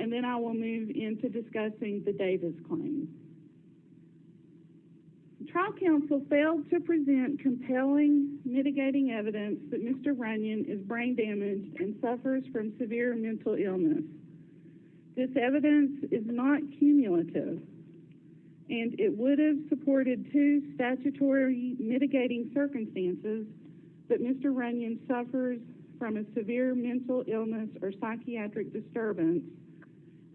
and then I will move into discussing the Davis claim. Trial counsel failed to present compelling mitigating evidence that Mr. Runyon is brain damaged and suffers from severe mental illness. This evidence is not cumulative, and it would have supported two statutory mitigating circumstances that Mr. Runyon suffers from a severe mental illness or psychiatric disturbance,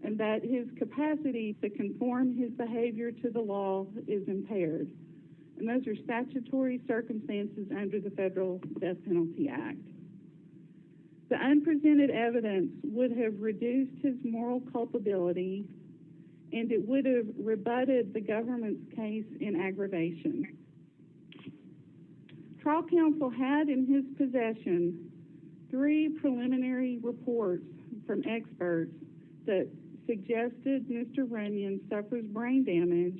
and that his capacity to conform his behavior to the law is impaired. And those are statutory circumstances under the Federal Death Penalty Act. The unpresented evidence would have reduced his moral culpability, and it would have rebutted the government's case in aggravation. Trial counsel had in his possession 3 preliminary reports from experts that suggested Mr. Runyon suffers brain damage,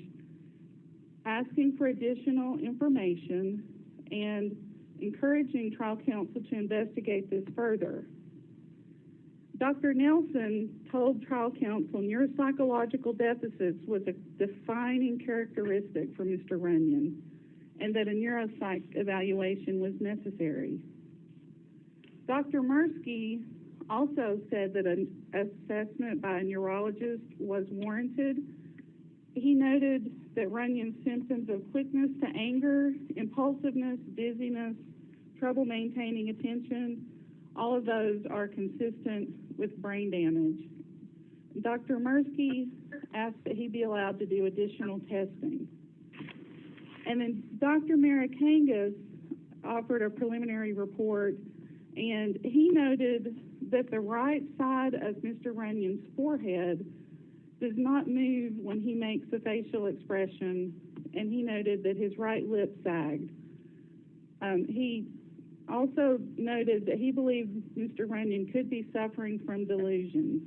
asking for additional information and encouraging trial counsel to investigate this further. Dr. Nelson told trial counsel neuropsychological deficits was a defining characteristic for Mr. Runyon and that a neuropsych evaluation was necessary. Dr. Mirsky also said that an assessment by a neurologist was warranted. He noted that Runyon's symptoms of quickness to anger, impulsiveness, dizziness, trouble maintaining attention, all of those are consistent with brain damage. Dr. Mirsky asked that he be allowed to do additional testing. And then Dr. Marikangas offered a preliminary report, and he noted that the right side of Mr. Runyon's forehead does not move when he makes a facial expression, and he noted that his right lip sagged. He also noted that he believed Mr. Runyon could be suffering from delusions.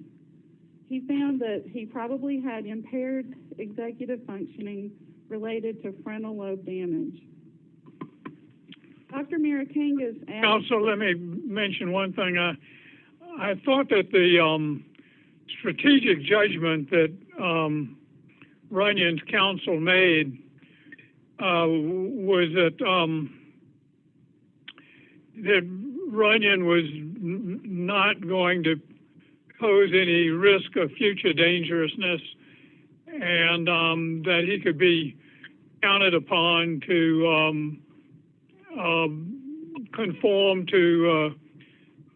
He found that he probably had impaired executive functioning related to frontal lobe damage. Dr. Marikangas asked... Also, let me mention one thing. I thought that the strategic judgment that Runyon's counsel made was that Runyon was not going to pose any risk of future dangerousness, and that he could be counted upon to conform to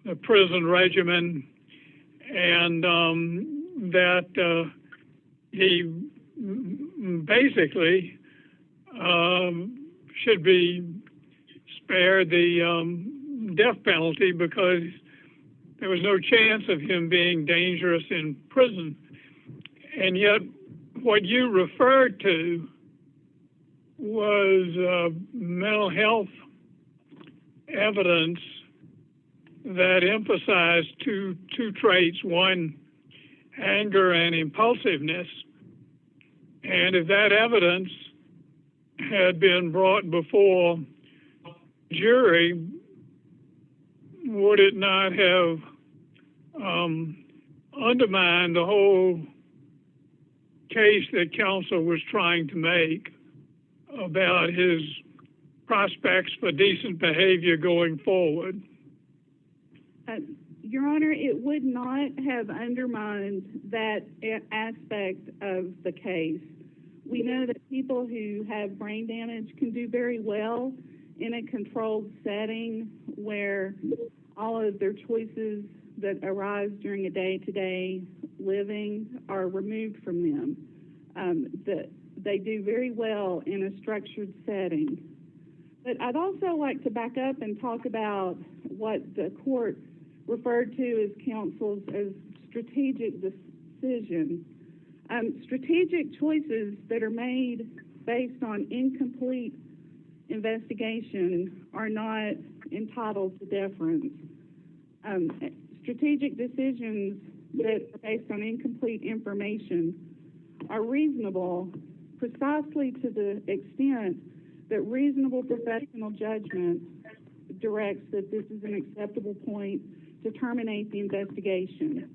the prison regimen, and that he basically should be spared the death penalty because there was no chance of him being dangerous in prison. And yet what you referred to was mental health evidence that emphasized two traits: one, anger and impulsiveness. And if that evidence had been brought before jury, would it not have undermined the whole case that counsel was trying to make about his prospects for decent behavior going forward? Your Honor, it would not have undermined that aspect of the case. We know that people who have brain damage can do very well in a controlled setting where all of their choices that arise during a day-to-day living are removed from them. That they do very well in a structured setting. But I'd also like to back up and talk about what the court referred to as counsel's as strategic decisions. Strategic choices that are made based on incomplete investigation are not entitled to deference. Strategic decisions that are based on incomplete information are reasonable precisely to the extent that reasonable professional judgment directs that this is an acceptable point to terminate the investigation.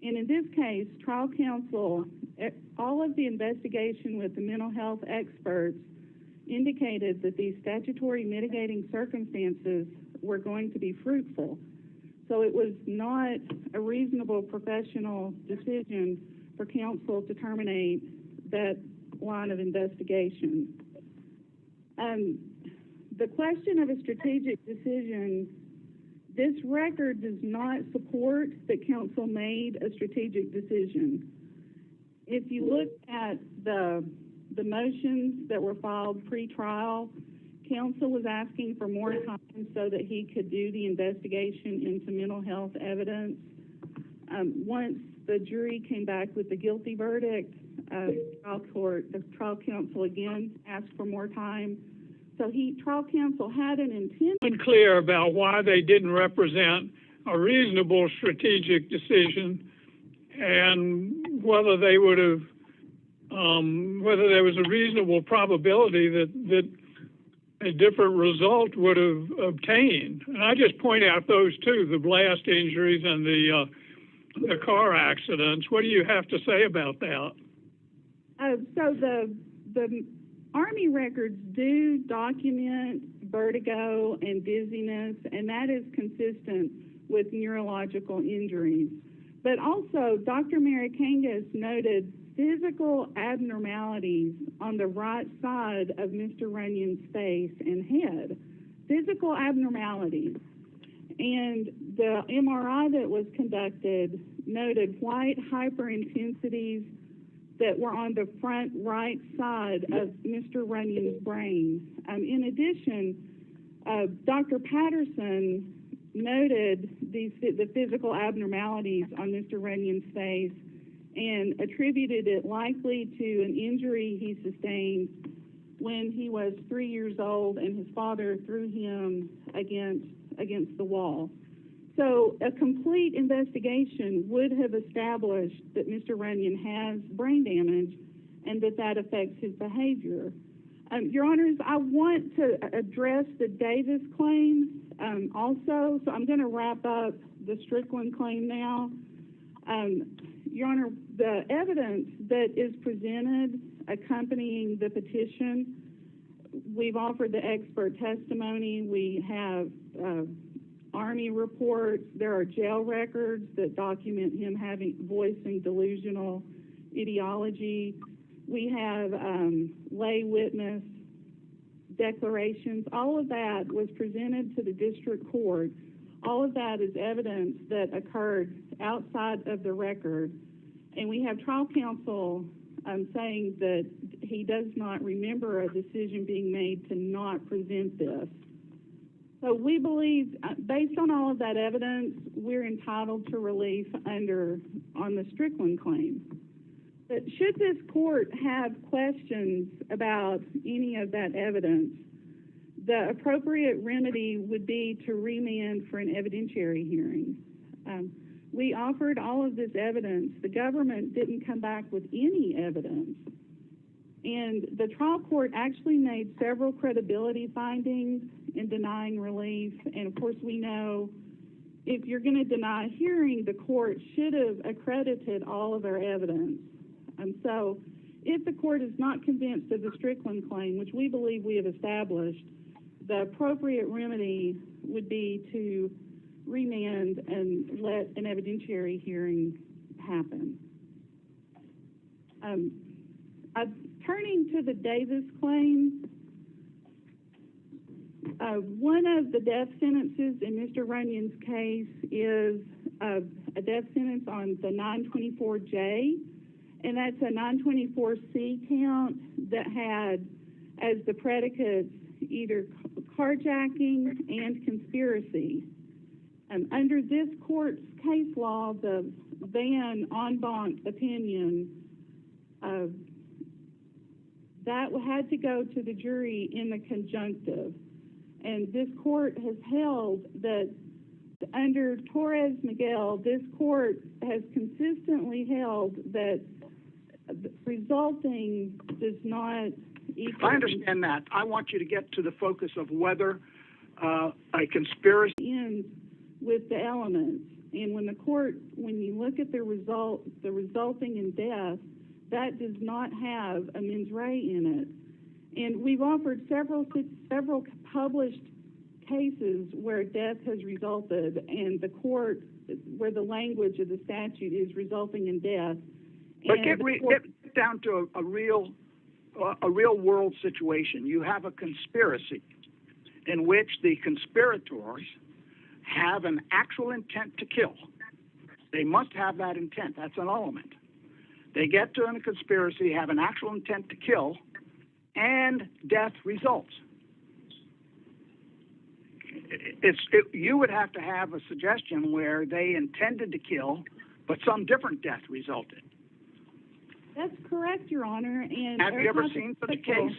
And in this case, trial counsel, all of the investigation with the mental health experts indicated that these statutory mitigating circumstances were going to be fruitful. So it was not a reasonable professional decision for counsel to terminate that line of investigation. The question of a strategic decision, this record does not support that counsel made a strategic decision. If you look at the motions that were filed pre-trial, counsel was asking for more time so that he could do the investigation into mental health evidence. Once the jury came back with the guilty verdict, the trial counsel again asked for more time. So trial counsel had an intent. Unclear about why they didn't represent a reasonable strategic decision, and whether they would have, whether there was a reasonable probability that a different result would have obtained. And I just point out those two, the blast injuries and the car accidents. What do you have to say about that? So the Army records do document vertigo and dizziness, and that is consistent with neurological injuries. But also, Dr. Marikangas noted physical abnormalities on the right side of Mr. Runyon's face and head. Physical abnormalities. And the MRI that was conducted noted white hyperintensities that were on the front right side of Mr. Runyon's brain. In addition, Dr. Patterson noted the physical abnormalities on Mr. Runyon's face and attributed it likely to an injury he sustained when he was 3 years old and his father threw him against the wall. So a complete investigation would have established that Mr. Runyon has brain damage and that affects his behavior. Your Honors, I want to address the Davis claims also, so I'm going to wrap up the Strickland claim now. Your Honor, the evidence that is presented accompanying the petition, we've offered the expert testimony. We have Army reports. There are jail records that document him voicing delusional ideology. We have lay witness declarations. All of that was presented to the district court. All of that is evidence that occurred outside of the record. And we have trial counsel saying that he does not remember a decision being made to not present this. So we believe, based on all of that evidence, we're entitled to relief on the Strickland claim. But should this court have questions about any of that evidence, the appropriate remedy would be to remand for an evidentiary hearing. We offered all of this evidence. The government didn't come back with any evidence. And the trial court actually made several credibility findings in denying relief. And, of course, we know if you're going to deny hearing, the court should have accredited all of our evidence. So if the court is not convinced of the Strickland claim, which we believe we have established, the appropriate remedy would be to remand and let an evidentiary hearing happen. Turning to the Davis claim, one of the death sentences in Mr. Runyon's case is a death sentence on the 924J, and that's a 924C count that had as the predicates either carjacking and conspiracy. Under this court's case law, the Van en banc opinion, that had to go to the jury in the conjunctive. And this court has held that under Torres Miguel, this court has consistently held that resulting does not equal. I understand that. I want you to get to the focus of whether a conspiracy ends with the elements. And when you look at the resulting in death, that does not have a mens rea in it. And we've offered several published cases where death has resulted, and the court, where the language of the statute is resulting in death. But get down to a real world situation. You have a conspiracy in which the conspirators have an actual intent to kill. They must have that intent. That's an element. They get to a conspiracy, have an actual intent to kill, and death results. You would have to have a suggestion where they intended to kill, but some different death resulted. That's correct, Your Honor. And have you ever seen such a case?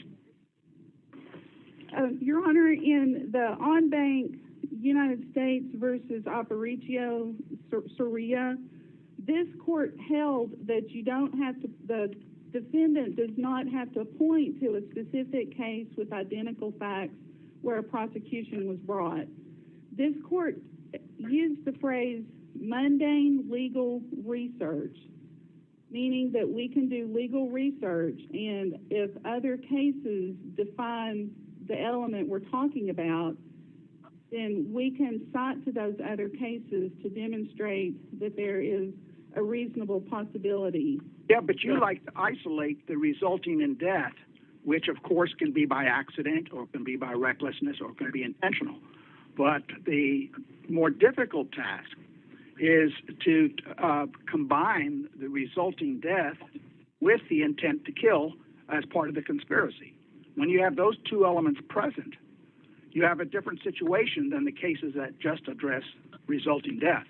Your Honor, in the on-bank United States versus Aparicio Soria, this court held that the defendant does not have to point to a specific case with identical facts where a prosecution was brought. This court used the phrase mundane legal research, meaning that we can do legal research, and if other cases define the element we're talking about, then we can cite to those other cases to demonstrate that there is a reasonable possibility. Yeah, but you like to isolate the resulting in death, which of course can be by accident or can be by recklessness or can be intentional. But the more difficult task is to combine the resulting death with the intent to kill as part of the conspiracy. When you have those two elements present, you have a different situation than the cases that just address resulting death.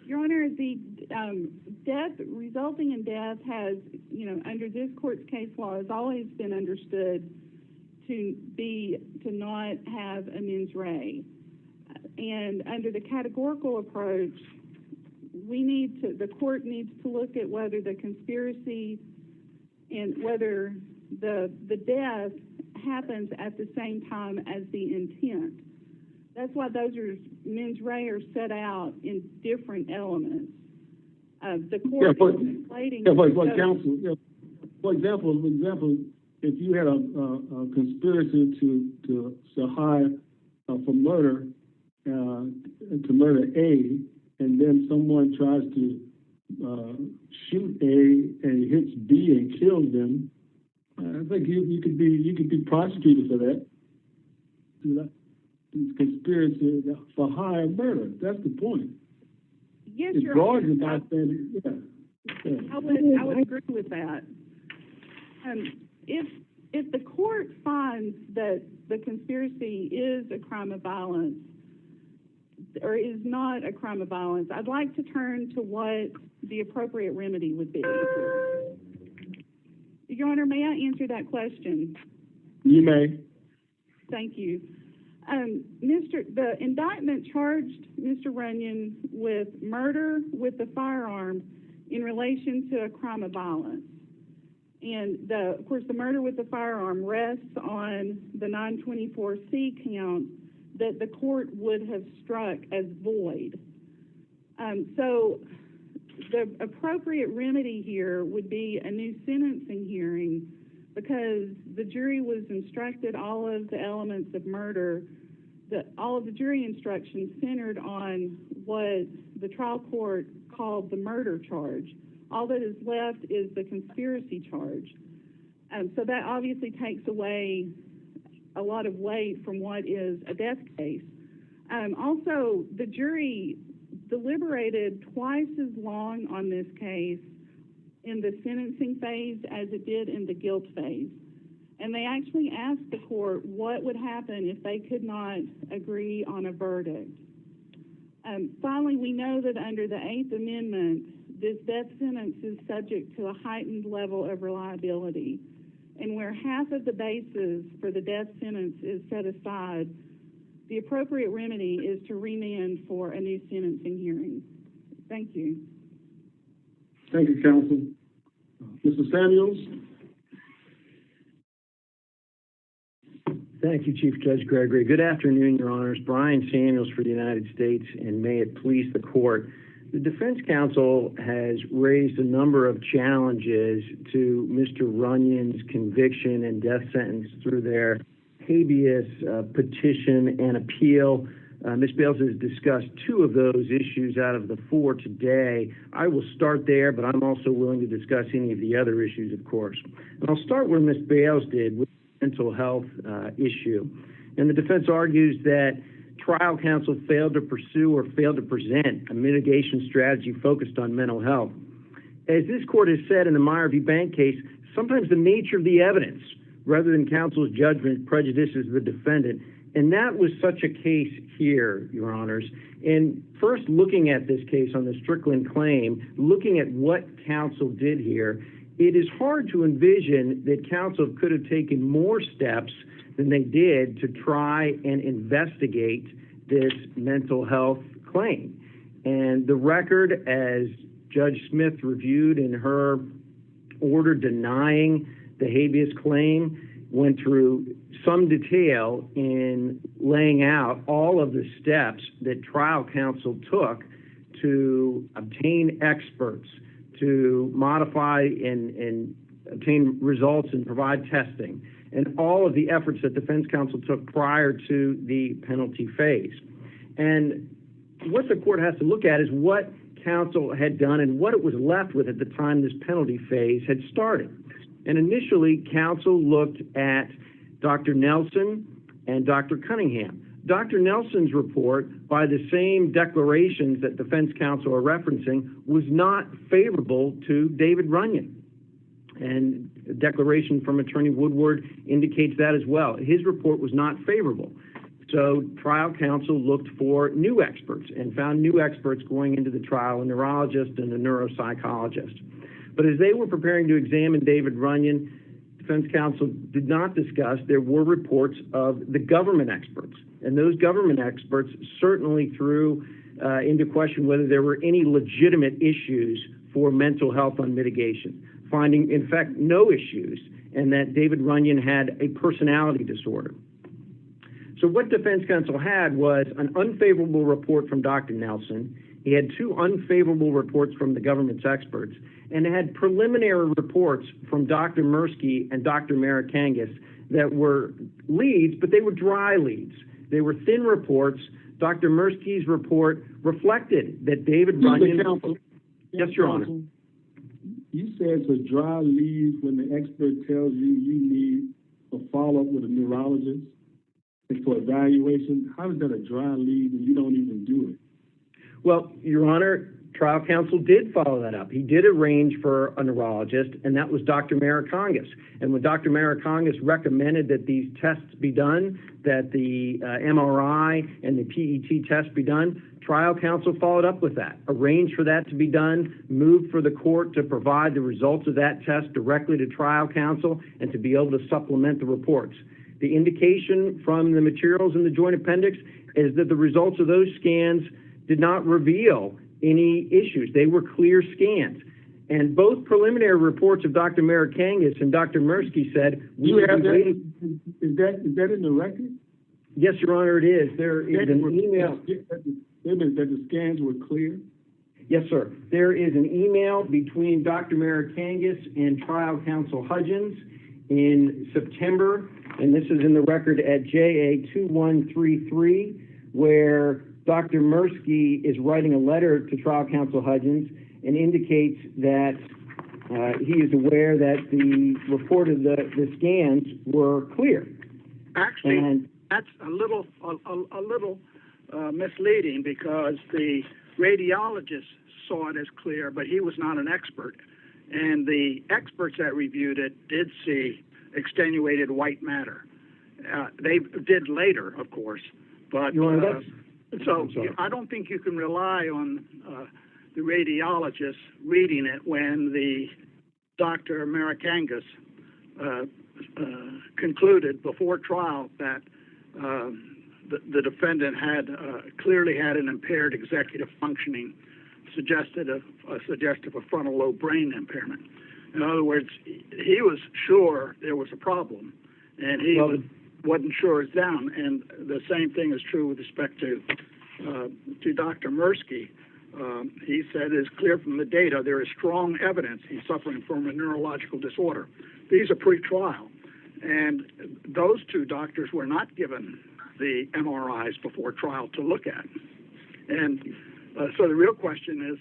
Your Honor, the death resulting in death has, under this court's case law, has always been understood to not have a mens rea. And under the categorical approach, the court needs to look at whether the conspiracy and whether the death happens at the same time as the intent. That's why those mens rea are set out in different elements. The court for example, if you had a conspiracy to hire for murder, to murder A, and then someone tries to shoot A and hits B and kills them, I think you could be prosecuted for that. Conspiracy for hire murder. That's the point. Yes, it's Your Honor. about that. Yeah. I would agree with that. If the court finds that the conspiracy is a crime of violence or is not a crime of violence, I'd like to turn to what the appropriate remedy would be. Your Honor, may I answer that question? You may. Thank you. The indictment charged Mr. Runyon with murder with a firearm in relation to a crime of violence. And, of course, the murder with the firearm rests on the 924C count that the court would have struck as void. So the appropriate remedy here would be a new sentencing hearing because the jury was instructed all of the elements of murder, all of the jury instructions centered on what the trial court called the murder charge. All that is left is the conspiracy charge. So that obviously takes away a lot of weight from what is a death case. Also, the jury deliberated twice as long on this case in the sentencing phase as it did in the guilt phase. And they actually asked the court what would happen if they could not agree on a verdict. Finally, we know that under the Eighth Amendment, this death sentence is subject to a heightened level of reliability. And where half of the basis for the death sentence is set aside, the appropriate remedy is to remand for a new sentencing hearing. Thank you. Thank you, counsel. Mr. Samuels? Thank you, Chief Judge Gregory. Good afternoon, Your Honors. Brian Samuels for the United States, and may it please the Court. The defense counsel has raised a number of challenges to Mr. Runyon's conviction and death sentence through their habeas petition and appeal. Ms. Bales has discussed two of those issues out of the four today. I will start there, but I'm also willing to discuss any of the other issues, of course. And I'll start where Ms. Bales did with the mental health issue. And the defense argues that trial counsel failed to pursue or failed to present a mitigation strategy focused on mental health. As this court has said in the Meyer v. Bank case, sometimes the nature of the evidence, rather than counsel's judgment, prejudices the defendant. And that was such a case here, Your Honors. And first, looking at this case on the Strickland claim, looking at what counsel did here, it is hard to envision that counsel could have taken more steps than they did to try and investigate this mental health claim. And the record, as Judge Smith reviewed in her order denying the habeas claim, went through some detail in laying out all of the steps that trial counsel took to obtain experts, to modify and obtain results and provide testing, and all of the efforts that defense counsel took prior to the penalty phase. And what the court has to look at is what counsel had done and what it was left with at the time this penalty phase had started. And initially, counsel looked at Dr. Nelson and Dr. Cunningham. Dr. Nelson's report, by the same declarations that defense counsel are referencing, was not favorable to David Runyon. And a declaration from Attorney Woodward indicates that as well. His report was not favorable. So trial counsel looked for new experts and found new experts going into the trial, a neurologist and a neuropsychologist. But as they were preparing to examine David Runyon, defense counsel did not discuss, there were reports of the government experts. And those government experts certainly threw into question whether there were any legitimate issues for mental health on mitigation, finding, in fact, no issues, and that David Runyon had a personality disorder. So what defense counsel had was an unfavorable report from Dr. Nelson. He had two unfavorable reports from the government's experts, and had preliminary reports from Dr. Mirsky and Dr. Marikangis that were leads, but they were dry leads. They were thin reports. Dr. Mirsky's report reflected that David Runyon... Yes, Your Honor. You said it's a dry lead when the expert tells you you need a follow-up with a neurologist for evaluation. How is that a dry lead and you don't even do it? Well, Your Honor, trial counsel did follow that up. He did arrange for a neurologist, and that was Dr. Marikangis. And when Dr. Marikangis recommended that these tests be done, that the MRI and the PET test be done, trial counsel followed up with that, arranged for that to be done, moved for the court to provide the results of that test directly to trial counsel and to be able to supplement the reports. The indication from the materials in the joint appendix is that the results of those scans did not reveal any issues. They were clear scans. And both preliminary reports of Dr. Marikangis and Dr. Mirsky said, we have waiting. Is that in the record? Yes, Your Honor, it is. There is an email. That the scans were clear? Yes, sir. There is an email between Dr. Marikangis and trial counsel Hudgens in September, and this is in the record at JA 2133, where Dr. Mirsky is writing a letter to trial counsel Hudgens and indicates that he is aware that the report of the scans were clear. Actually, that's a little misleading, because the radiologist saw it as clear, but he was not an expert. And the experts that reviewed it did see extenuated white matter. They did later, of course, but so I don't think you can rely on the radiologist reading it when the Dr. Marikangis concluded before trial that the defendant had clearly had an impaired executive functioning, suggestive of frontal lobe brain impairment. In other words, he was sure there was a problem, and he wasn't sure is down. And the same thing is true with respect to Dr. Mirsky. He said it's clear from the data there is strong evidence he's suffering from a neurological disorder. These are pre-trial. And those two doctors were not given the MRIs before trial to look at. And so the real question is,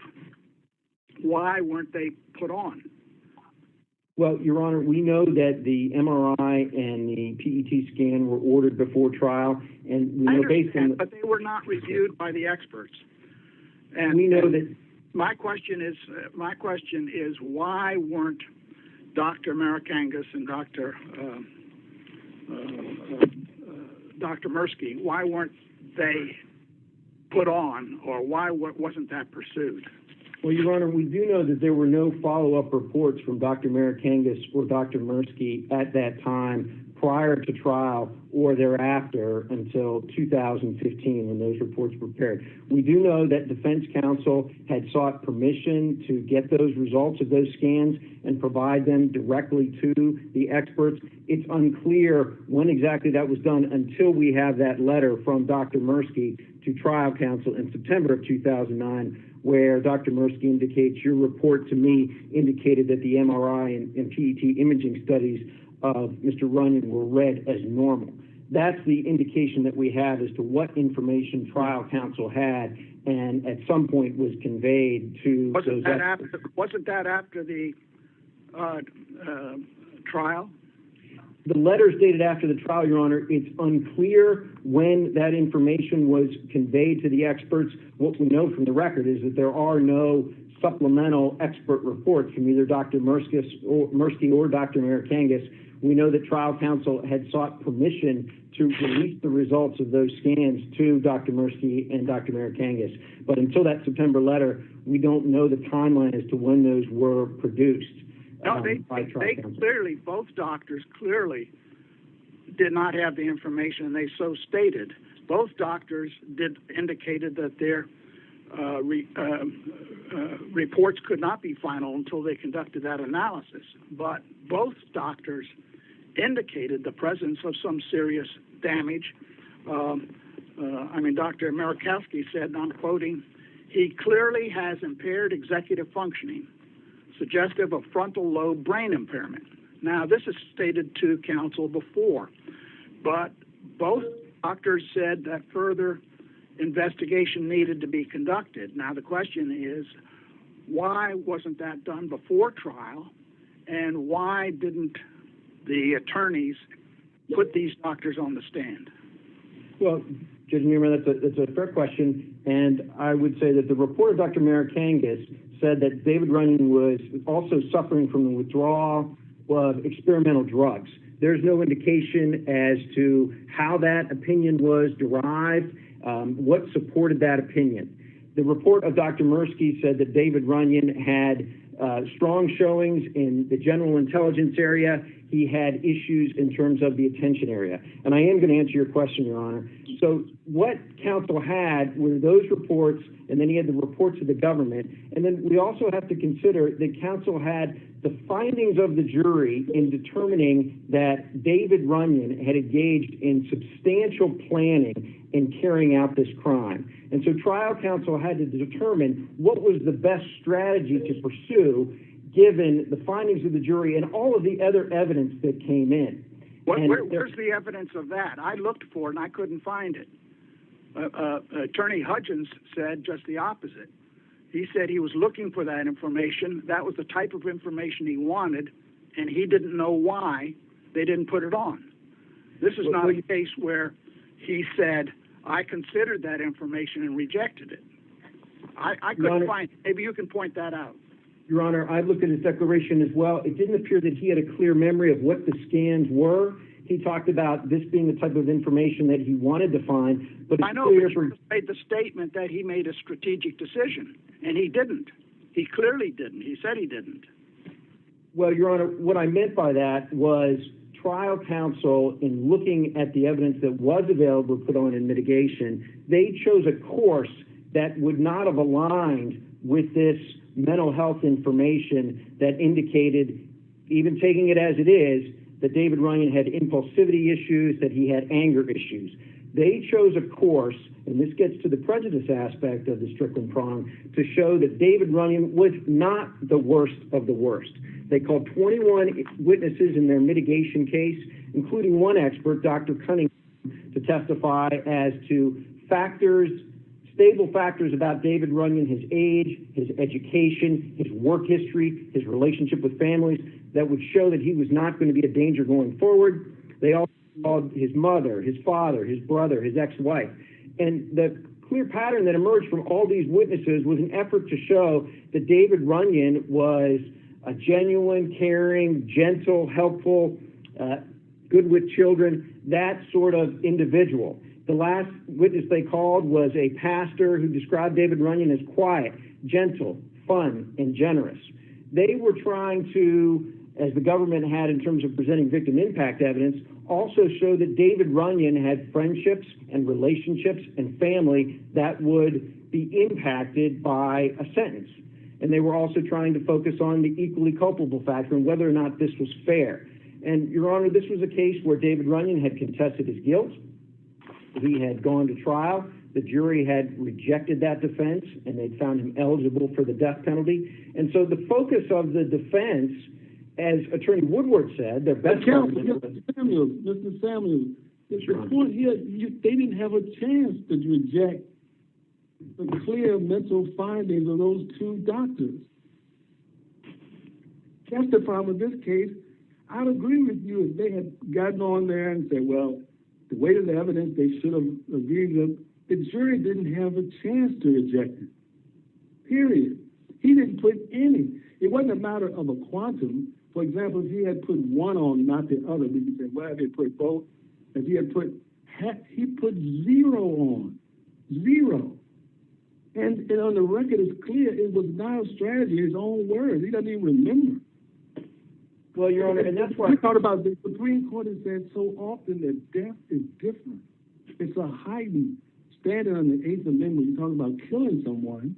why weren't they put on? Well, Your Honor, we know that the MRI and the PET scan were ordered before trial, and we know based on but they were not reviewed by the experts. And we know that. My question is, why weren't Dr. Marikangas and Dr. Mirsky, why weren't they put on, or why wasn't that pursued? Well, Your Honor, we do know that there were no follow-up reports from Dr. Marikangas or Dr. Mirsky at that time prior to trial or thereafter until 2015 when those reports were prepared. We do know that defense counsel had sought permission to get those results of those scans and provide them directly to the experts. It's unclear when exactly that was done until we have that letter from Dr. Mirsky to trial counsel in September of 2009, where Dr. Mirsky indicates your report to me indicated that the MRI and PET imaging studies of Mr. Runyon were read as normal. That's the indication that we have as to what information trial counsel had and at some point was conveyed to Wasn't that after the trial? The letters dated after the trial, Your Honor. It's unclear when that information was conveyed to the experts. What we know from the record is that there are no supplemental expert reports from either Dr. Mirsky or Dr. Marikangas. We know that trial counsel had sought permission to release the results of those scans to Dr. Mirsky and Dr. Marikangas. But until that September letter, we don't know the timeline as to when those were produced. No, they clearly, both doctors clearly did not have the information, and they so stated. Both doctors indicated that their reports could not be final until they conducted that analysis. But both doctors indicated the presence of some serious damage. Dr. Marikowski said, and I'm quoting, he clearly has impaired executive functioning, suggestive of frontal lobe brain impairment. Now, this is stated to counsel before, but both doctors said that further investigation needed to be conducted. Now, the question is, why wasn't that done before trial, and why didn't the attorneys put these doctors on the stand? Well, Judge Newman, that's a fair question, and I would say that the report of Dr. Marikangas said that David Runyon was also suffering from the withdrawal of experimental drugs. There's no indication as to how that opinion was derived, what supported that opinion. The report of Dr. Mirsky said that David Runyon had strong showings in the general intelligence area. He had issues in terms of the attention area. And I am going to answer your question, Your Honor. So what counsel had were those reports, and then he had the reports of the government. And then we also have to consider that counsel had the findings of the jury in determining that David Runyon had engaged in substantial planning in carrying out this crime. And so trial counsel had to determine what was the best strategy to pursue given the findings of the jury and all of the other evidence that came in. Where's the evidence of that? I looked for it and I couldn't find it. Attorney Hudgens said just the opposite. He said he was looking for that information. That was the type of information he wanted, and he didn't know why they didn't put it on. This is not a case where he said, I considered that information and rejected it. I couldn't find it. Maybe you can point that out. Your Honor, I looked at his declaration as well. It didn't appear that he had a clear memory of what the scans were. He talked about this being the type of information that he wanted to find. But I know, but you made the statement that he made a strategic decision, and he didn't. He clearly didn't. He said he didn't. Well, Your Honor, what I meant by that was trial counsel, in looking at the evidence that was available to put on in mitigation, they chose a course that would not have aligned with this mental health information that indicated, even taking it as it is, that David Runyon had impulsivity issues, that he had anger issues. They chose a course, and this gets to the prejudice aspect of the Strickland prong, to show that David Runyon was not the worst of the worst. They called 21 witnesses in their mitigation case, including one expert, Dr. Cunningham, to testify as to stable factors about David Runyon, his age, his education, his work history, his relationship with families, that would show that he was not going to be a danger going forward. They also called his mother, his father, his brother, his ex-wife. And the clear pattern that emerged from all these witnesses was an effort to show that David Runyon was a genuine, caring, gentle, helpful, good with children, that sort of individual. The last witness they called was a pastor who described David Runyon as quiet, gentle, fun, and generous. They were trying to, as the government had in terms of presenting victim impact evidence, also show that David Runyon had friendships and relationships and family that would be impacted by a sentence. And they were also trying to focus on the equally culpable factor and whether or not this was fair. And, Your Honor, this was a case where David Runyon had contested his guilt. He had gone to trial. The jury had rejected that defense, and they'd found him eligible for the death penalty. And so the focus of the defense, as Attorney Woodward said, their best argument was... Mr. Samuels, the point here, they didn't have a chance to reject the clear mental findings of those two doctors. That's the problem with this case. I'd agree with you if they had gotten on there and said, well, the weight of the evidence, they should have agreed with. The jury didn't have a chance to reject it. Period. He didn't put any. It wasn't a matter of a quantum. For example, if he had put one on, not the other, we could say, well, they put both. If he had put, he put zero on. Zero. And on the record, it's clear it was not a strategy, his own words. He doesn't even remember. Well, Your Honor, and that's why... We thought about the Supreme Court has said so often that death is different. It's a heightened standard on the Eighth Amendment. You talk about killing someone,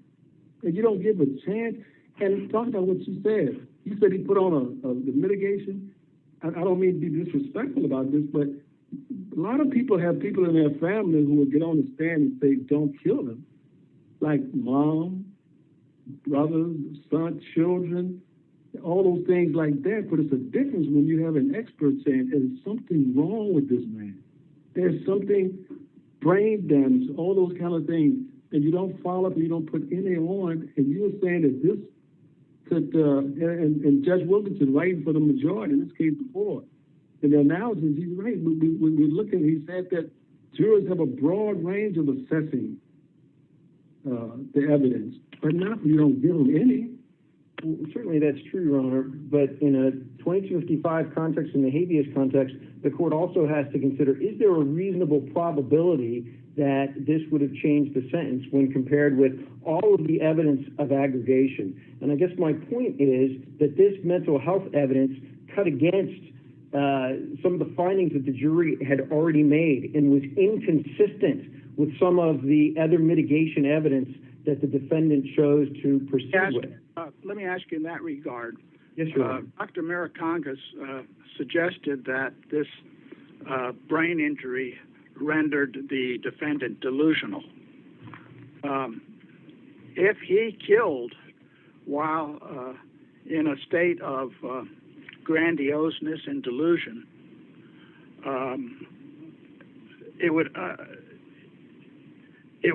and you don't give a chance. And talk about what you said. You said he put on the mitigation. I don't mean to be disrespectful about this, but a lot of people have people in their families who will get on the stand and say, don't kill them. Like mom, brothers, son, children, all those things like that. But it's a difference when you have an expert saying there's something wrong with this man. There's something, brain damage, all those kind of things. And you don't follow up and you don't put any on. And you were saying that this could, and Judge Wilkinson writing for the majority in this case before. In the analysis, he's right. We're looking, he said that jurors have a broad range of assessing the evidence, but not you don't give them any. Well, certainly that's true, Your Honor, but in a 2255 context, in the habeas context, the court also has to consider, is there a reasonable probability that this would have changed the sentence when compared with all of the evidence of aggregation? And I guess my point is that this mental health evidence cut against some of the findings that the jury had already made and was inconsistent with some of the other mitigation evidence that the defendant chose to proceed with. Let me ask you in that regard. Yes, Your Honor. Dr. Marikangas suggested that this brain injury rendered the defendant delusional. If he killed while in a state of grandioseness and delusion, it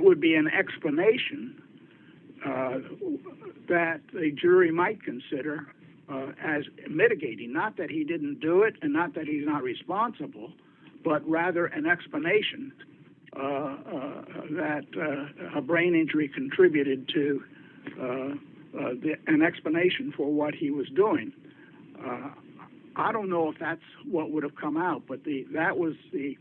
would be an explanation that the jury might consider as mitigating. Not that he didn't do it and not that he's not responsible, but rather an explanation that a brain injury contributed to an explanation for what he was doing. I don't know if that's what would have come out, but that was the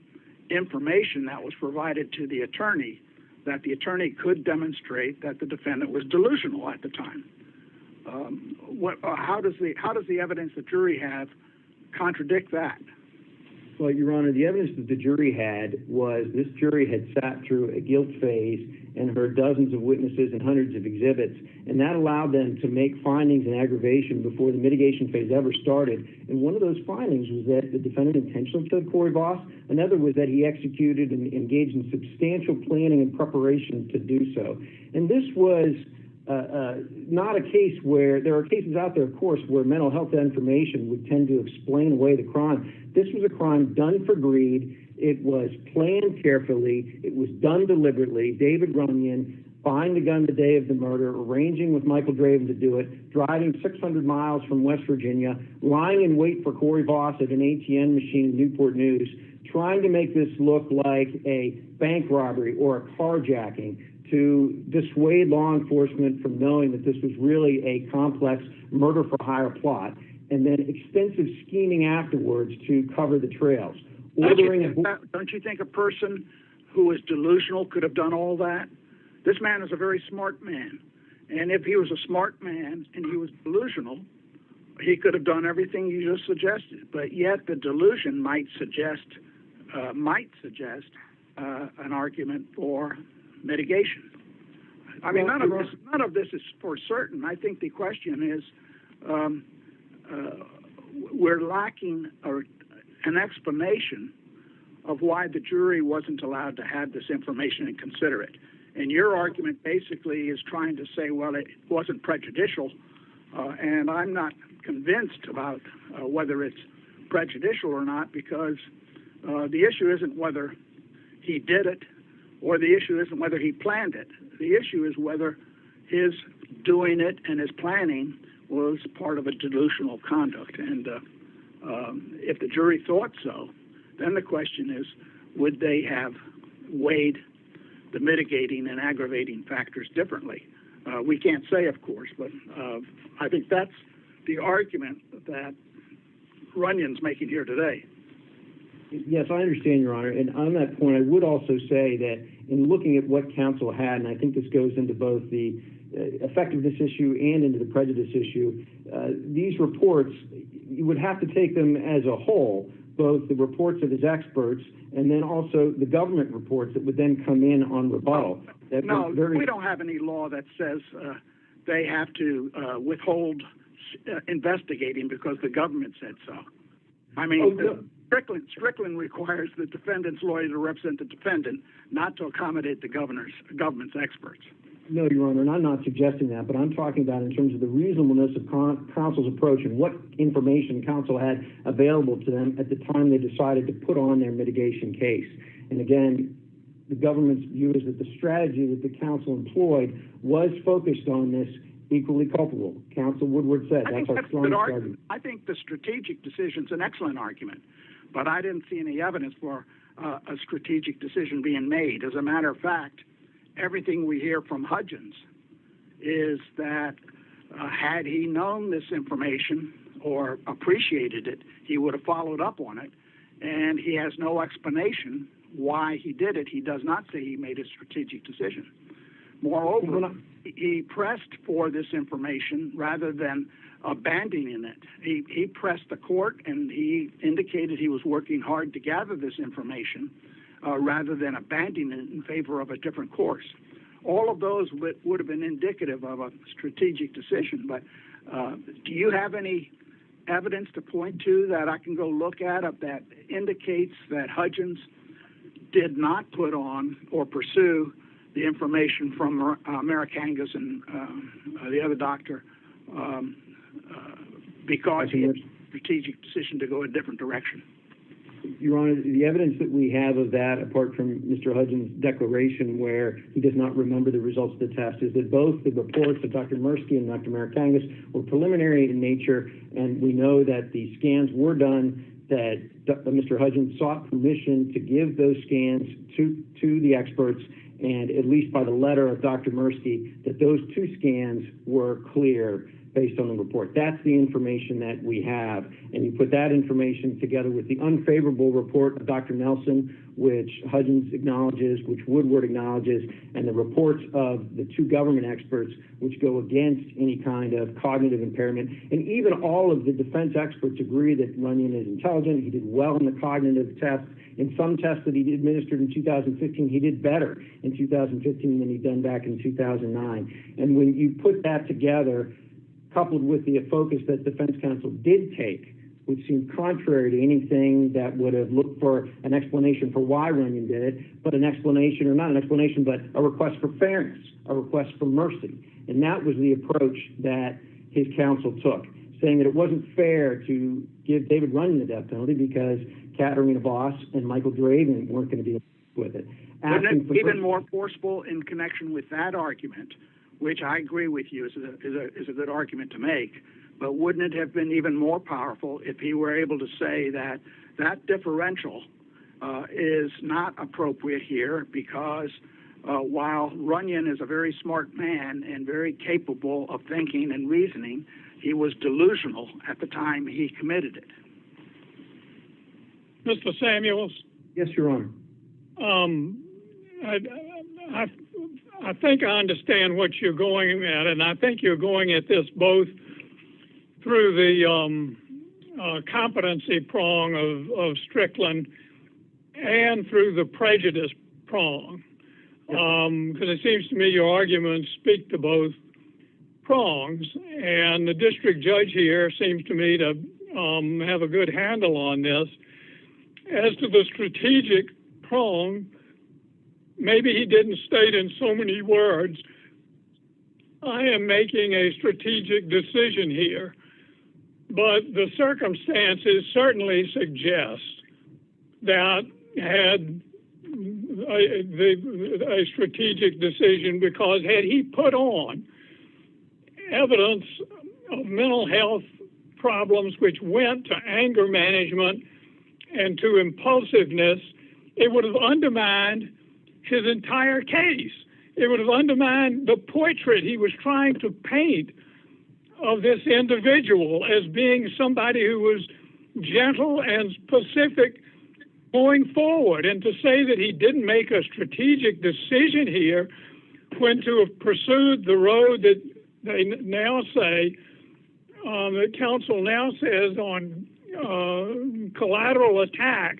information that was provided to the attorney, that the attorney could demonstrate that the defendant was delusional at the time. How does the evidence the jury have contradict that? Well, Your Honor, the evidence that the jury had was this jury had sat through a guilt phase and heard dozens of witnesses and hundreds of exhibits, and that allowed them to make findings in aggravation before the mitigation phase ever started. And one of those findings was that the defendant intentionally killed Corey Voss. Another was that he executed and engaged in substantial planning and preparation to do so. And this was not a case where there are cases out there, of course, where mental health information would tend to explain away the crime. This was a crime done for greed. It was planned carefully. It was done deliberately. David Runyon buying the gun the day of the murder, arranging with Michael Draven to do it, driving 600 miles from West Virginia, lying in wait for Corey Voss at an ATM machine in Newport News, trying to make this look like a bank robbery or a carjacking, to dissuade law enforcement from knowing that this was really a complex murder-for-hire plot, and then extensive scheming afterwards to cover the trails. Don't you think a person who is delusional could have done all that? This man is a very smart man, and if he was a smart man and he was delusional, he could have done everything you just suggested. But yet the delusion might suggest an argument for mitigation. I mean, none of this is for certain. I think the question is we're lacking an explanation of why the jury wasn't allowed to have this information and consider it. And your argument basically is trying to say, well, it wasn't prejudicial, and I'm not convinced about whether it's prejudicial or not, because the issue isn't whether he did it, or the issue isn't whether he planned it. The issue is whether his doing it and his planning was part of a delusional conduct. And if the jury thought so, then the question is, would they have weighed the mitigating and aggravating factors differently? We can't say, of course, but I think that's the argument that Runyon's making here today. Yes, I understand, Your Honor. And on that point, I would also say that in looking at what counsel had, and I think this goes into both the effectiveness issue and into the prejudice issue, these reports, you would have to take them as a whole, both the reports of his experts and then also the government reports that would then come in on rebuttal. We don't have any law that says they have to withhold investigating because the government said so. I mean, Strickland requires the defendant's lawyer to represent the defendant, not to accommodate the government's experts. No, Your Honor, and I'm not suggesting that, but I'm talking about in terms of the reasonableness of counsel's approach and what information counsel had available to them at the time they decided to put on their mitigation case. And again, the government's view is that the strategy that the counsel employed was focused on this equally culpable. Counsel Woodward said that's our strongest argument. I think the strategic decision is an excellent argument, but I didn't see any evidence for a strategic decision being made. As a matter of fact, everything we hear from Hudgens is that had he known this information or appreciated it, he would have followed up on it, and he has no explanation why he did it. He does not say he made a strategic decision. Moreover, he pressed for this information rather than abandoning it. He pressed the court, and he indicated he was working hard to gather this information rather than abandoning it in favor of a different course. All of those would have been indicative of a strategic decision. But do you have any evidence to point to that I can go look at that indicates that Hudgens did not put on or pursue the information from Americangus and the other doctor because he had a strategic decision to go a different direction? Your Honor, the evidence that we have of that, apart from Mr. Hudgens' declaration where he does not remember the results of the test, is that both the reports of Dr. Mirsky and Dr. Americangus were preliminary in nature, and we know that the scans were done, that Mr. Hudgens sought permission to give those scans to the experts, and at least by the letter of Dr. Mirsky, that those two scans were clear based on the report. That's the information that we have. And you put that information together with the unfavorable report of Dr. Nelson, which Hudgens acknowledges, which Woodward acknowledges, and the reports of the two government experts, which go against any kind of cognitive impairment. And even all of the defense experts agree that Runyon is intelligent. He did well in the cognitive tests. In some tests that he administered in 2015, he did better in 2015 than he'd done back in 2009. And when you put that together, coupled with the focus that defense counsel did take, which seemed contrary to anything that would have looked for an explanation for why Runyon did it, but an explanation, or not an explanation, but a request for fairness, a request for mercy. And that was the approach that his counsel took, saying that it wasn't fair to give David Runyon the death penalty because Katerina Voss and Michael Draven weren't going to be with it. Wouldn't it even more forceful in connection with that argument, which I agree with you is a good argument to make, but wouldn't it have been even more powerful if he were able to say that that differential is not appropriate here because while Runyon is a very smart man and very capable of thinking and reasoning, he was delusional at the time he committed it? Mr. Samuels? Yes, Your Honor. I think I understand what you're going at, and I think you're going at this both through the competency prong of Strickland and through the prejudice prong, because it seems to me your arguments speak to both prongs, and the district judge here seems to me to have a good handle on this. As to the strategic prong, maybe he didn't state in so many words, I am making a strategic decision here, but the circumstances certainly suggest that had a strategic decision, because had he put on evidence of mental health problems which went to anger management and to impulsiveness, it would have undermined his entire case. It would have undermined the portrait he was trying to paint of this individual as being somebody who was gentle and specific going forward. And to say that he didn't make a strategic decision here when to have pursued the road that they now say, the counsel now says on collateral attack,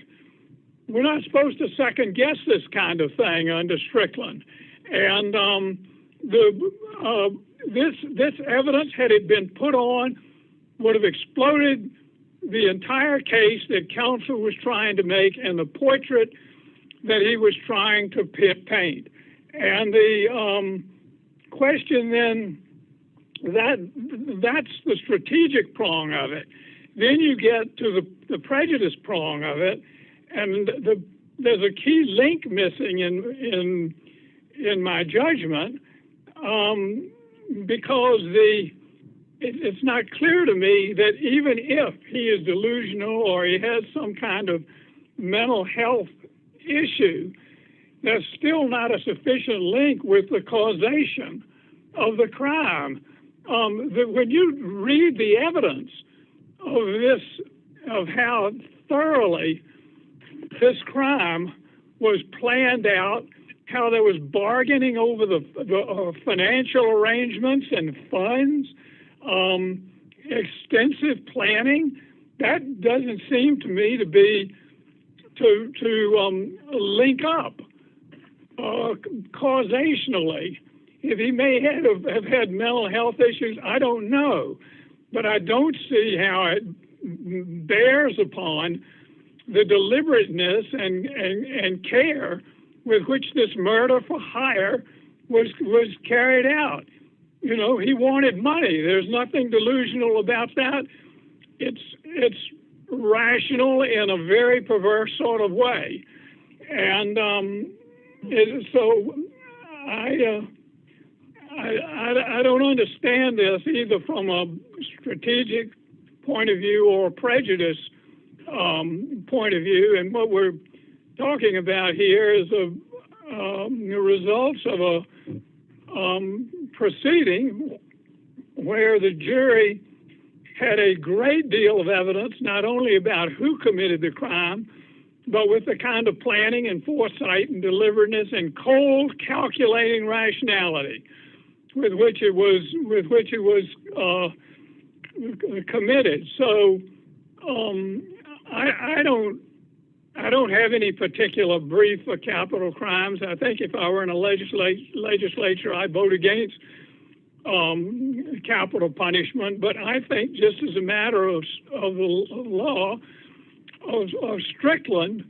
we're not supposed to second guess this kind of thing under Strickland. And this evidence, had it been put on, would have exploded the entire case that counsel was trying to make and the portrait that he was trying to paint. And the question then, that's the strategic prong of it. Then you get to the prejudice prong of it, and there's a key link missing in my judgment, because it's not clear to me that even if he is delusional or he has some kind of mental health issue, there's still not a sufficient link with the causation of the crime. When you read the evidence of how thoroughly this crime was planned out, how there was bargaining over the financial arrangements and funds, extensive planning, that doesn't seem to me to be to link up causationally. If he may have had mental health issues, I don't know, but I don't see how it bears upon the deliberateness and care with which this murder for hire was carried out. You know, he wanted money. There's nothing delusional about that. It's rational in a very perverse sort of way, and so I don't understand this either from a strategic point of view or a prejudice point of view. And what we're talking about here is the results of a proceeding where the jury had a great deal of evidence, not only about who committed the crime, but with the kind of planning and foresight and deliberateness and cold, calculating rationality with which it was committed. So I don't have any particular brief for capital crimes. I think if I were in a legislature, I'd vote against capital punishment. But I think just as a matter of the law of Strickland,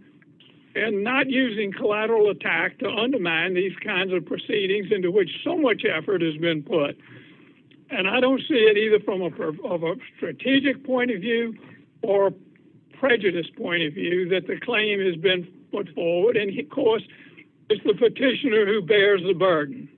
and not using collateral attack to undermine these kinds of proceedings into which so much effort has been put. And I don't see it either from a strategic point of view or a prejudice point of view that the claim has been put forward. And of course, it's the petitioner who bears the burden.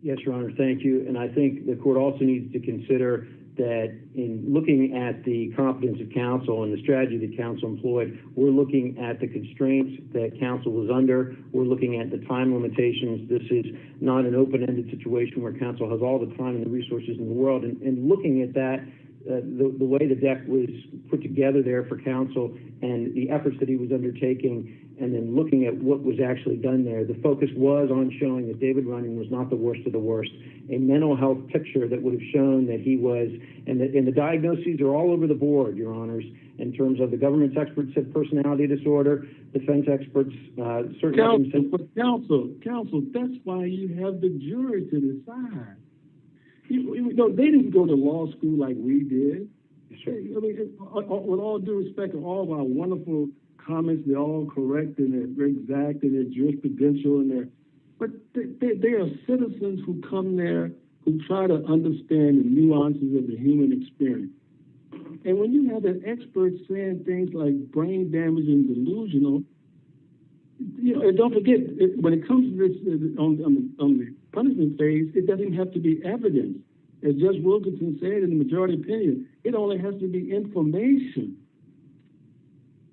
Yes, Your Honor, thank you. And I think the court also needs to consider that in looking at the competence of counsel and the strategy that counsel employed, we're looking at the constraints that counsel was under. We're looking at the time limitations. This is not an open-ended situation where counsel has all the time and the resources in the world. And looking at that, the way the deck was put together there for counsel and the efforts that he was undertaking, and then looking at what was actually done there, the focus was on showing that David Runyon was not the worst of the worst. A mental health picture that would have shown that he was, and the diagnoses are all over the board, Your Honors, in terms of the government's experts said personality disorder, defense experts certainly. Counsel, that's why you have the jury to decide. You know, they didn't go to law school like we did. Sure. I mean, with all due respect to all of our wonderful comments, they're all correct and they're exact and they're jurisprudential and but they are citizens who come there who try to understand the nuances of the human experience. And when you have an expert saying things like brain damage and delusional, you know, and don't forget, when it comes to this on the punishment phase, it doesn't have to be evidence. As Judge Wilkinson said in the majority opinion, it only has to be information.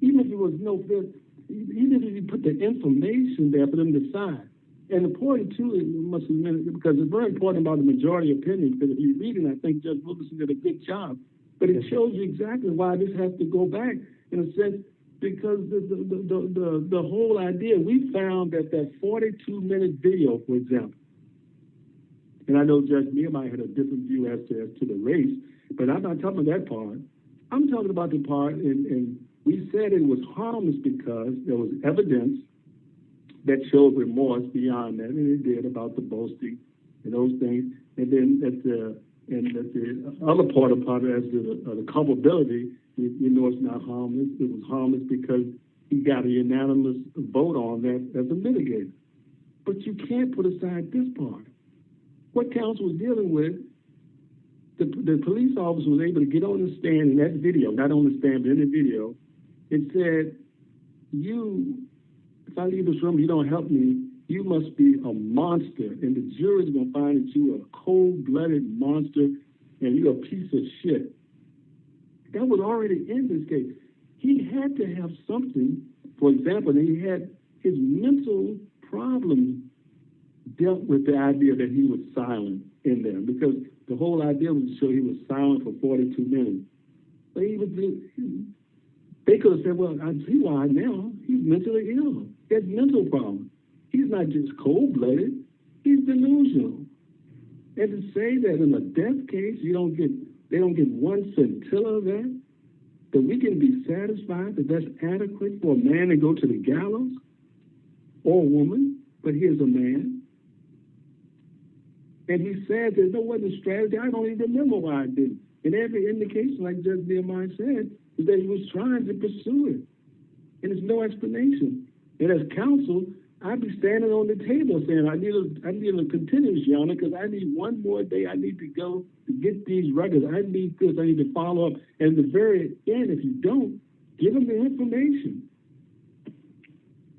Even if it was even if you put the information there for them to decide. And the point, too, must admit, because it's very important about the majority opinion, because if you read it, I think Judge Wilkinson did a good job. But it shows you exactly why this has to go back, in a sense, because the whole idea, we found that 42-minute video, for example, and I know Judge Nehemiah had a different view as to the race, but I'm not talking about that part. I'm talking about the part, and we said it was harmless because there was evidence that showed remorse beyond that, and it did, about the boasting and those things. And then the other part about it, as the culpability, you know, it's not harmless. It was harmless because he got a unanimous vote on that as a mitigator. But you can't put aside this part. What counsel was dealing with, the police officer was able to get on the stand in that video, not on the stand, but in the video, and said, if I leave this room, you don't help me, you must be a monster. And the jury's going to find that you are a cold-blooded monster and you're a piece of shit. That was already in this case. He had to have something, for example, that he had his mental problems dealt with the idea that he was silent in there, because the whole idea was to show he was silent for 42 minutes. But they could have said, well, I see why now. He's mentally ill. He has mental problems. He's not just cold-blooded. He's delusional. And to say that in a death case, they don't get one scintilla of that we can be satisfied that that's adequate for a man to go to the gallows, or a woman, but here's a man. And he said there wasn't a strategy. I don't even remember why I didn't. And every indication, like Judge Nehemiah said, is that he was trying to pursue it. And there's no explanation. And as counsel, I'd be standing on the table saying, I need a continuous, Your Honor, because I need one more day. I need to go to get these records. I need this. I need to follow up. And at the very end, if you don't, give them the information.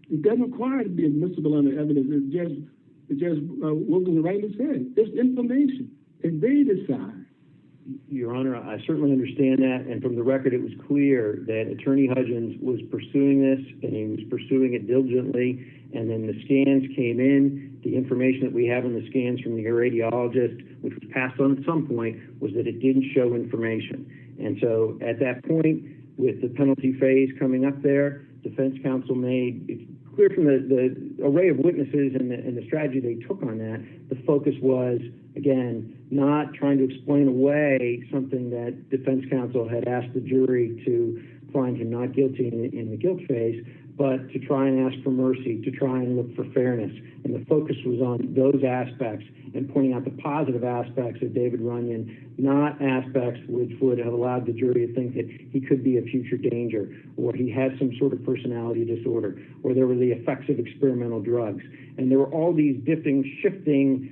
It doesn't require to be admissible under evidence. It's just Wilkinson rightly said. There's information. And they decide. Your Honor, I certainly understand that, and from the record, it was clear that Attorney Hudgens was pursuing this, and he was pursuing it diligently, and then the scans came in. The information that we have in the scans from the radiologist, which was passed on at some point, was that it didn't show information. And so at that point, with the penalty phase coming up there, defense counsel made it clear from the array of witnesses and the strategy they took on that, the focus was, again, not trying to explain away something that defense counsel had asked the jury to find him not guilty in the guilt phase, but to try and ask for mercy, to try and look for fairness. And the focus was on those aspects and pointing out the positive aspects of David Runyon, not aspects which would have allowed the jury to think that he could be a future danger, or he had some sort of personality disorder, or there were the effects of experimental drugs. And there were all these shifting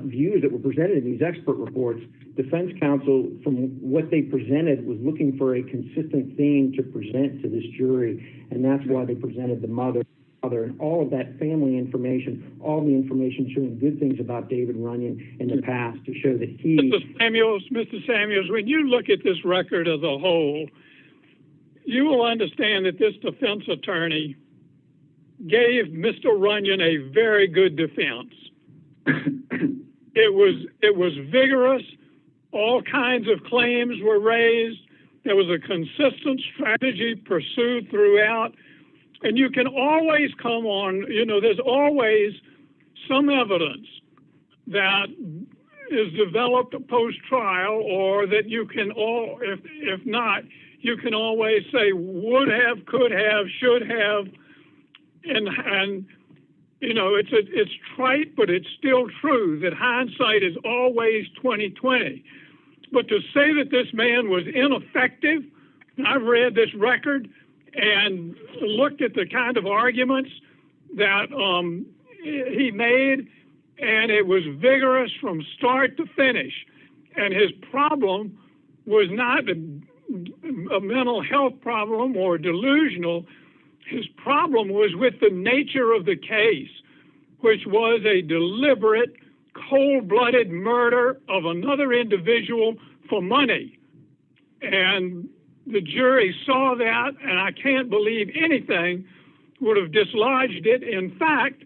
views that were presented in these expert reports. Defense counsel, from what they presented, was looking for a consistent theme to present to this jury, and that's why they presented the mother, and all of that family information, all the information showing good things about David Runyon in the past to show that he... Mr. Samuels, when you look at this record as a whole, you will understand that this defense attorney gave Mr. Runyon a very good defense. It was vigorous. All kinds of claims were raised. There was a consistent strategy pursued throughout. And you can always come on, there's always some evidence that is developed post-trial, or that you can if not, you can always say would have, could have, should have, and it's trite, but it's still true that hindsight is always 20/20. But to say that this man was ineffective, I've read this record and looked at the kind of arguments that he made, and it was vigorous from start to finish. And his problem was not a mental health problem or delusional. His problem was with the nature of the case, which was a deliberate, cold-blooded murder of another individual for money. And the jury saw that, and I can't believe anything would have dislodged it. In fact,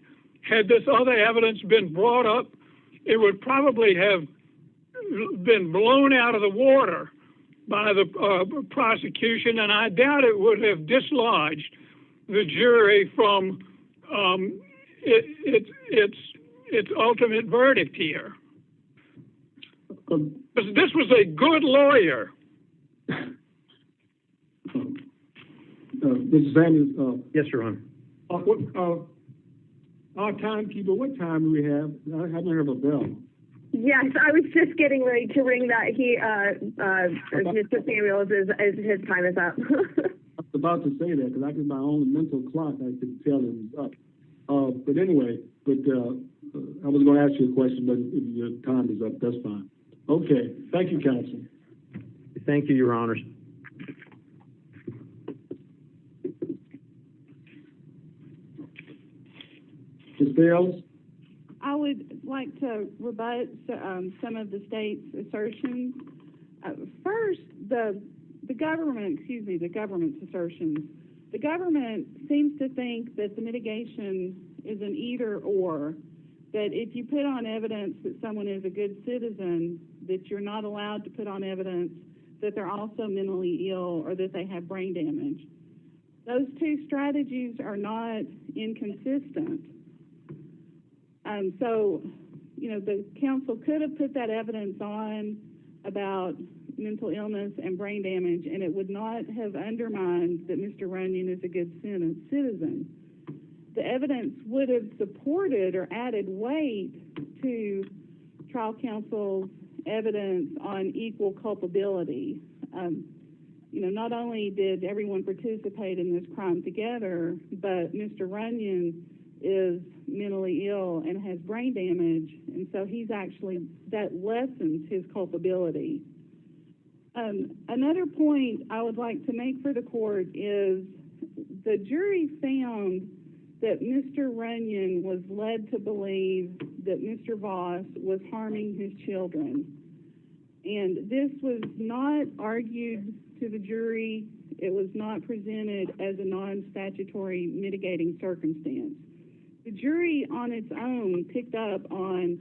had this other evidence been brought up, it would probably have been blown out of the water by the prosecution, and I doubt it would have dislodged the jury from its ultimate verdict here. This was a good lawyer. Mr. Samuels. Yes, Your Honor. Our timekeeper, what time do we have? I haven't heard of a bell. Yes, I was just getting ready to ring that. Mr. Samuels, his time is up. I was about to say that because I could, my own mental clock, I could tell it was up. But anyway, I was going to ask you a question, but if your time is up, that's fine. Okay. Thank you, counsel. Thank you, Your Honors. Ms. Bales? I would like to rebut some of the state's assertions. First, the government's assertions. The government seems to think that the mitigation is an either or, that if you put on evidence that someone is a good citizen, that you're not allowed to put on evidence that they're also mentally ill or that they have brain damage. Those two strategies are not inconsistent. So, the counsel could have put that evidence on about mental illness and brain damage, and it would not have undermined that Mr. Runyon is a good citizen. The evidence would have supported or added weight to trial counsel's evidence on equal culpability. Not only did everyone participate in this crime together, but Mr. Runyon is mentally ill and has brain damage, and so that lessens his culpability. Another point I would like to make for the court is the jury found that Mr. Runyon was led to believe that Mr. Voss was harming his children. And this was not argued to the jury. It was not presented as a non-statutory mitigating circumstance. The jury on its own picked up on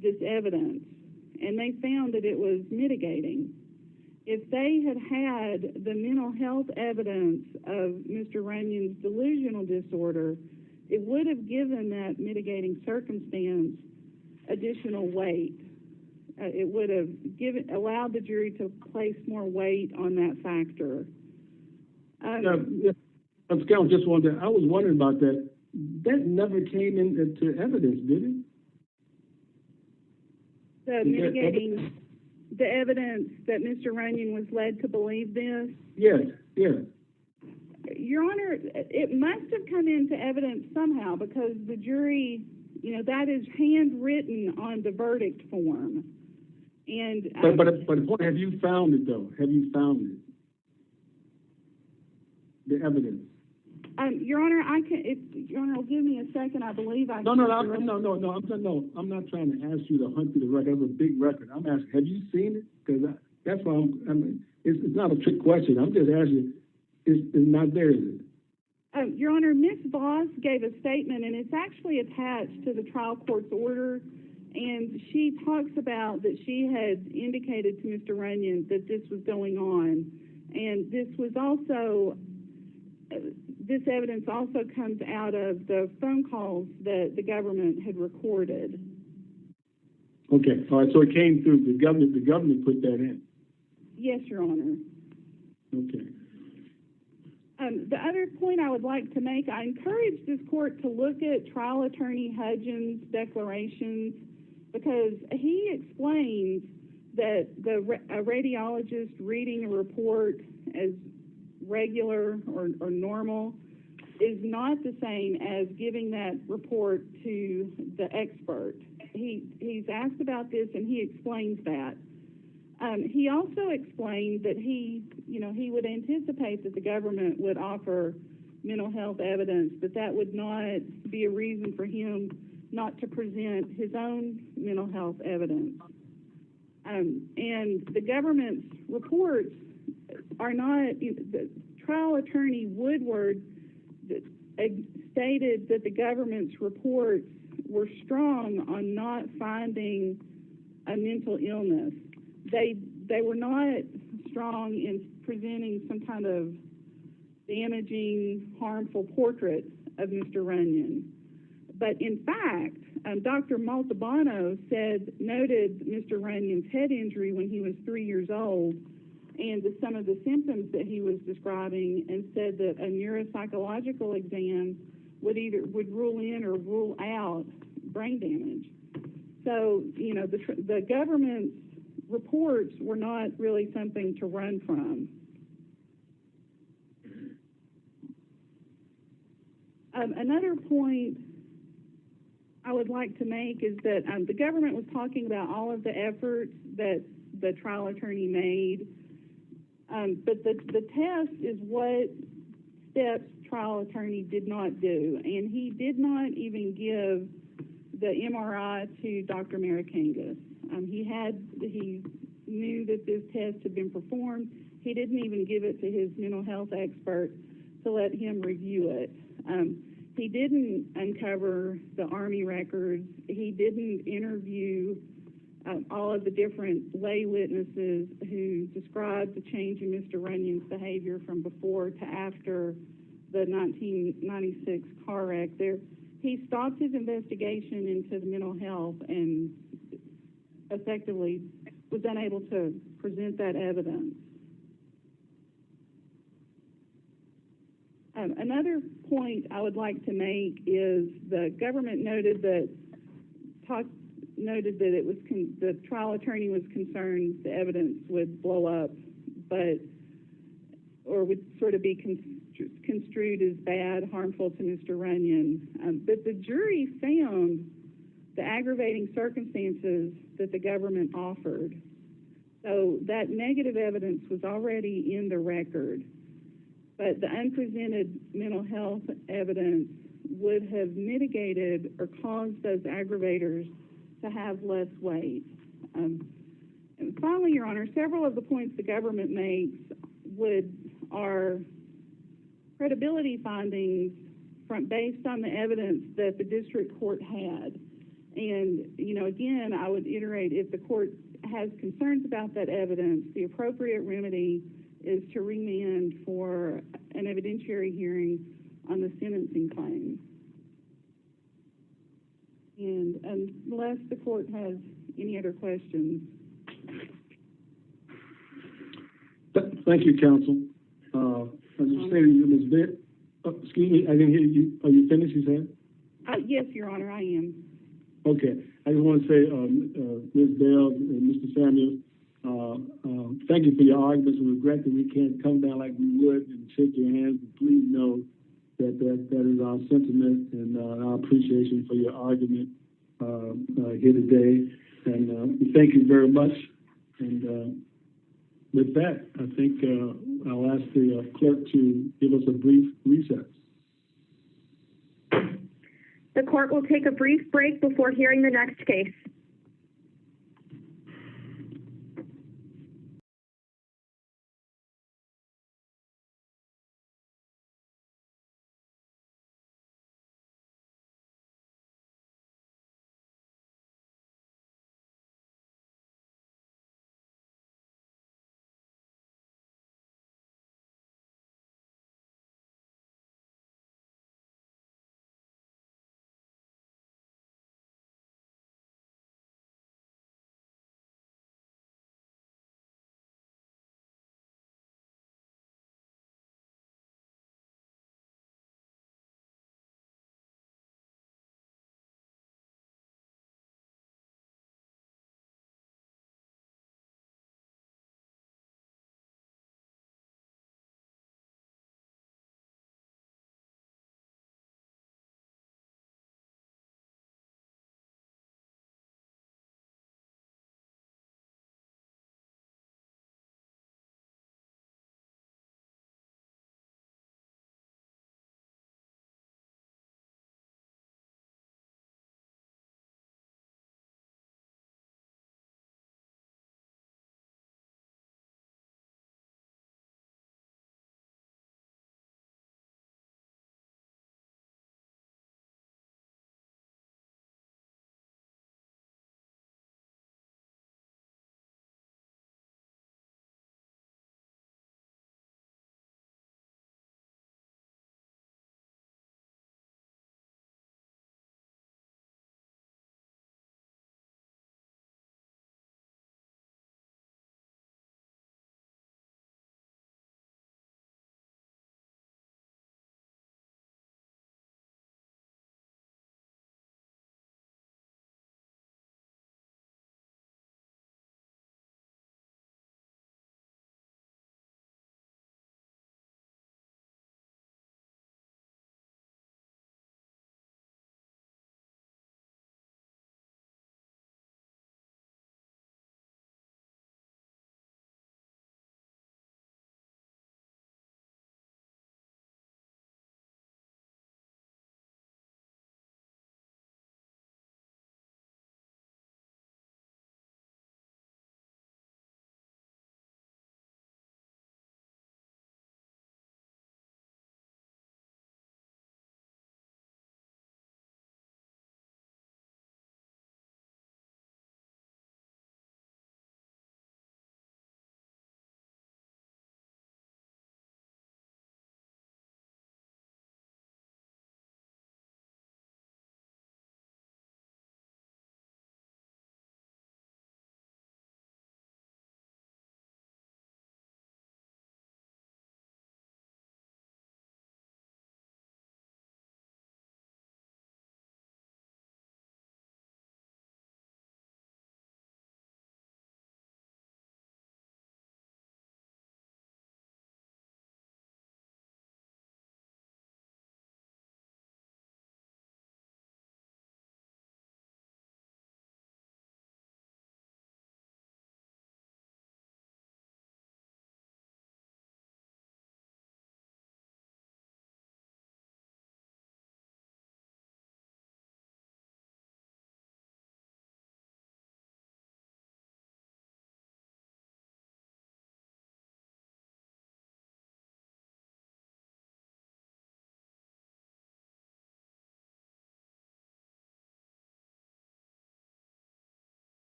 this evidence, and they found that it was mitigating. If they had had the mental health evidence of Mr. Runyon's delusional disorder, it would have given that mitigating circumstance additional weight. It would have allowed the jury to place more weight on that factor. Counsel, just wondered, I was wondering about that. That never came into evidence, did it? The evidence that Mr. Runyon was led to believe this? Yes. Your Honor, it must have come into evidence somehow, because the jury, that is handwritten on the verdict form. And but have you found it though? Have you found it? The evidence. Your Honor, Your Honor, give me a second. I believe I. No. I'm not trying to ask you to hunt through the record. I have a big record. I'm asking, have you seen it? Because that's why it's not a trick question. I'm just asking. It's not there, is it? Your Honor, Ms. Voss gave a statement, and it's actually attached to the trial court's order. And she talks about that she had indicated to Mr. Runyon that this was going on. And this evidence also comes out of the phone calls that the government had recorded. Okay, all right, so it came through the government put that in? Yes, Your Honor. Okay. The other point I would like to make, I encourage this court to look at trial attorney Hudgens' declarations, because he explains that a radiologist reading a report as regular or normal is not the same as giving that report to the expert. He's asked about this, and he explains that. He also explained that he would anticipate that the government would offer mental health evidence, but that would not be a reason for him not to present his own mental health evidence. And the government's reports are not, the trial attorney Woodward stated that the government's reports were strong on not finding a mental illness. They were not strong in presenting some kind of damaging, harmful portrait of Mr. Runyon. But in fact, Dr. Maltabano noted Mr. Runyon's head injury when he was 3 years old and some of the symptoms that he was describing, and said that a neuropsychological exam would rule in or rule out brain damage. So, the government's reports were not really something to run from. Another point I would like to make is that the government was talking about all of the efforts that the trial attorney made, but the test is what steps trial attorney did not do, and he did not even give the MRI to Dr. Marikangas. He knew that this test had been performed. He didn't even give it to his mental health expert to let him review it. He didn't uncover the Army records. He didn't interview all of the different lay witnesses who described the change in Mr. Runyon's behavior from before to after the 1996 car wreck. He stopped his investigation into the mental health and effectively was unable to present that evidence. Another point I would like to make is the government noted that the trial attorney was concerned the evidence would blow up, or would sort of be construed as bad, harmful to Mr. Runyon. But the jury found the aggravating circumstances that the government offered. So that negative evidence was already in the record. But the unpresented mental health evidence would have mitigated or caused those aggravators to have less weight. And finally, Your Honor, several of the points the government makes are credibility findings based on the evidence that the district court had. And, again, I would iterate, if the court has concerns about that evidence, the appropriate remedy is to remand for an evidentiary hearing on the sentencing claim. And unless the court has any other questions. Thank you, counsel. As you stated, Ms. Vitt, excuse me, I didn't hear you. Are you finished, you said? Yes, Your Honor, I am. Okay. I just want to say, Ms. Bell and Mr. Samuels, thank you for your arguments. We regret that we can't come down like we would and shake your hands. But please know that is our sentiment and our appreciation for your argument here today. And we thank you very much. And with that, I think I'll ask the clerk to give us a brief recess. The court will take a brief break before hearing the next case.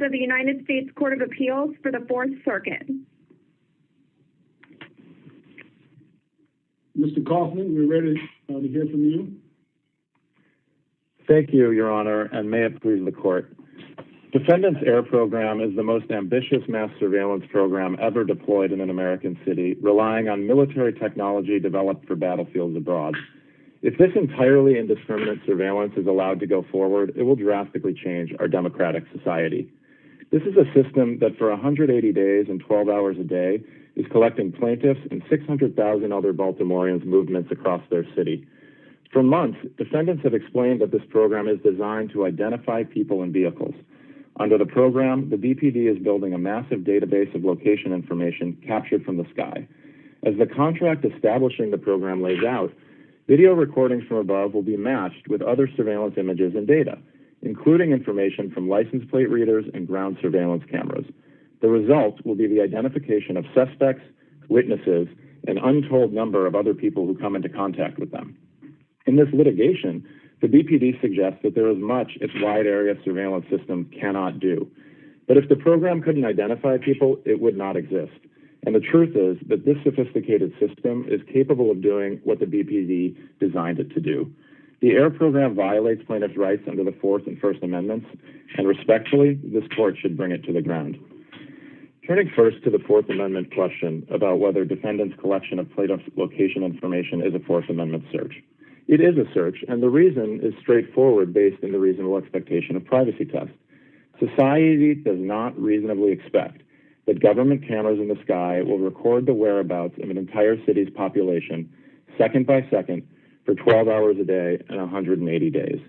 Justice of the United States Court of Appeals for the Fourth Circuit. Mr. Kaufman, we're ready to hear from you. Thank you, Your Honor, and may it please the Court. Defendant's AIR program is the most ambitious mass surveillance program ever deployed in an American city, relying on military technology developed for battlefields abroad. If this entirely indiscriminate surveillance is allowed to go forward, it will drastically change our democratic society. This is a system that for 180 days and 12 hours a day is collecting plaintiffs and 600,000 other Baltimoreans' movements across their city. For months, defendants have explained that this program is designed to identify people and vehicles. Under the program, the BPD is building a massive database of location information captured from the sky. As the contract establishing the program lays out, video recordings from above will be matched with other surveillance images and data, including information from license plate readers and ground surveillance cameras. The result will be the identification of suspects, witnesses, and an untold number of other people who come into contact with them. In this litigation, the BPD suggests that there is much its wide area surveillance system cannot do. But if the program couldn't identify people, it would not exist. And the truth is that this sophisticated system is capable of doing what the BPD designed it to do. The AIR program violates plaintiffs' rights under the Fourth and First Amendments, and respectfully, this court should bring it to the ground. Turning first to the Fourth Amendment question about whether defendants' collection of plaintiff location information is a Fourth Amendment search. It is a search, and the reason is straightforward based in the reasonable expectation of privacy test. Society does not reasonably expect that government cameras in the sky will record the whereabouts of an entire city's population, second by second, for 12 hours a day and 180 days.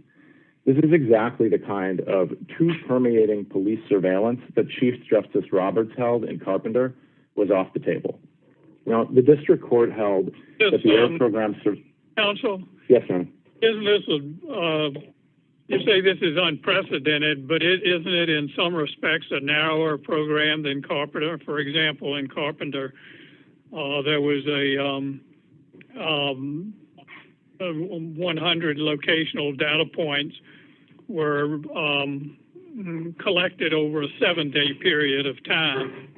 This is exactly the kind of too-permeating police surveillance that Chief Justice Roberts held in Carpenter was off the table. Now, the district court held that the AIR program... Counsel? Yes, sir. Isn't this you say this is unprecedented, but isn't it in some respects a narrower program than Carpenter? For example, in Carpenter, there was a 100 locational data points were collected over a 7-day period of time.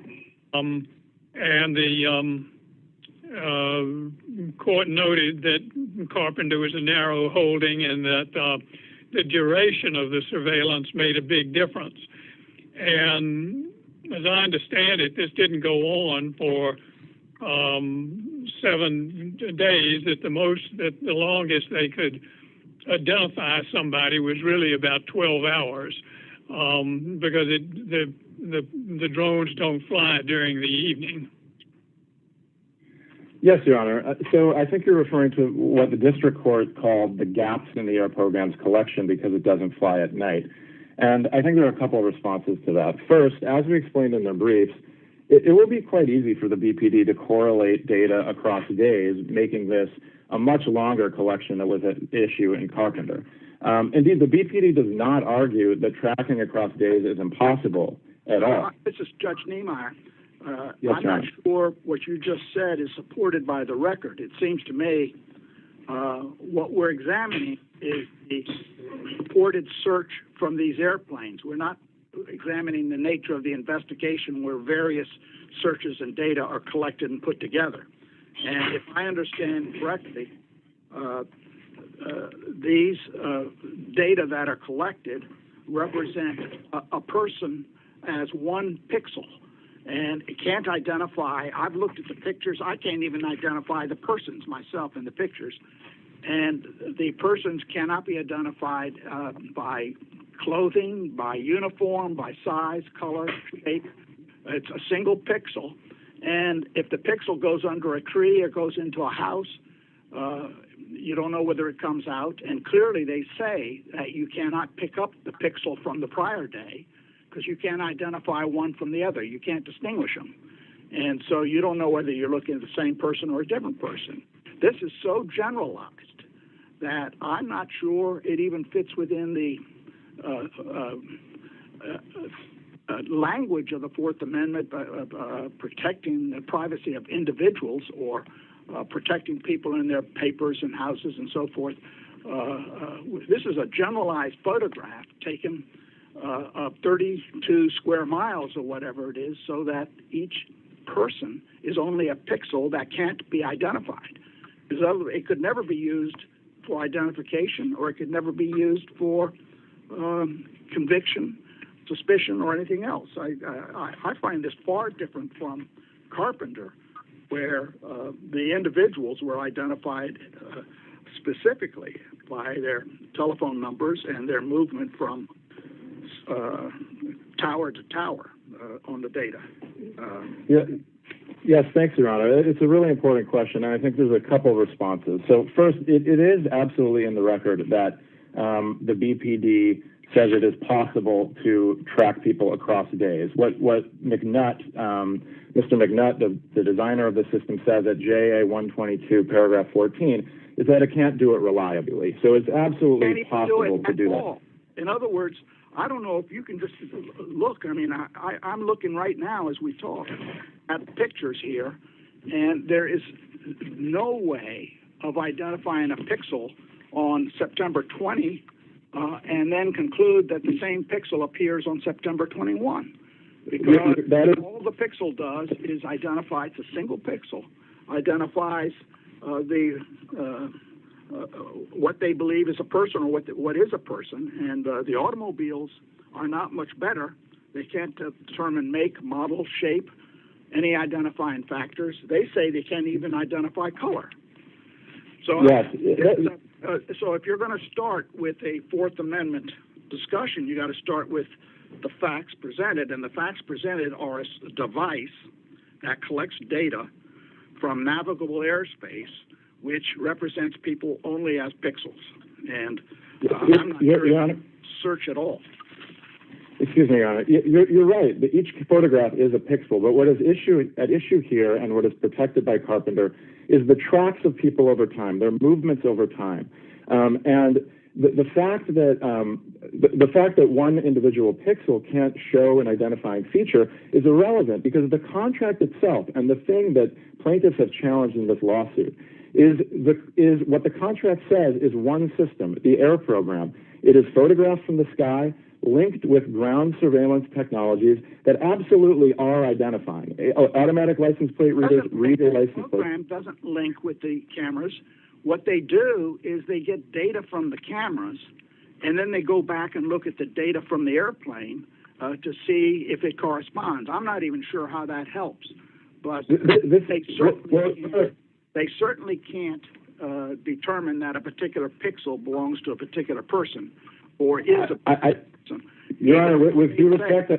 And the court noted that Carpenter was a narrow holding and that the duration of the surveillance made a big difference. And as I understand it, this didn't go on for 7 days. At the longest they could identify somebody was really about 12 hours because the drones don't fly during the evening. Yes, Your Honor. So I think you're referring to what the district court called the gaps in the AIR program's collection because it doesn't fly at night. And I think there are a couple of responses to that. First, as we explained in the briefs, it will be quite easy for the BPD to correlate data across days, making this a much longer collection that was at issue in Carpenter. Indeed, the BPD does not argue that tracking across days is impossible at all. This is Judge Niemeyer. Yes, I'm not sure what you just said is supported by the record. It seems to me what we're examining is the reported search from these airplanes. We're not examining the nature of the investigation where various searches and data are collected and put together. And if I understand correctly, these data that are collected represent a person as one pixel. And it can't identify, I've looked at the pictures, I can't even identify the persons myself in the pictures. And the persons cannot be identified by clothing, by uniform, by size, color, shape. It's a single pixel. And if the pixel goes under a tree or goes into a house, you don't know whether it comes out. And clearly they say that you cannot pick up the pixel from the prior day because you can't identify one from the other. You can't distinguish them. And so you don't know whether you're looking at the same person or a different person. This is so generalized that I'm not sure it even fits within the language of the Fourth Amendment, protecting the privacy of individuals or protecting people in their papers and houses and so forth. This is a generalized photograph taken of 32 square miles or whatever it is, so that each person is only a pixel that can't be identified. It could never be used for identification, or it could never be used for conviction, suspicion, or anything else. I find this far different from Carpenter, where the individuals were identified specifically by their telephone numbers and their movement from tower to tower on the data. Yes, thanks, Your Honor. It's a really important question, and I think there's a couple of responses. So first, it is absolutely in the record that the BPD says it is possible to track people across days. What McNutt, Mr. McNutt, the designer of the system, says at JA 122, paragraph 14, is that it can't do it reliably. So it's absolutely possible to do that. In other words, I don't know if you can just look. I mean, I'm looking right now as we talk at the pictures here, and there is no way of identifying a pixel on September 20 and then conclude that the same pixel appears on September 21. Because all the pixel does is identify, it's a single pixel, identifies what they believe is a person, or what is a person, and the automobiles are not much better. They can't determine make, model, shape, any identifying factors. They say they can't even identify color. So, yes. So if you're going to start with a Fourth Amendment discussion, you got to start with the facts presented, and the facts presented are a device that collects data from navigable airspace, which represents people only as pixels. And I'm not sure you can search at all. Excuse me, Your Honor. You're right. Each photograph is a pixel, but what is at issue here, and what is protected by Carpenter, is the tracks of people over time, their movements over time, and the fact that one individual pixel can't show an identifying feature is irrelevant, because the contract itself, and the thing that plaintiffs have challenged in this lawsuit, is what the contract says is one system, the AIR program. It is photographs from the sky linked with ground surveillance technologies that absolutely are identifying. Automatic license plate readers read a license plate. The program doesn't link with the cameras. What they do is they get data from the cameras, and then they go back and look at the data from the airplane to see if it corresponds. I'm not even sure how that helps, but they certainly can't determine that a particular pixel belongs to a particular person or is a person. Your Honor, with due respect,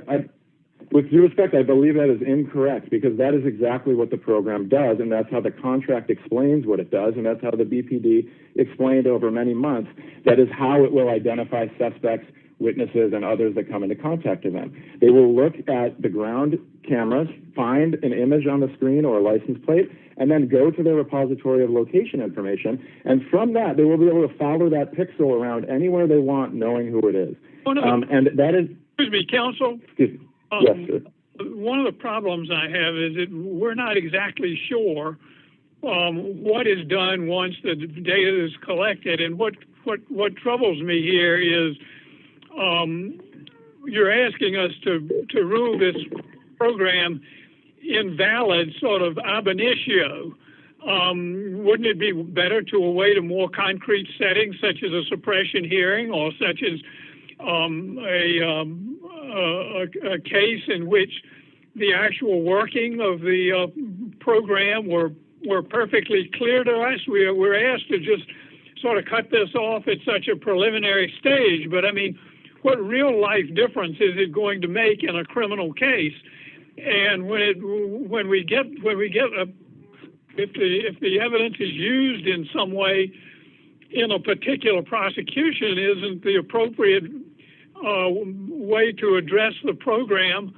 I believe that is incorrect, because that is exactly what the program does, and that's how the contract explains what it does, and that's how the BPD explained over many months. That is how it will identify suspects, witnesses, and others that come into contact with them. They will look at the ground cameras, find an image on the screen or a license plate, and then go to their repository of location information, and from that, they will be able to follow that pixel around anywhere they want, knowing who it is. And that is... Excuse me, counsel. Excuse me. Yes, sir. One of the problems I have is that we're not exactly sure what is done once the data is collected, and what troubles me here is you're asking us to rule this program invalid, sort of ab initio. Wouldn't it be better to await a more concrete setting, such as a suppression hearing, or such as a case in which the actual working of the program were perfectly clear to us? We're asked to just sort of cut this off at such a preliminary stage, but I mean, what real life difference is it going to make in a criminal case? And if the evidence is used in some way in a particular prosecution, isn't the appropriate way to address the program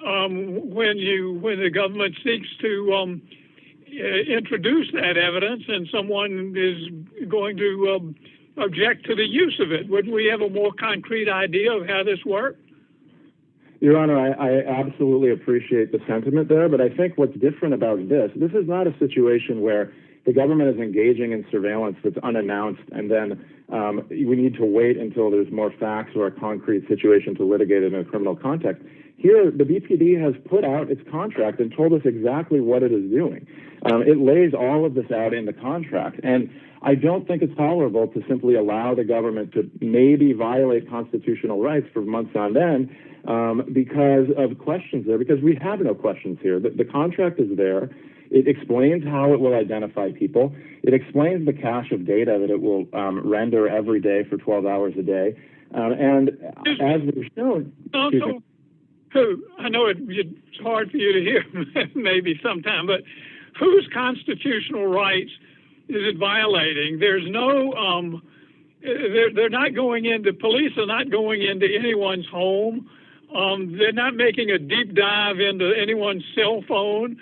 when the government seeks to introduce that evidence and someone is going to object to the use of it? Wouldn't we have a more concrete idea of how this works? Your Honor, I absolutely appreciate the sentiment there, but I think what's different about this is not a situation where the government is engaging in surveillance that's unannounced, and then we need to wait until there's more facts or a concrete situation to litigate it in a criminal context. Here, the BPD has put out its contract and told us exactly what it is doing. It lays all of this out in the contract, and I don't think it's tolerable to simply allow the government to maybe violate constitutional rights for months on end because of questions there, because we have no questions here. The contract is there. It explains how it will identify people. It explains the cache of data that it will render every day for 12 hours a day. And as we've shown... I know it's hard for you to hear maybe sometime, but whose constitutional rights is it violating? There's no... they're not going into... Police are not going into anyone's home. They're not making a deep dive into anyone's cell phone.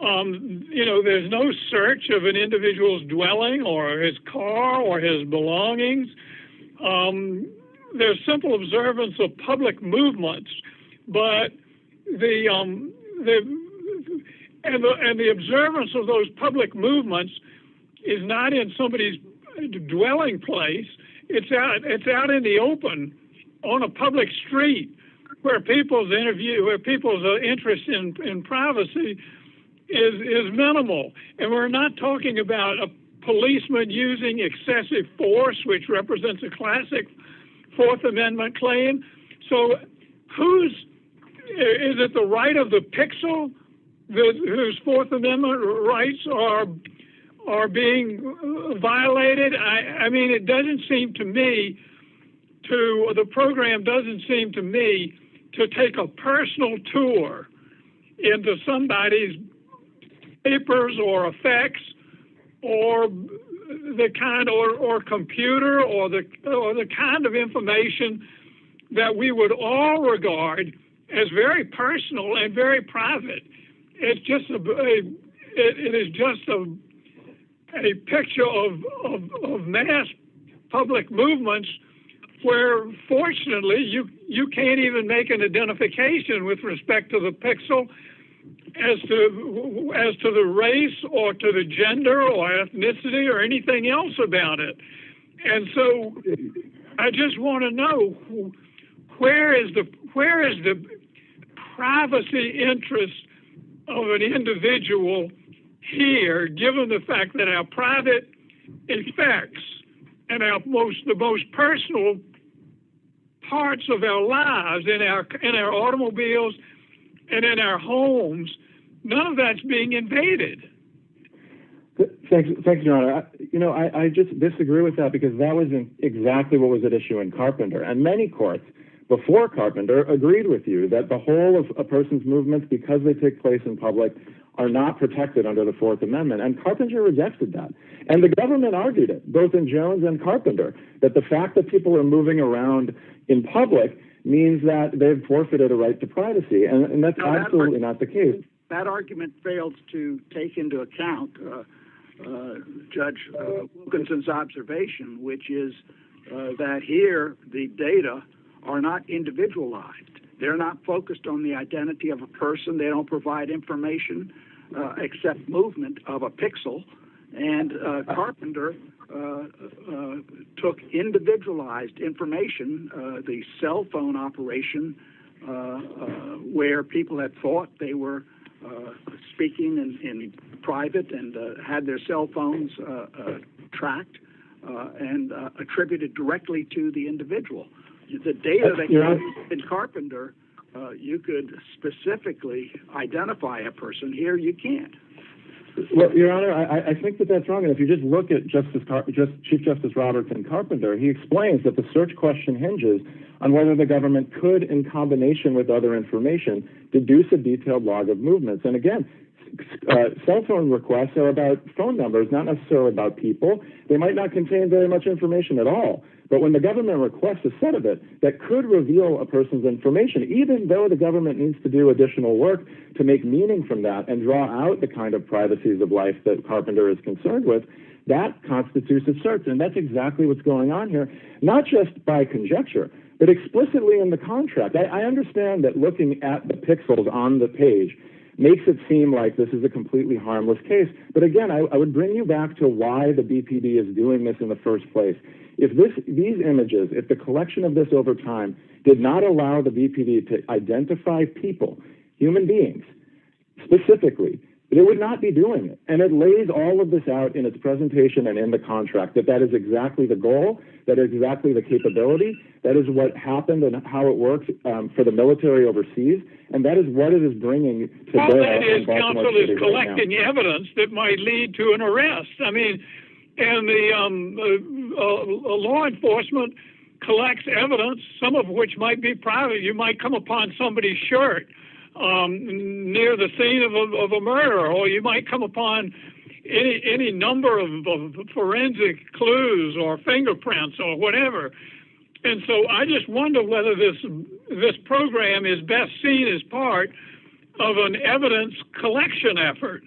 There's no search of an individual's dwelling or his car or his belongings. There's simple observance of public movements, but the observance of those public movements is not in somebody's dwelling place. It's out in the open on a public street where people's interest in privacy is minimal. And we're not talking about a policeman using excessive force, which represents a classic Fourth Amendment claim. So is it the right of the pixel whose Fourth Amendment rights are being violated? I mean, it doesn't seem to me the program doesn't seem to me to take a personal tour into somebody's papers or effects or the kind or computer or the kind of information that we would all regard as very personal and very private. It's just it is just a picture of mass public movements where, fortunately, you can't even make an identification with respect to the pixel as to the race or to the gender or ethnicity or anything else about it. And so I just want to know where is the privacy interest of an individual here, given the fact that our private effects and the most personal parts of our lives in our automobiles and in our homes, none of that's being invaded. Thanks, Your Honor. I just disagree with that because that was exactly what was at issue in Carpenter. And many courts before Carpenter agreed with you that the whole of a person's movements, because they take place in public, are not protected under the Fourth Amendment. And Carpenter rejected that. And the government argued it, both in Jones and Carpenter, that the fact that people are moving around in public means that they've forfeited a right to privacy. And that's absolutely not the case. That argument fails to take into account Judge Wilkinson's observation, which is that here the data are not individualized. They're not focused on the identity of a person. They don't provide information except movement of a pixel. And Carpenter took individualized information, the cell phone operation, where people had thought they were speaking in private and had their cell phones tracked and attributed directly to the individual. The data that you used in Carpenter, you could specifically identify a person. Here you can't. Well, Your Honor, I think that that's wrong. And if you just look at Chief Justice Roberts and Carpenter, he explains that the search question hinges on whether the government could, in combination with other information, deduce a detailed log of movements. And again, cell phone requests are about phone numbers, not necessarily about people. They might not contain very much information at all. But when the government requests a set of it that could reveal a person's information, even though the government needs to do additional work to make meaning from that and draw out the kind of privacies of life that Carpenter is concerned with, that constitutes a search. And that's exactly what's going on here, not just by conjecture, but explicitly in the contract. I understand that looking at the pixels on the page makes it seem like this is a completely harmless case. But again, I would bring you back to why the BPD is doing this in the first place. If these images, if the collection of this over time did not allow the BPD to identify people, human beings, specifically, they would not be doing it. And it lays all of this out in its presentation and in the contract, that is exactly the goal, that is exactly the capability, that is what happened and how it works for the military overseas, and that is what it is bringing to bear. All that is, in Baltimore counsel, City is collecting evidence that might lead to an arrest. I mean, and the law enforcement collects evidence, some of which might be private. You might come upon somebody's shirt near the scene of a murder, or you might come upon any number of forensic clues or fingerprints or whatever. And so I just wonder whether this program is best seen as part of an evidence collection effort.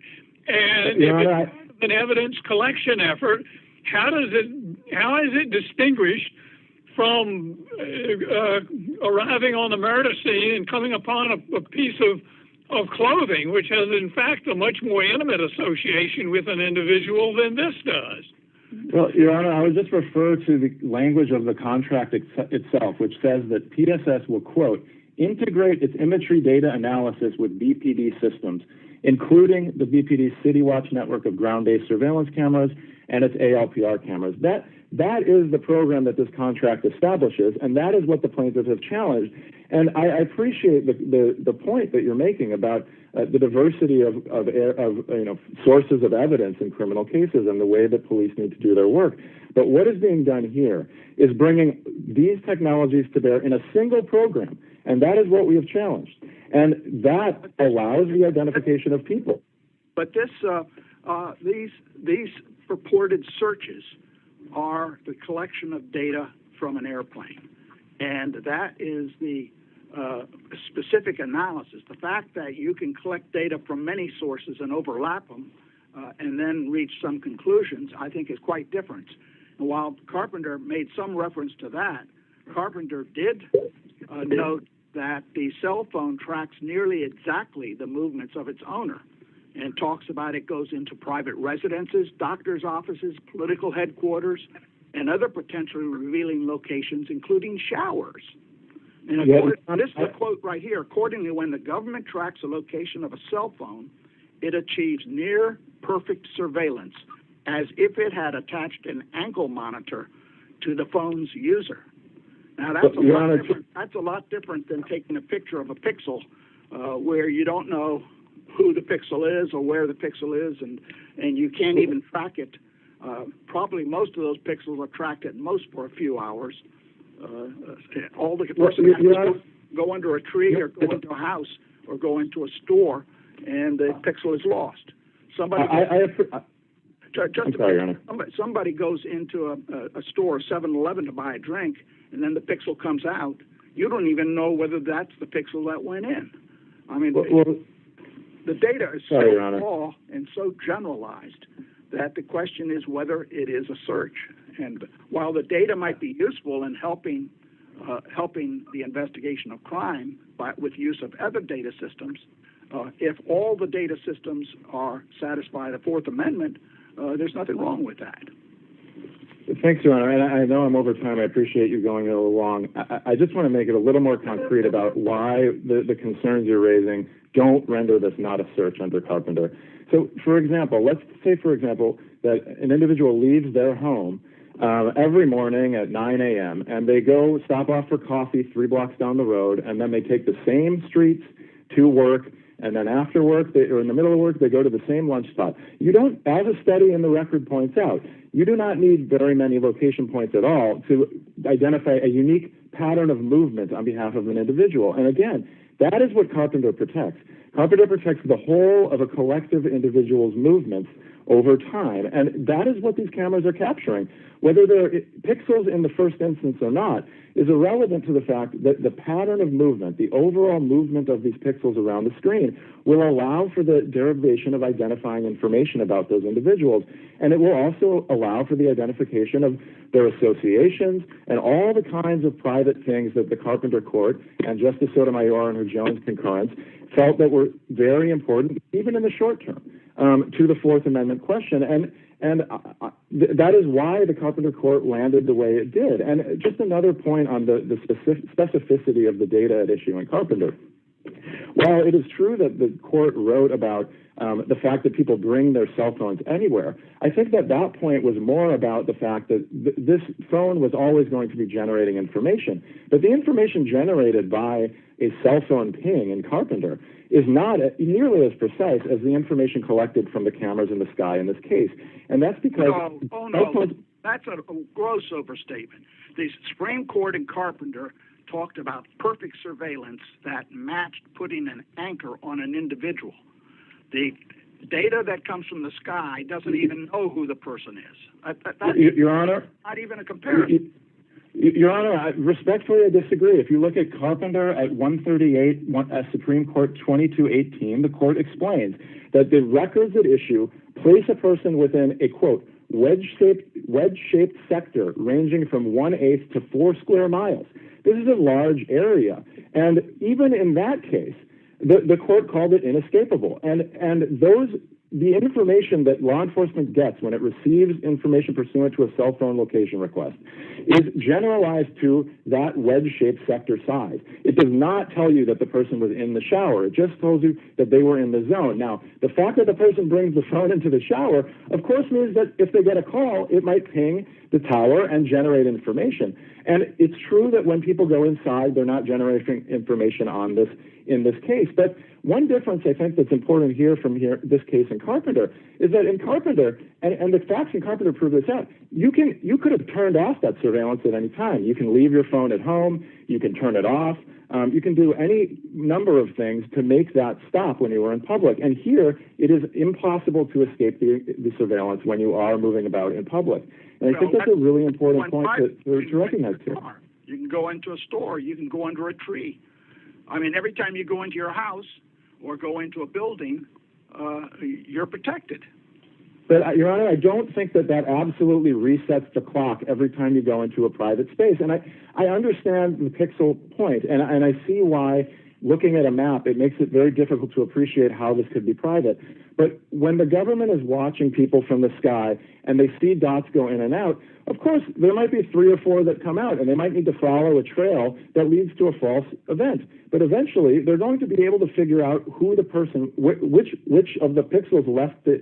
And if it's an evidence collection effort, how is it distinguished from arriving on the murder scene and coming upon a piece of clothing, which has, in fact, a much more intimate association with an individual than this does? Well, Your Honor, I would just refer to the language of the contract itself, which says that PSS will, quote, integrate its imagery data analysis with BPD systems, including the BPD City Watch network of ground-based surveillance cameras and its ALPR cameras. That is the program that this contract establishes, and that is what the plaintiffs have challenged. And I appreciate the point that you're making about the diversity of sources of evidence in criminal cases and the way that police need to do their work. But what is being done here is bringing these technologies to bear in a single program, and that is what we have challenged. And that allows the identification of people. But these purported searches are the collection of data from an airplane, and that is the specific analysis. The fact that you can collect data from many sources and overlap them and then reach some conclusions, I think is quite different. And while Carpenter made some reference to that, Carpenter did note that the cell phone tracks nearly exactly the movements of its owner and talks about it goes into private residences, doctors' offices, political headquarters, and other potentially revealing locations, including showers. And this is a quote right here. Accordingly, when the government tracks the location of a cell phone, it achieves near perfect surveillance, as if it had attached an ankle monitor to the phone's user. Now, that's a lot different than taking a picture of a pixel where you don't know who the pixel is or where the pixel is, and you can't even track it. Probably most of those pixels are tracked at most for a few hours. All the person has to go under a tree or go into a house or go into a store, and the pixel is lost. Somebody goes into a store, 7-Eleven, to buy a drink, and then the pixel comes out. You don't even know whether that's the pixel that went in. I mean, the data is so raw and so generalized that the question is whether it is a search. And while the data might be useful in helping the investigation of crime with use of other data systems, if all the data systems satisfy the Fourth Amendment, there's nothing wrong with that. Thanks, Your Honor. And I know I'm over time. I appreciate you going a little long. I just want to make it a little more concrete about why the concerns you're raising don't render this not a search under Carpenter. So, for example, let's say, that an individual leaves their home every morning at 9 a.m. and they go stop off for coffee 3 blocks down the road, and then they take the same streets to work, and then after work, or in the middle of work, they go to the same lunch spot. You don't, as a study in the record points out, you do not need very many location points at all to identify a unique pattern of movement on behalf of an individual. And again, that is what Carpenter protects. Carpenter protects the whole of a collective individual's movements over time. And that is what these cameras are capturing. Whether they're pixels in the first instance or not is irrelevant to the fact that the pattern of movement, the overall movement of these pixels around the screen, will allow for the derivation of identifying information about those individuals. And it will also allow for the identification of their associations and all the kinds of private things that the Carpenter Court and Justice Sotomayor and her Jones concurrence felt that were very important, even in the short term, to the Fourth Amendment question. And that is why the Carpenter Court landed the way it did. And just another point on the specificity of the data at issue in Carpenter. While it is true that the court wrote about the fact that people bring their cell phones anywhere, I think that point was more about the fact that this phone was always going to be generating information. But the information generated by a cell phone ping in Carpenter is not nearly as precise as the information collected from the cameras in the sky in this case. And that's because... No, that's a gross overstatement. The Supreme Court in Carpenter talked about perfect surveillance that matched putting an anchor on an individual. The data that comes from the sky doesn't even know who the person is. Your Honor, not even a comparison. Your Honor, respectfully, I disagree. If you look at Carpenter at 138, Supreme Court 2218, the court explains that the records at issue place a person within a, quote, wedge-shaped sector ranging from 1/8 to 4 square miles. This is a large area. And even in that case, the court called it inescapable. And the information that law enforcement gets when it receives information pursuant to a cell phone location request is generalized to that wedge-shaped sector size. It does not tell you that the person was in the shower. It just tells you that they were in the zone. Now, the fact that the person brings the phone into the shower, of course, means that if they get a call, it might ping the tower and generate information. And it's true that when people go inside, they're not generating information on this in this case. But one difference I think that's important this case in Carpenter is that in Carpenter, and the facts in Carpenter prove this out, you could have turned off that surveillance at any time. You can leave your phone at home, you can turn it off, you can do any number of things to make that stop when you are in public. And here, it is impossible to escape the surveillance when you are moving about in public. And I think that's a really important point to recognize here. You can go into a store, you can go under a tree. I mean, every time you go into your house or go into a building, you're protected. But, Your Honor, I don't think that absolutely resets the clock every time you go into a private space. And I understand the pixel point, and I see why, looking at a map, it makes it very difficult to appreciate how this could be private. But when the government is watching people from the sky and they see dots go in and out, of course, there might be 3 or 4 that come out, and they might need to follow a trail that leads to a false event. But eventually, they're going to be able to figure out who the person, which of the pixels left the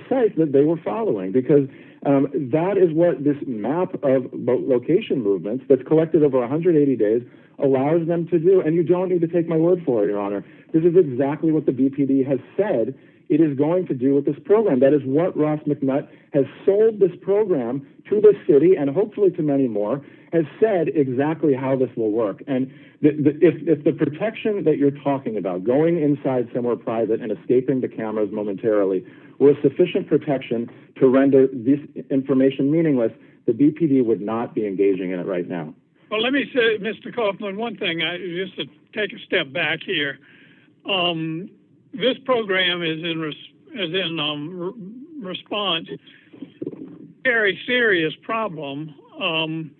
site that they were following, because that is what this map of location movements that's collected over 180 days allows them to do. And you don't need to take my word for it, Your Honor. This is exactly what the BPD has said it is going to do with this program. That is what Ross McNutt has sold this program to the city, and hopefully to many more, has said exactly how this will work. And if the protection that you're talking about, going inside somewhere private and escaping the cameras momentarily, were sufficient protection to render this information meaningless, the BPD would not be engaging in it right now. Well, let me say, Mr. Kaufman, one thing, just to take a step back here. This program is in response to a very serious problem, and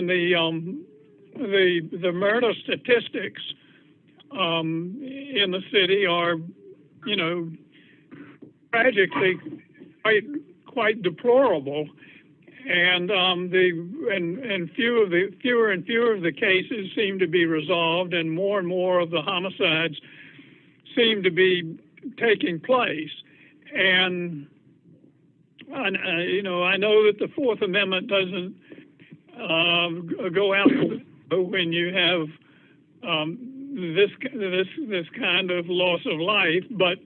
the murder statistics in the city are, tragically quite deplorable, and fewer and fewer of the cases seem to be resolved, and more of the homicides seem to be taking place. And I know that the Fourth Amendment doesn't go out when you have this kind of loss of life, but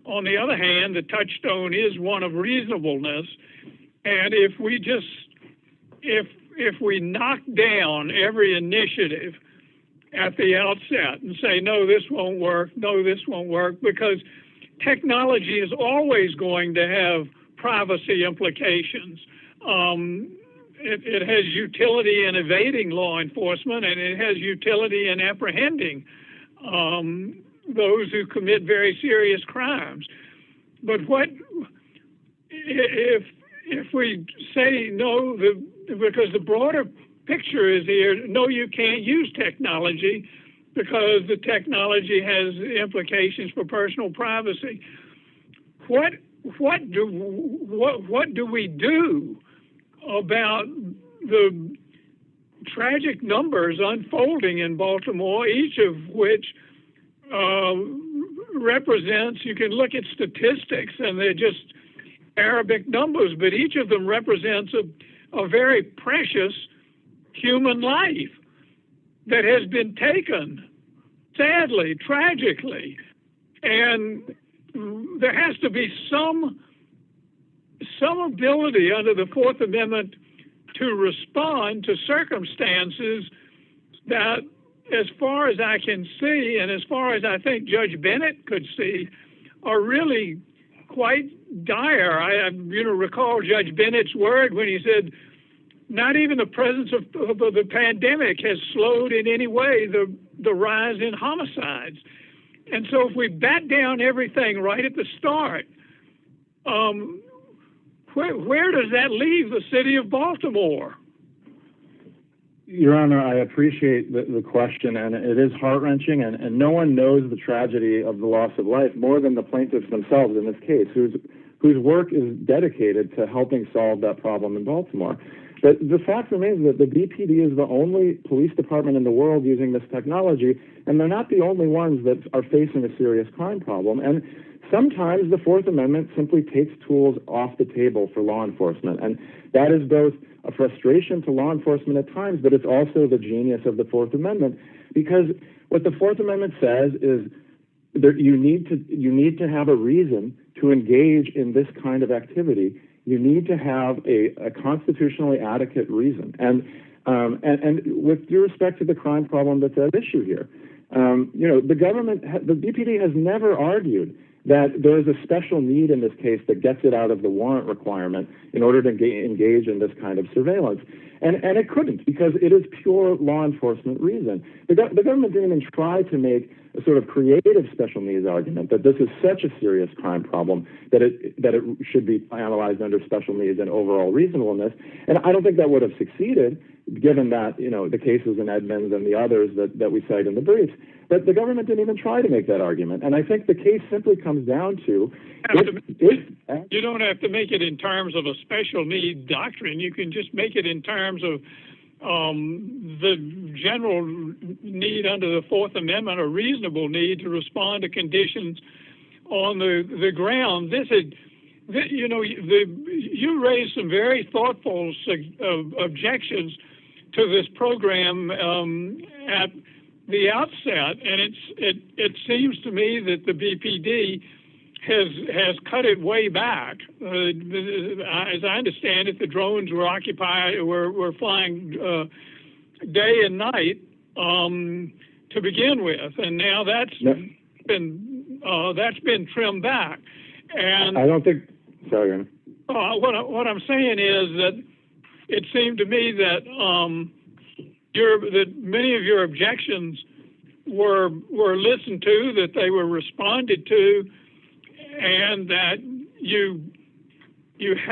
on the other hand, the touchstone is one of reasonableness. And if we knock down every initiative at the outset and say, no, this won't work, because technology is always going to have privacy implications. It has utility in evading law enforcement, and it has utility in apprehending those who commit very serious crimes. But what if we say no, because the broader picture is here, no, you can't use technology because the technology has implications for personal privacy. What do we do about the tragic numbers unfolding in Baltimore, each of which represents, you can look at statistics and they're just Arabic numbers, but each of them represents a very precious human life that has been taken, sadly, tragically. And there has to be some ability under the Fourth Amendment to respond to circumstances that, as far as I can see, and as far as I think Judge Bennett could see, are really quite dire. I recall Judge Bennett's word when he said, not even the presence of the pandemic has slowed in any way the rise in homicides. And so if we bat down everything right at the start, where does that leave the city of Baltimore? Your Honor, I appreciate the question, and it is heart-wrenching, and no one knows the tragedy of the loss of life more than the plaintiffs themselves in this case, whose work is dedicated to helping solve that problem in Baltimore. But the fact remains that the BPD is the only police department in the world using this technology, and they're not the only ones that are facing a serious crime problem. And sometimes the Fourth Amendment simply takes tools off the table for law enforcement, and that is both a frustration to law enforcement at times, but it's also the genius of the Fourth Amendment, because what the Fourth Amendment says is that you need to have a reason to engage in this kind of activity. You need to have a constitutionally adequate reason, and with due respect to the crime problem that's at issue here, the government, the BPD has never argued that there is a special need in this case that gets it out of the warrant requirement in order to engage in this kind of surveillance. And it couldn't, because it is pure law enforcement reason. The government didn't even try to make a sort of creative special needs argument that this is such a serious crime problem that it should be analyzed under special needs and overall reasonableness. And I don't think that would have succeeded, given that, the cases in Edmonds and the others that we cite in the briefs. But the government didn't even try to make that argument. And I think the case simply comes down to... You don't have to make it in terms of a special need doctrine. You can just make it in terms of the general need under the Fourth Amendment, a reasonable need to respond to conditions on the ground. You raised some very thoughtful objections to this program at the outset, and it seems to me that the BPD has cut it way back. As I understand it, the drones were flying day and night to begin with, and now that's been trimmed back. And I don't think. Sorry. What I'm saying is that it seemed to me that that many of your objections were listened to, that they were responded to, and that you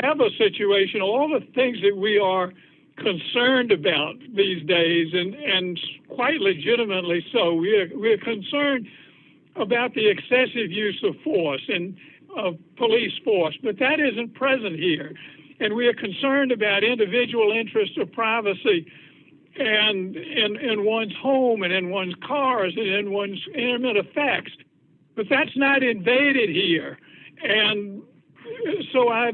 have a situation, all the things that we are concerned about these days, and quite legitimately so. We're concerned about the excessive use of force and of police force, but that isn't present here. And we are concerned about individual interests of privacy and in one's home and in one's cars and in one's intimate effects. But that's not invaded here. And so I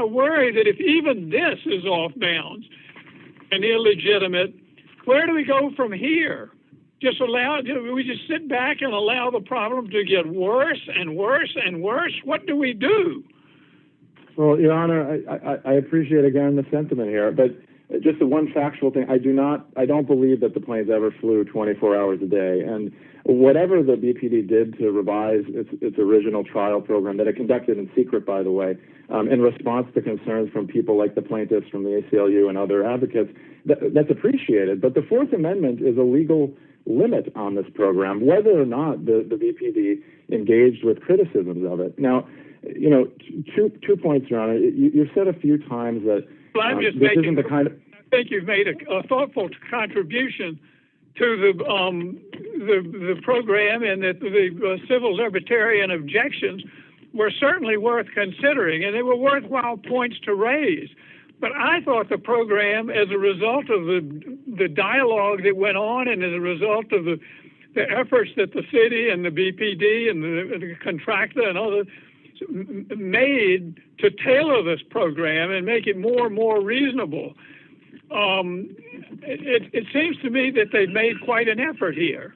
worry that if even this is off bounds and illegitimate, where do we go from here? We just sit back and allow the problem to get worse and worse and worse? What do we do? Well, Your Honor, I appreciate again the sentiment here, but just the one factual thing, I don't believe that the planes ever flew 24 hours a day. And whatever the BPD did to revise its original trial program that it conducted in secret, by the way, in response to concerns from people like the plaintiffs from the ACLU and other advocates, that's appreciated. But the Fourth Amendment is a legal limit on this program, whether or not the BPD engaged with criticisms of it. Now, you know, two points, Your Honor. You've said a few times that I'm just this making, isn't the kind of... I think you've made a thoughtful contribution to the program, and that the civil libertarian objections were certainly worth considering, and they were worthwhile points to raise. But I thought the program, as a result of the dialogue that went on, and as a result of the efforts that the city and the BPD and the contractor and others made to tailor this program and make it more and more reasonable, it seems to me that they've made quite an effort here.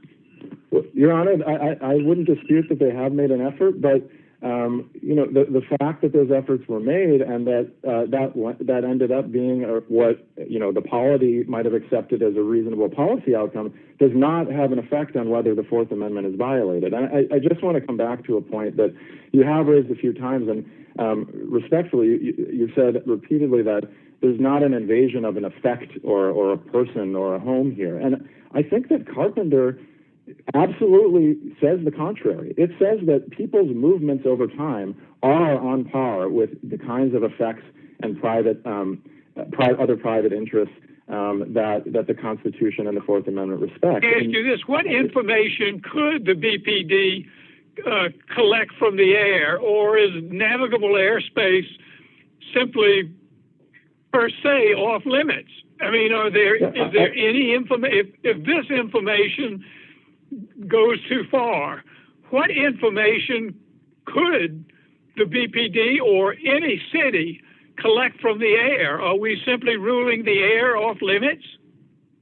Well, Your Honor, I wouldn't dispute that they have made an effort, but you know, the fact that those efforts were made and that ended up being what, you know, the polity might have accepted as a reasonable policy outcome does not have an effect on whether the Fourth Amendment is violated. And I just want to come back to a point that you have raised a few times, and respectfully, you said repeatedly that there's not an invasion of an effect or a person or a home here. And I think that Carpenter absolutely says the contrary. It says that people's movements over time are on par with the kinds of effects and other private interests that the Constitution and the Fourth Amendment respect. I ask you this: what information could the BPD collect from the air, or is navigable airspace simply per se off limits? I mean, is there any information? If this information goes too far, what information could the BPD or any city collect from the air? Are we simply ruling the air off limits?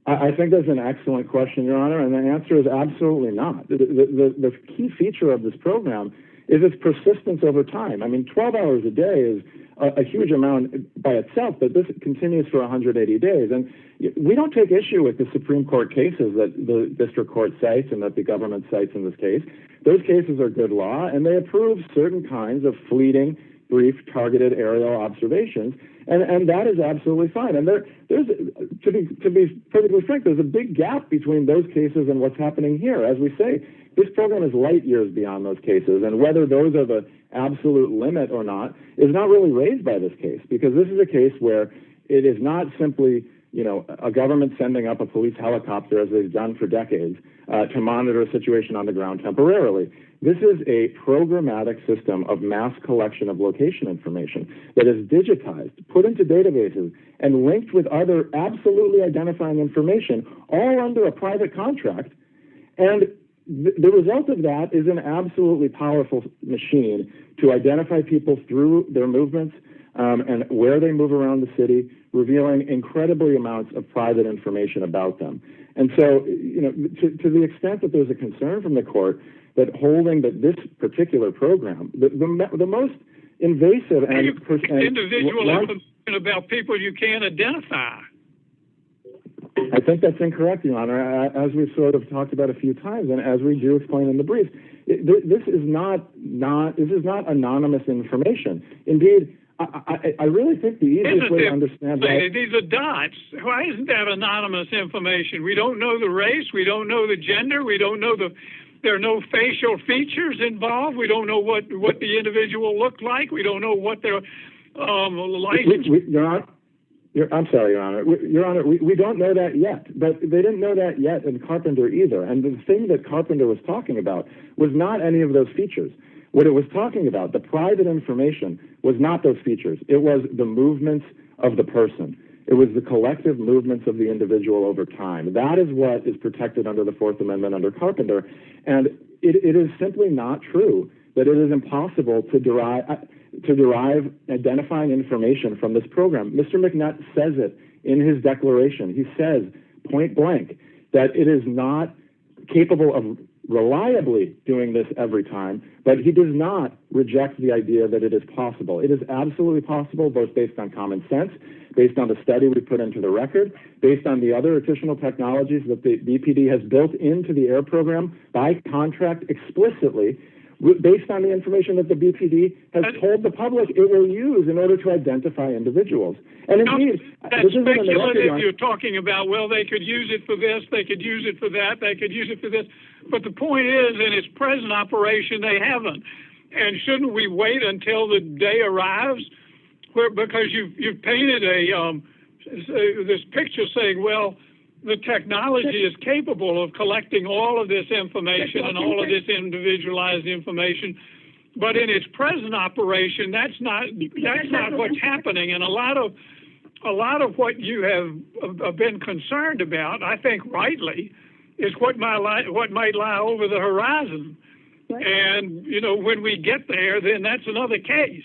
I think that's an excellent question, Your Honor, and the answer is absolutely not. The key feature of this program is its persistence over time. I mean, 12 hours a day is a huge amount by itself, but this continues for 180 days. And we don't take issue with the Supreme Court cases that the district court cites and that the government cites in this case. Those cases are good law, and they approve certain kinds of fleeting, brief, targeted aerial observations, and that is absolutely fine. And there's to be perfectly frank, there's a big gap between those cases and what's happening here. As we say, this program is light years beyond those cases, and whether those are the absolute limit or not is not really raised by this case, because this is a case where it is not simply, you know, a government sending up a police helicopter, as they've done for decades, to monitor a situation on the ground temporarily. This is a programmatic system of mass collection of location information that is digitized, put into databases, and linked with other absolutely identifying information, all under a private contract. And the result of that is an absolutely powerful machine to identify people through their movements and where they move around the city, revealing incredibly amounts of private information about them. And so, you know, to the extent that there's a concern from the court that holding that this particular program, the most invasive and individual information about people you can't identify. I think that's incorrect, Your Honor. As we've sort of talked about a few times, and as we do explain in the brief, this is not anonymous information. Indeed, I really think the easiest way to understand that... These are dots. Why isn't that anonymous information? We don't know the race. We don't know the gender. We don't know there are no facial features involved. We don't know what the individual looked like. We don't know what their license... I'm sorry, Your Honor. Your Honor, we don't know that yet, but they didn't know that yet in Carpenter either. And the thing that Carpenter was talking about was not any of those features. What it was talking about, the private information, was not those features. It was the movements of the person. It was the collective movements of the individual over time. That is what is protected under the Fourth Amendment under Carpenter. And it is simply not true that it is impossible to derive identifying information from this program. Mr. McNutt says it in his declaration. He says, point blank, that it is not capable of reliably doing this every time, but he does not reject the idea that it is possible. It is absolutely possible, both based on common sense, based on the study we put into the record, based on the other additional technologies that the BPD has built into the AIR program by contract explicitly, based on the information that the BPD has told the public it will use in order to identify individuals. And indeed, that's speculative. You're talking about, well, they could use it for this, they could use it for that, they could use it for this. But the point is, in its present operation, they haven't. And shouldn't we wait until the day arrives? Because you've painted this picture saying, well, the technology is capable of collecting all of this information and all of this individualized information, but in its present operation, that's not what's happening. And a lot of what you have been concerned about, I think rightly, is what might lie over the horizon. And when we get there, then that's another case.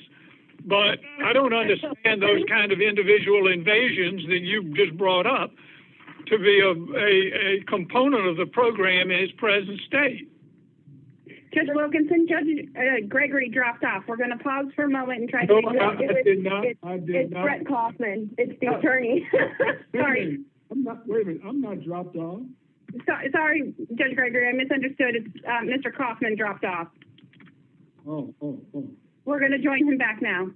But I don't understand those kind of individual invasions that you just brought up to be a component of the program in its present state. Judge Wilkinson, Judge Gregory dropped off. We're going to pause for a moment and try to... I did not. It's Brett Kaufman. It's the attorney. Sorry. Wait a minute. I'm not dropped off. Sorry, Judge Gregory. I misunderstood. It's Mr. Kaufman dropped off. Oh. We're going to join him back now.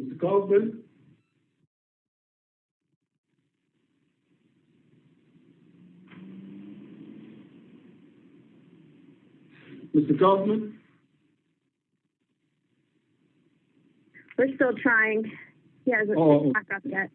Mr. Kaufman? Mr. Kaufman? We're still trying. He hasn't back up yet.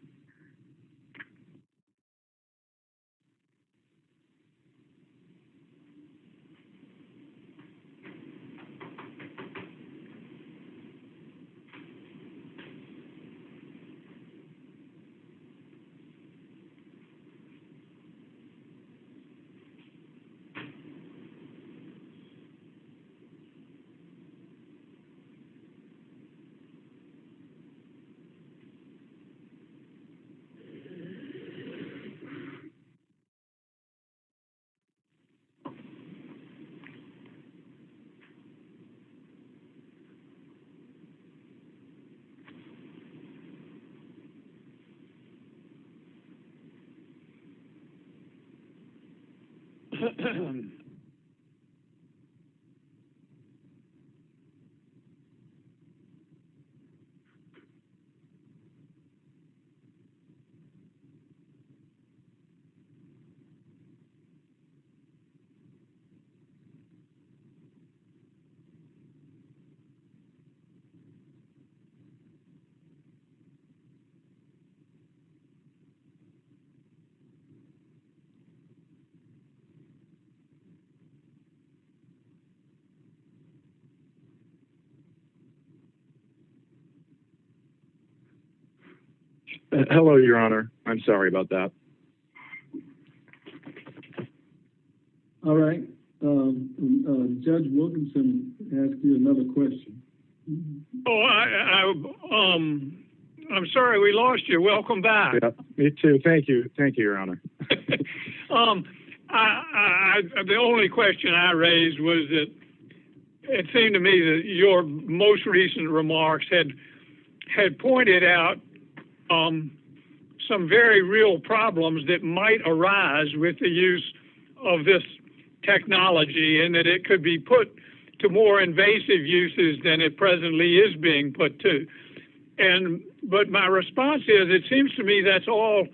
Hello, Your Honor. I'm sorry about that. All right. Judge Wilkinson asked you another question. I'm sorry we lost you. Welcome back. Yeah, me too. Thank you. Thank you, Your Honor. The only question I raised was that it seemed to me that your most recent remarks had pointed out some very real problems that might arise with the use of this technology, and that it could be put to more invasive uses than it presently is being put to. But my response is, it seems to me that's all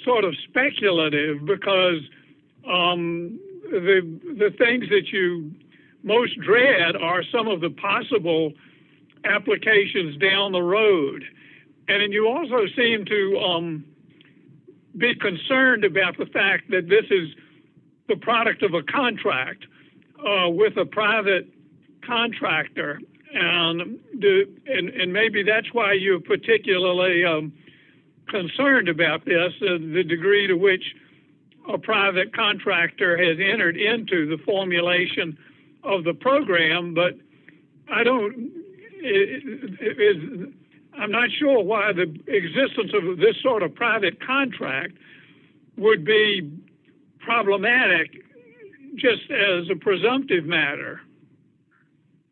sort of speculative, because the things that you most dread are some of the possible applications down the road. And then you also seem to be concerned about the fact that this is the product of a contract with a private contractor, and maybe that's why you're particularly concerned about this, the degree to which a private contractor has entered into the formulation of the program. But I'm not sure why the existence of this sort of private contract would be problematic just as a presumptive matter.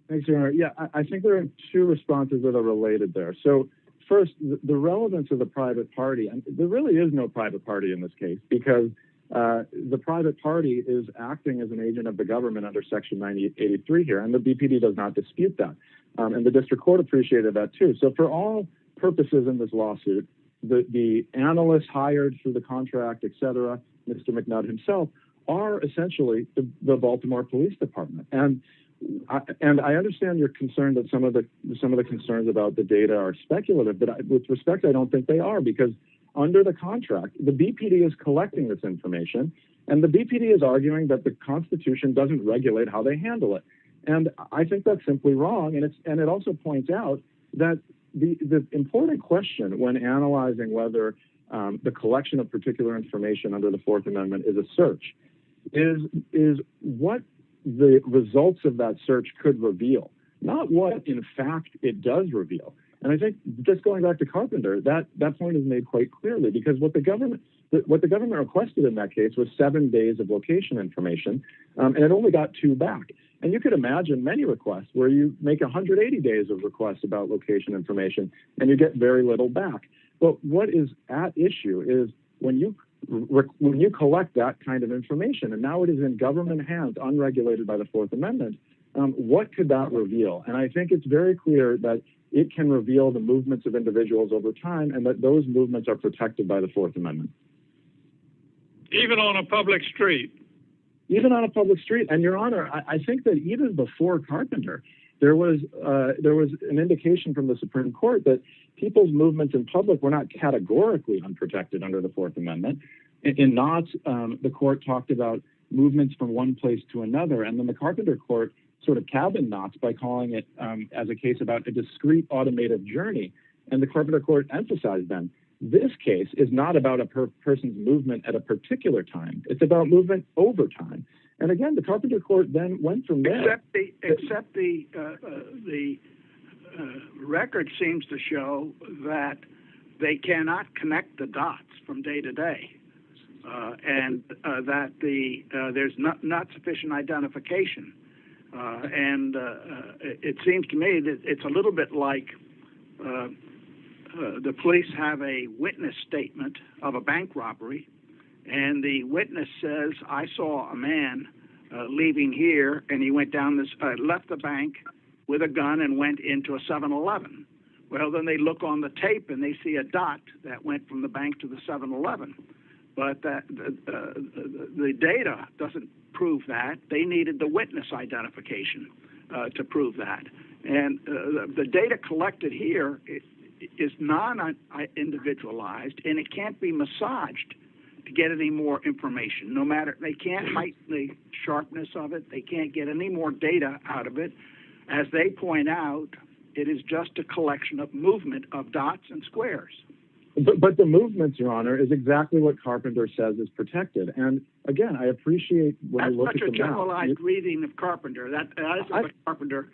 Thanks, Your Honor. Yeah, I think there are two responses that are related there. So first, the relevance of the private party, and there really is no private party in this case because the private party is acting as an agent of the government under Section 9883 here, and the BPD does not dispute that. And the district court appreciated that too. So for all purposes in this lawsuit, the analysts hired through the contract, et cetera, Mr. McNutt himself, are essentially the Baltimore Police Department. And I understand your concern that some of the concerns about the data are speculative, but with respect, I don't think they are, because under the contract, the BPD is collecting this information, and the BPD is arguing that the Constitution doesn't regulate how they handle it. And I think that's simply wrong, and it also points out that the important question when analyzing whether the collection of particular information under the Fourth Amendment is a search is what the results of that search could reveal, not what in fact it does reveal. And I think just going back to Carpenter, that point is made quite clearly, because what the government requested in that case was 7 days of location information, and it only got 2 back. And you could imagine many requests where you make 180 days of requests about location information and you get very little back. But what is at issue is when you collect that kind of information, and now it is in government hands, unregulated by the Fourth Amendment, what could that reveal? And I think it's very clear that it can reveal the movements of individuals over time, and that those movements are protected by the Fourth Amendment. Even on a public street? Even on a public street. And Your Honor, I think that even before Carpenter, there was an indication from the Supreme Court that people's movements in public were not categorically unprotected under the Fourth Amendment. In Knotts, the court talked about movements from one place to another, and then the Carpenter court sort of cabined Knotts by calling it as a case about a discrete automated journey. And the Carpenter court emphasized then, this case is not about a person's movement at a particular time. It's about movement over time. And again, the Carpenter court then went from there. Except the record seems to show that they cannot connect the dots from day to day, and that there's not sufficient identification. And it seems to me that it's a little bit like the police have a witness statement of a bank robbery, and the witness says, I saw a man leaving here, and he went down left the bank with a gun and went into a 7-Eleven. Well, then they look on the tape and they see a dot that went from the bank to the 7-Eleven. But the data doesn't prove that. They needed the witness identification to prove that. And the data collected here is non-individualized, and it can't be massaged to get any more information. No matter, they can't heighten the sharpness of it. They can't get any more data out of it. As they point out, it is just a collection of movement of dots and squares. But the movements, Your Honor, is exactly what Carpenter says is protected. And again, I appreciate when you look at the map. That's such a generalized reading of Carpenter. That is what Carpenter,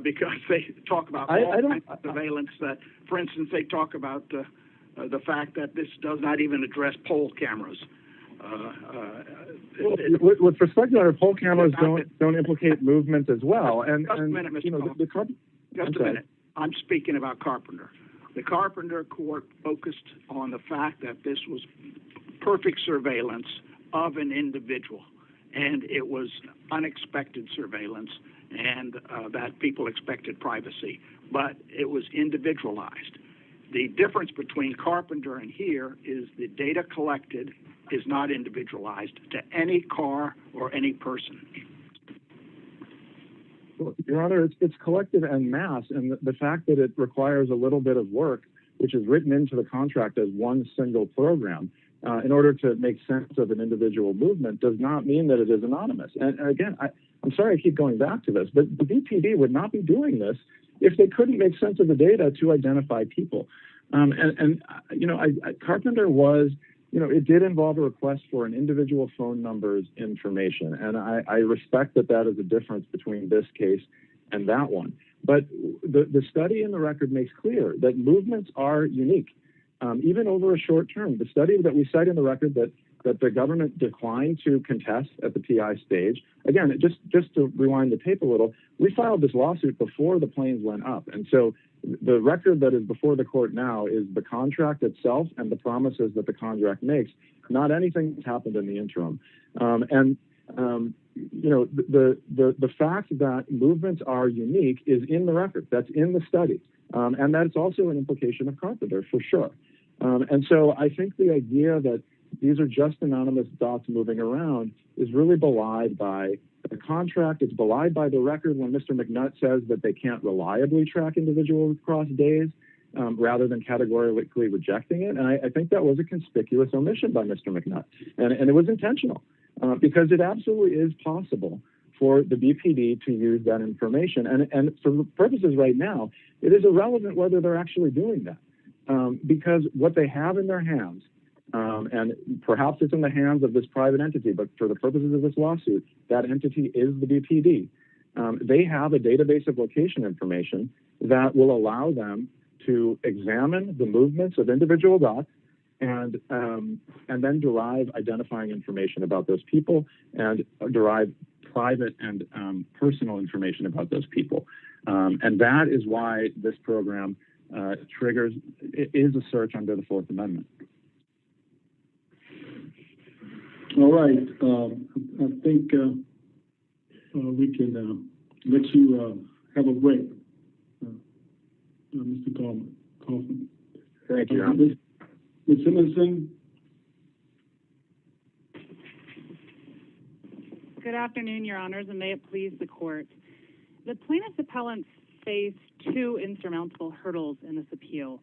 because they talk about all kinds of surveillance. That, for instance, they talk about the fact that this does not even address poll cameras. With respect to our poll cameras, don't implicate movement as well. And just a minute, Mr. Just a minute. I'm speaking about Carpenter. The Carpenter court focused on the fact that this was perfect surveillance of an individual, and it was unexpected surveillance, and that people expected privacy, but it was individualized. The difference between Carpenter and here is the data collected is not individualized to any car or any person. Well, Your Honor, it's collective en masse, and the fact that it requires a little bit of work, which is written into the contract as one single program, in order to make sense of an individual movement, does not mean that it is anonymous. And again, I'm sorry I keep going back to this, but the BPD would not be doing this if they couldn't make sense of the data to identify people. Carpenter was, it did involve a request for an individual phone number's information, and I respect that is a difference between this case and that one. But the study in the record makes clear that movements are unique, even over a short term. The study that we cite in the record that the government declined to contest at the PI stage. Again, just to rewind the tape a little, we filed this lawsuit before the planes went up. And so the record that is before the court now is the contract itself and the promises that the contract makes, not anything that's happened in the interim. The fact that movements are unique is in the record. That's in the study. And that's also an implication of Carpenter, for sure. And so I think the idea that these are just anonymous dots moving around is really belied by the contract. It's belied by the record when Mr. McNutt says that they can't reliably track individuals across days rather than categorically rejecting it. And I think that was a conspicuous omission by Mr. McNutt. And it was intentional because it absolutely is possible for the BPD to use that information. And for purposes right now, it is irrelevant whether they're actually doing that because what they have in their hands, and perhaps it's in the hands of this private entity, but for the purposes of this lawsuit, that entity is the BPD. They have a database of location information that will allow them to examine the movements of individual dots and then derive identifying information about those people and derive private and personal information about those people. And that is why this program is a search under the Fourth Amendment. All right. I think we can let you have a break, Mr. Kaufman. Thank you, Your Honor. Ms. Simonson. Good afternoon, Your Honors, and may it please the Court. The plaintiff's appellants face two insurmountable hurdles in this appeal.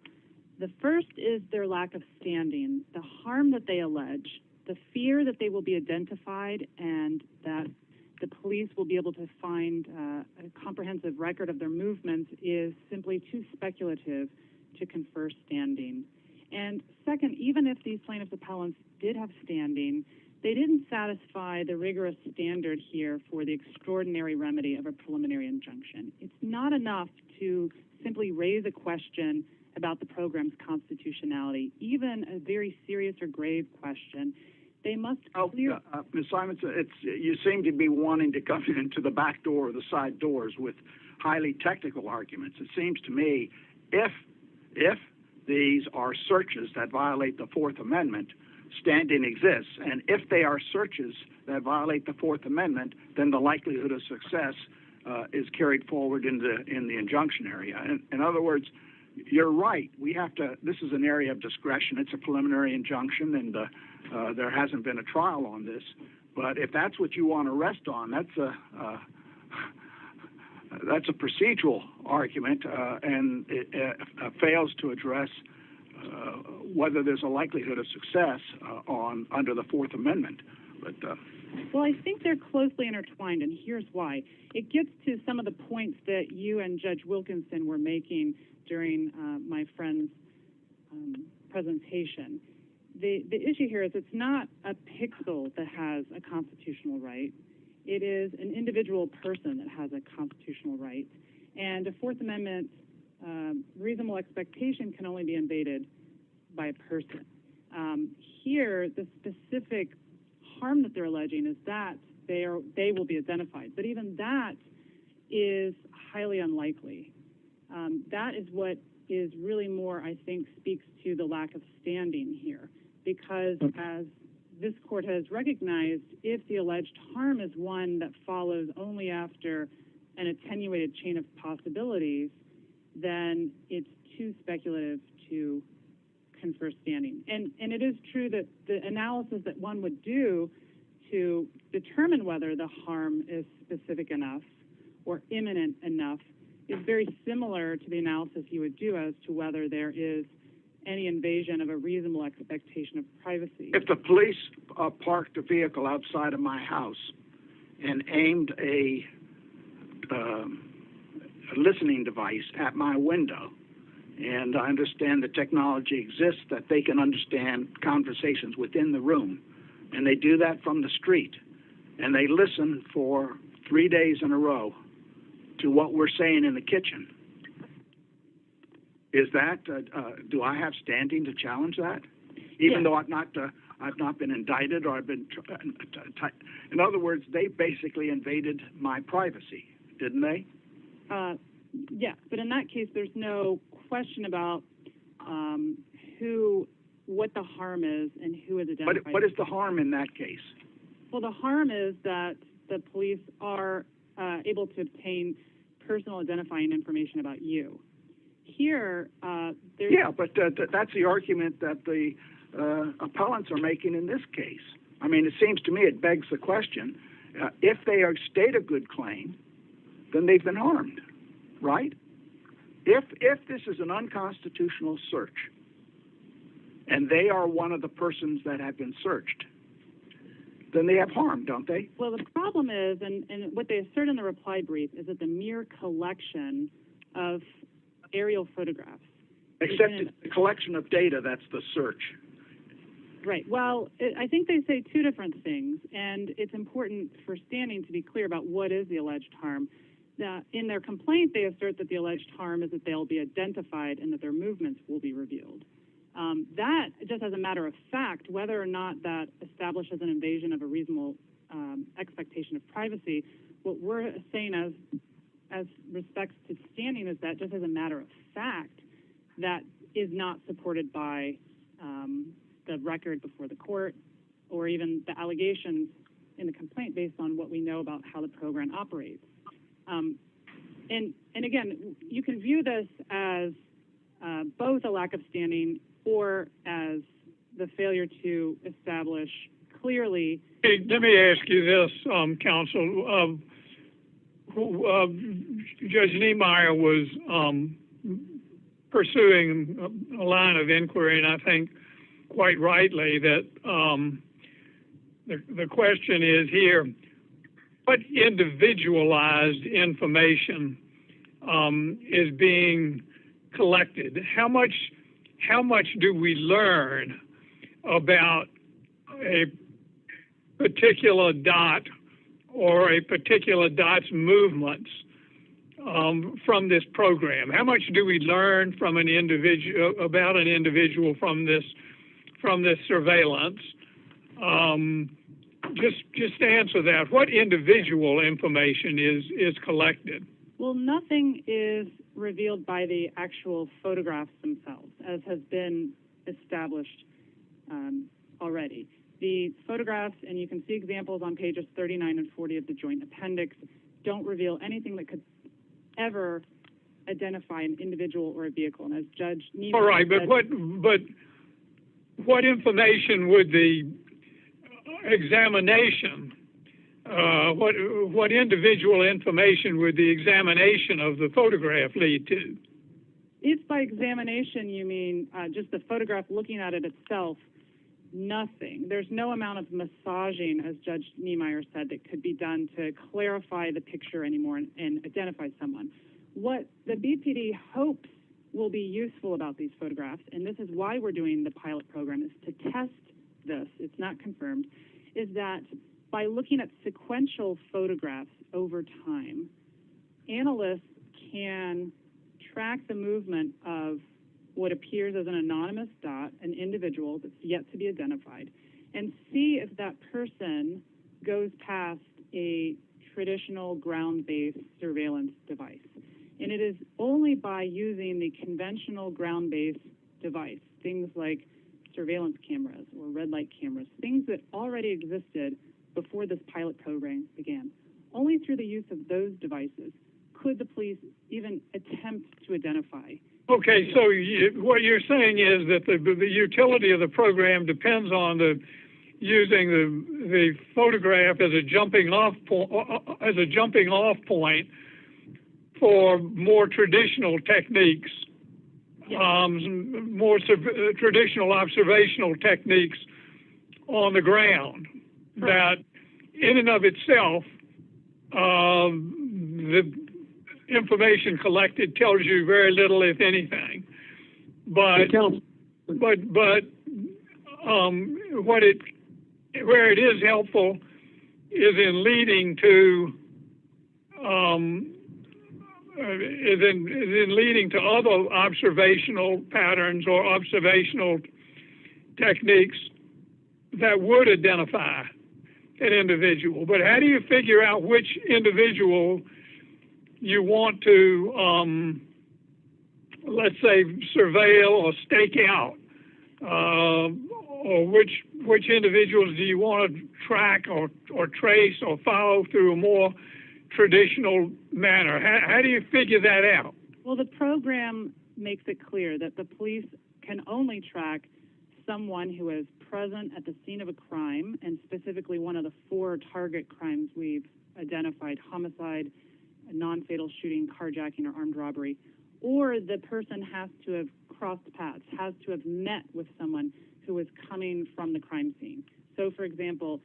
The first is their lack of standing, the harm that they allege, the fear that they will be identified and that the police will be able to find a comprehensive record of their movements is simply too speculative to confer standing. And second, even if these plaintiff's appellants did have standing, they didn't satisfy the rigorous standard here for the extraordinary remedy of a preliminary injunction. It's not enough to simply raise a question about the program's constitutionality, even a very serious or grave question. They must clear... Ms. Simonson, you seem to be wanting to come into the back door or the side doors with highly technical arguments. It seems to me if these are searches that violate the Fourth Amendment, standing exists. And if they are searches that violate the Fourth Amendment, then the likelihood of success is carried forward in the injunction area. In other words, you're right. We have to. This is an area of discretion. It's a preliminary injunction, and there hasn't been a trial on this. But if that's what you want to rest on, that's a procedural argument, and it fails to address whether there's a likelihood of success under the Fourth Amendment. But well, I think they're closely intertwined, and here's why. It gets to some of the points that you and Judge Wilkinson were making during my friend's presentation. The issue here is it's not a pixel that has a constitutional right. It is an individual person that has a constitutional right. And a Fourth Amendment reasonable expectation can only be invaded by a person. Here, the specific harm that they're alleging is that they will be identified. But even that is highly unlikely. That is what is really more, I think, speaks to the lack of standing here. Because as this court has recognized, if the alleged harm is one that follows only after an attenuated chain of possibilities, then it's too speculative to confer standing. And it is true that the analysis that one would do to determine whether the harm is specific enough or imminent enough is very similar to the analysis you would do as to whether there is any invasion of a reasonable expectation of privacy. If the police parked a vehicle outside of my house and aimed a listening device at my window, and I understand the technology exists that they can understand conversations within the room, and they do that from the street, and they listen for 3 days in a row to what we're saying in the kitchen. Is that, do I have standing to challenge that? Even though I've not been indicted or I've been, in other words, they basically invaded my privacy, didn't they? Yes, but in that case, there's no question about what the harm is and who is identified. What is the harm in that case? Well, the harm is that the police are able to obtain personal identifying information about you. Here, there's... Yeah, but that's the argument that the appellants are making in this case. I mean, it seems to me it begs the question, if they state a good claim, then they've been harmed, right? If this is an unconstitutional search, and they are one of the persons that have been searched, then they have harm, don't they? Well, the problem is, and what they assert in the reply brief, is that the mere collection of aerial photographs... Except it's the collection of data, that's the search. Right. Well, I think they say two different things, and it's important for standing to be clear about what is the alleged harm. In their complaint, they assert that the alleged harm is that they'll be identified and that their movements will be revealed. That, just as a matter of fact, whether or not that establishes an invasion of a reasonable expectation of privacy, what we're saying as respects to standing is that, just as a matter of fact, that is not supported by the record before the court or even the allegations in the complaint based on what we know about how the program operates. And again, you can view this as both a lack of standing or as the failure to establish clearly... Hey, let me ask you this, counsel. Judge Niemeyer was pursuing a line of inquiry, and I think quite rightly that the question is here, what individualized information is being collected? How much do we learn about a particular dot or a particular dot's movements from this program? How much do we learn from an individual about an individual from this surveillance? Just answer that. What individual information is collected? Well, nothing is revealed by the actual photographs themselves, as has been established already. The photographs, and you can see examples on pages 39 and 40 of the joint appendix, don't reveal anything that could ever identify an individual or a vehicle. And as Judge Niemeyer all right, but what information would the examination, what individual information would the examination of the photograph lead to? If by examination you mean just the photograph, looking at it itself, nothing. There's no amount of massaging, as Judge Niemeyer said, that could be done to clarify the picture anymore and identify someone. What the BPD hopes will be useful about these photographs, and this is why we're doing the pilot program, is to test this, it's not confirmed, is that by looking at sequential photographs over time, analysts can track the movement of what appears as an anonymous dot, an individual that's yet to be identified, and see if that person goes past a traditional ground-based surveillance device. And it is only by using the conventional ground-based device, things like surveillance cameras or red light cameras, things that already existed before this pilot program began. Only through the use of those devices could the police even attempt to identify. Okay, so what you're saying is that the utility of the program depends on using the photograph as a jumping off point for more traditional techniques, more traditional observational techniques on the ground. That in and of itself, the information collected tells you very little, if anything. But where it is helpful is in leading to is in leading to other observational patterns or observational techniques that would identify an individual. But how do you figure out which individual you want to, let's say, surveil or stake out? Or which individuals do you want to track or trace or follow through a more traditional manner? How do you figure that out? Well, the program makes it clear that the police can only track someone who is present at the scene of a crime, and specifically one of the 4 target crimes we've identified: homicide, a non-fatal shooting, carjacking, or armed robbery. Or the person has to have crossed paths, has to have met with someone who was coming from the crime scene. So, for example,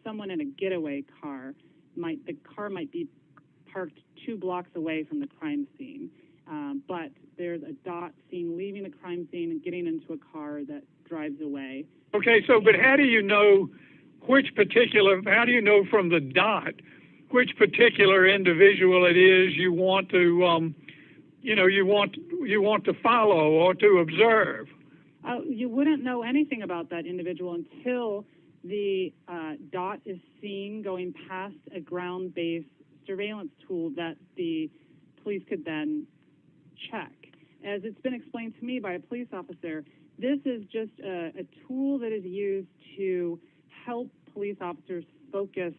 someone in a getaway car, the car might be parked 2 blocks away from the crime scene, but there's a dot seen leaving the crime scene and getting into a car that drives away. Okay, but how do you know how do you know from the dot which particular individual it is you want to, you want to follow or to observe? You wouldn't know anything about that individual until the dot is seen going past a ground-based surveillance tool that the police could then check. As it's been explained to me by a police officer, this is just a tool that is used to help police officers focus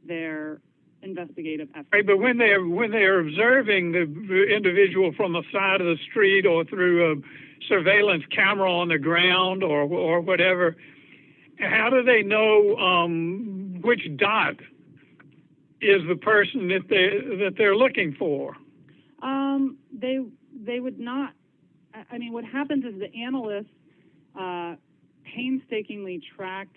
their investigative efforts. Right, but when they're observing the individual from the side of the street or through a surveillance camera on the ground or whatever, how do they know which dot is the person that they're looking for? They would not. I mean, what happens is the analysts painstakingly track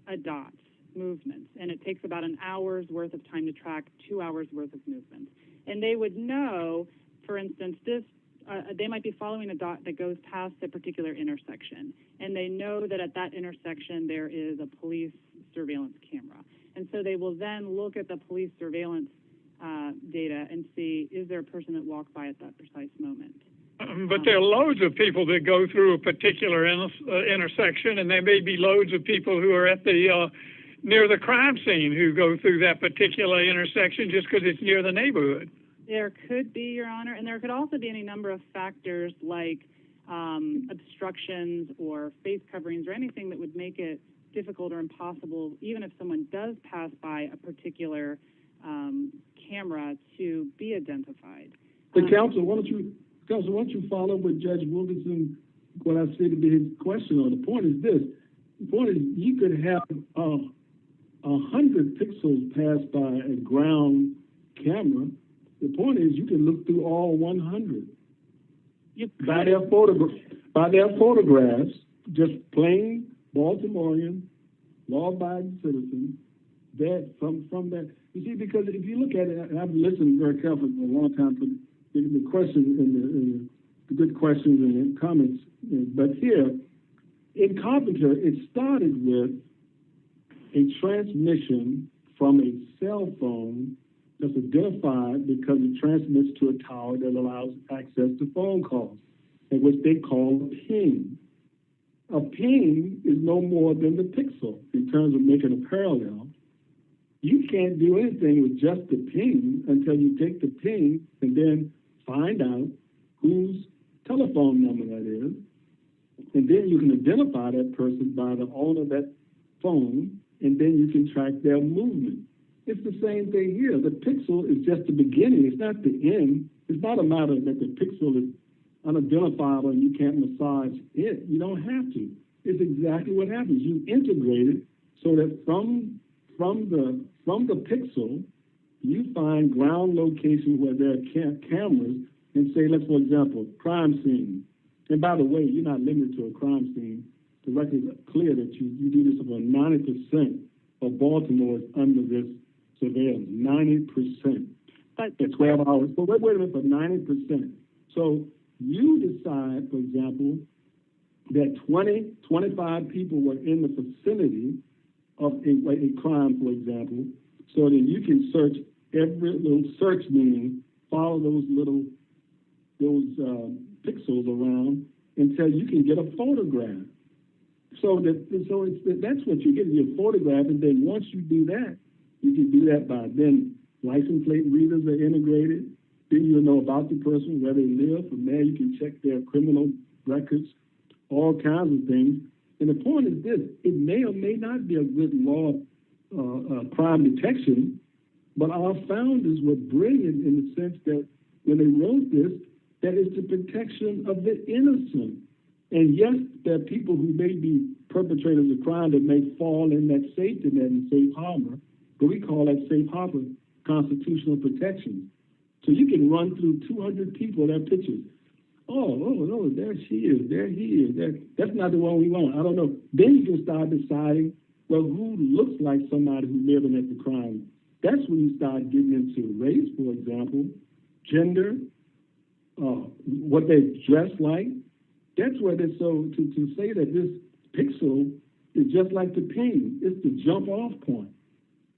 a dot's movements, and it takes about an hour's worth of time to track 2 hours worth of movement. And they would know, for instance, they might be following a dot that goes past a particular intersection, and they know that at that intersection there is a police surveillance camera. And so they will then look at the police surveillance data and see, is there a person that walked by at that precise moment? But there are loads of people that go through a particular intersection, and there may be loads of people who are at the near the crime scene who go through that particular intersection just because it's near the neighborhood. There could be, Your Honor, and there could also be any number of factors like obstructions or face coverings or anything that would make it difficult or impossible, even if someone does pass by a particular camera, to be identified. But Counsel, why don't you follow with Judge Wilkinson, what I see to be his question on? The point is this. The point is you could have 100 pixels pass by a ground camera. The point is you can look through all 100. By their photographs, just plain Baltimorean, law-abiding citizens, that from that. You see, because if you look at it, and I've listened very carefully for a long time to the questions and the good questions and the comments. But here, in Carpenter, it started with a transmission from a cell phone that's identified because it transmits to a tower that allows access to phone calls, and which they call a ping. A ping is no more than the pixel in terms of making a parallel. You can't do anything with just the ping until you take the ping and then find out whose telephone number that is, and then you can identify that person by the owner of that phone, and then you can track their movement. It's the same thing here. The pixel is just the beginning. It's not the end. It's not a matter that the pixel is unidentifiable and you can't massage it. You don't have to. It's exactly what happens. You integrate it so that from the pixel, you find ground locations where there are cameras and say, let's, for example, crime scene. And by the way, you're not limited to a crime scene. The record is clear that you do this about 90% of Baltimore is under this surveillance. 90%. But for 12 hours. But wait a minute, for 90%. So you decide, for example, that 25 people were in the vicinity of a crime, for example, so that you can search every little search meaning follow those pixels around until you can get a photograph. That's what you get, your photograph, and then once you do that, you can do that by then license plate readers are integrated. Then you'll know about the person, where they live. From there, you can check their criminal records, all kinds of things. And the point is this: it may or may not be a good law, crime detection, but our founders were brilliant in the sense that when they wrote this, that is the protection of the innocent. And yes, there are people who may be perpetrators of crime that may fall in that safety net and safe harbor, but we call that safe harbor constitutional protection. So you can run through 200 people, their pictures. Oh, there she is, there he is. That's not the one we want. I don't know. Then you can start deciding, well, who looks like somebody who's living at the crime. That's when you start getting into race, for example, gender, what they dress like. That's where they're to say that this pixel is just like the ping. It's the jump off point.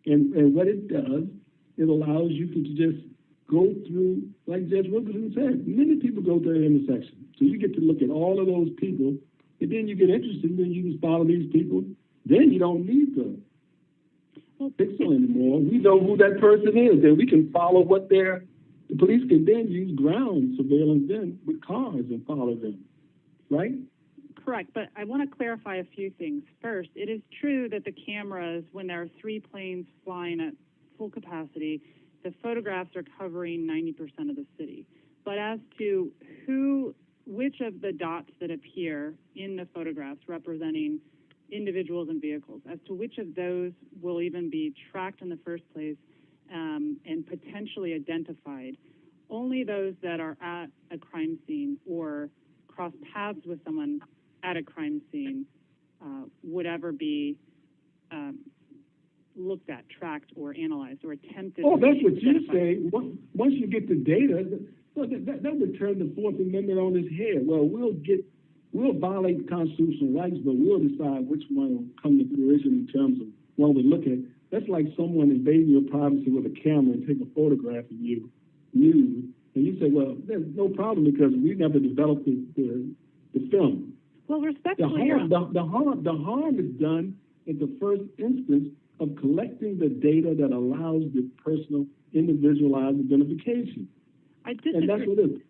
And what it does, it allows you to just go through, like Judge Wilkerson said, many people go through an intersection. So you get to look at all of those people, and then you get interested, and then you just follow these people. Then you don't need the pixel anymore. We know who that person is, and we can follow the police can then use ground surveillance then with cars and follow them, right? Correct, but I want to clarify a few things. First, it is true that the cameras, when there are 3 planes flying at full capacity, the photographs are covering 90% of the city. But as to which of the dots that appear in the photographs representing individuals and vehicles, as to which of those will even be tracked in the first place and potentially identified, only those that are at a crime scene or cross paths with someone at a crime scene would ever be looked at, tracked, or analyzed, or attempted. Oh, that's what you say. Once you get the data, that would turn the Fourth Amendment on its head. Well, we'll violate constitutional rights, but we'll decide which one will come to fruition in terms of what we look at. That's like someone invading your privacy with a camera and take a photograph of you nude, and you say, well, there's no problem because we never developed the film. Well, respectfully, the harm is done at the first instance of collecting the data that allows the personal, individualized identification. I disagree. And that's what it is.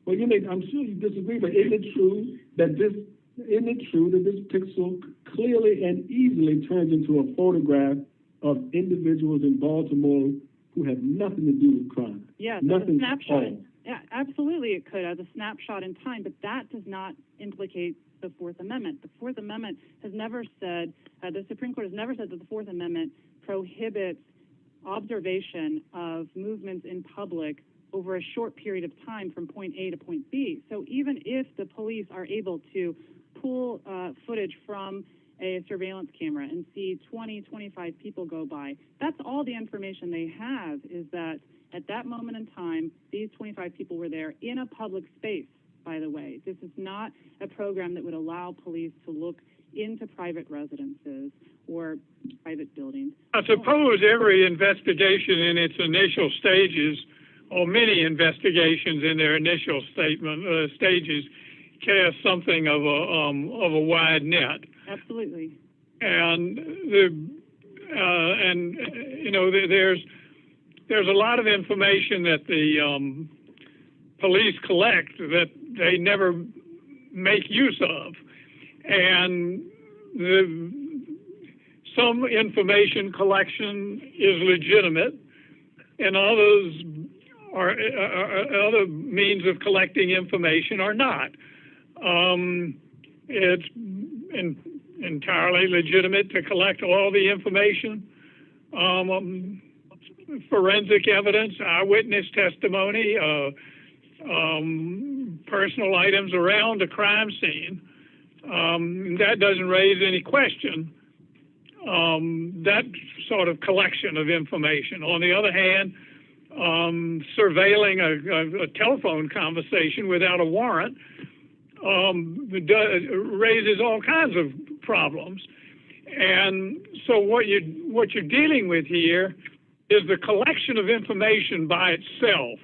Well, I'm sure you disagree, but isn't it true that this pixel clearly and easily turns into a photograph of individuals in Baltimore who have nothing to do with crime? Yes, nothing a snapshot. at all. Yeah, absolutely it could as a snapshot in time, but that does not implicate the Fourth Amendment. The Fourth Amendment has never said, the Supreme Court has never said that the Fourth Amendment prohibits observation of movements in public over a short period of time from point A to point B. So even if the police are able to pull footage from a surveillance camera and see 20, 25 people go by, that's all the information they have, is that at that moment in time, these 25 people were there in a public space, by the way. This is not a program that would allow police to look into private residences or private buildings. I suppose every investigation in its initial stages, or many investigations in their initial stages, cast something of a wide net. Absolutely. And there's a lot of information that the police collect that they never make use of, and some information collection is legitimate, and others are other means of collecting information are not. It's entirely legitimate to collect all the information, forensic evidence, eyewitness testimony, personal items around a crime scene. That doesn't raise any question, that sort of collection of information. On the other hand, surveilling a telephone conversation without a warrant raises all kinds of problems. And so what you're dealing with here is the collection of information by itself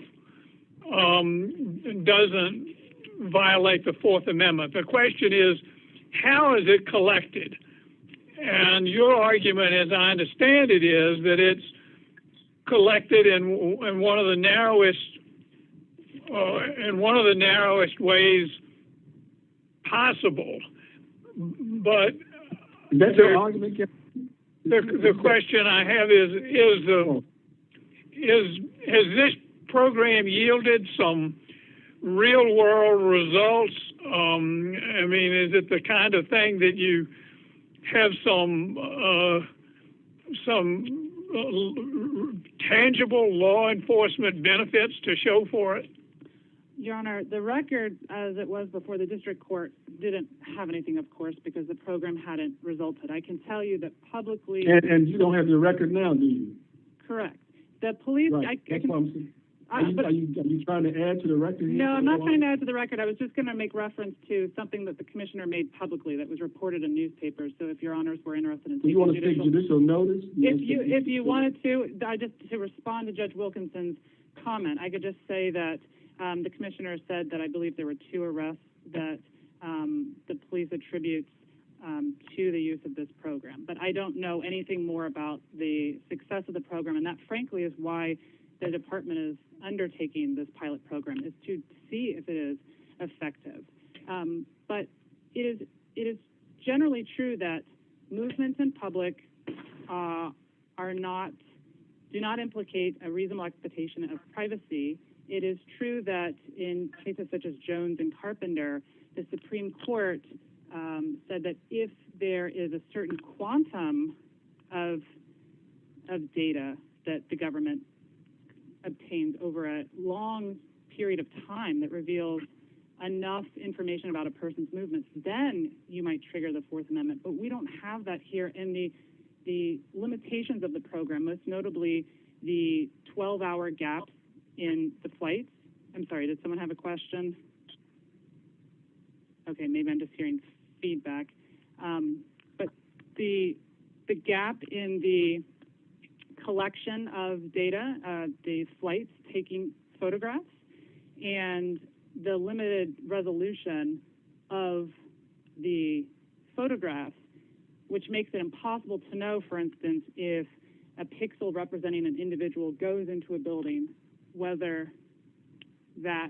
doesn't violate the Fourth Amendment. The question is, how is it collected? And your argument, as I understand it, is that it's collected in one of the narrowest ways possible. But that's your argument. The question I have has this program yielded some real world results? I mean, is it the kind of thing that you have some tangible law enforcement benefits to show for it? Your Honor, the record as it was before the district court didn't have anything, of course, because the program hadn't resulted. I can tell you that publicly... And you don't have the record now, do you? Correct. The police... Right. That's what I'm saying. Are you trying to add to the record? No, I'm not trying to add to the record. I was just going to make reference to something that the commissioner made publicly that was reported in newspapers. So if your honors were interested in taking you want to take judicial notice? If you wanted to, to respond to Judge Wilkinson's comment, I could just say that the commissioner said that I believe there were 2 arrests that the police attributes to the use of this program. But I don't know anything more about the success of the program, and that, frankly, is why the department is undertaking this pilot program, is to see if it is effective. But it is generally true that movements in public do not implicate a reasonable expectation of privacy. It is true that in cases such as Jones and Carpenter, the Supreme Court said that if there is a certain quantum of data that the government obtains over a long period of time that reveals enough information about a person's movements, then you might trigger the Fourth Amendment. But we don't have that here, and the limitations of the program, most notably the 12-hour gaps in the flights. I'm sorry, did someone have a question? Okay, maybe I'm just hearing feedback. But the gap in the collection of data, the flights taking photographs, and the limited resolution of the photographs, which makes it impossible to know, for instance, if a pixel representing an individual goes into a building, whether a...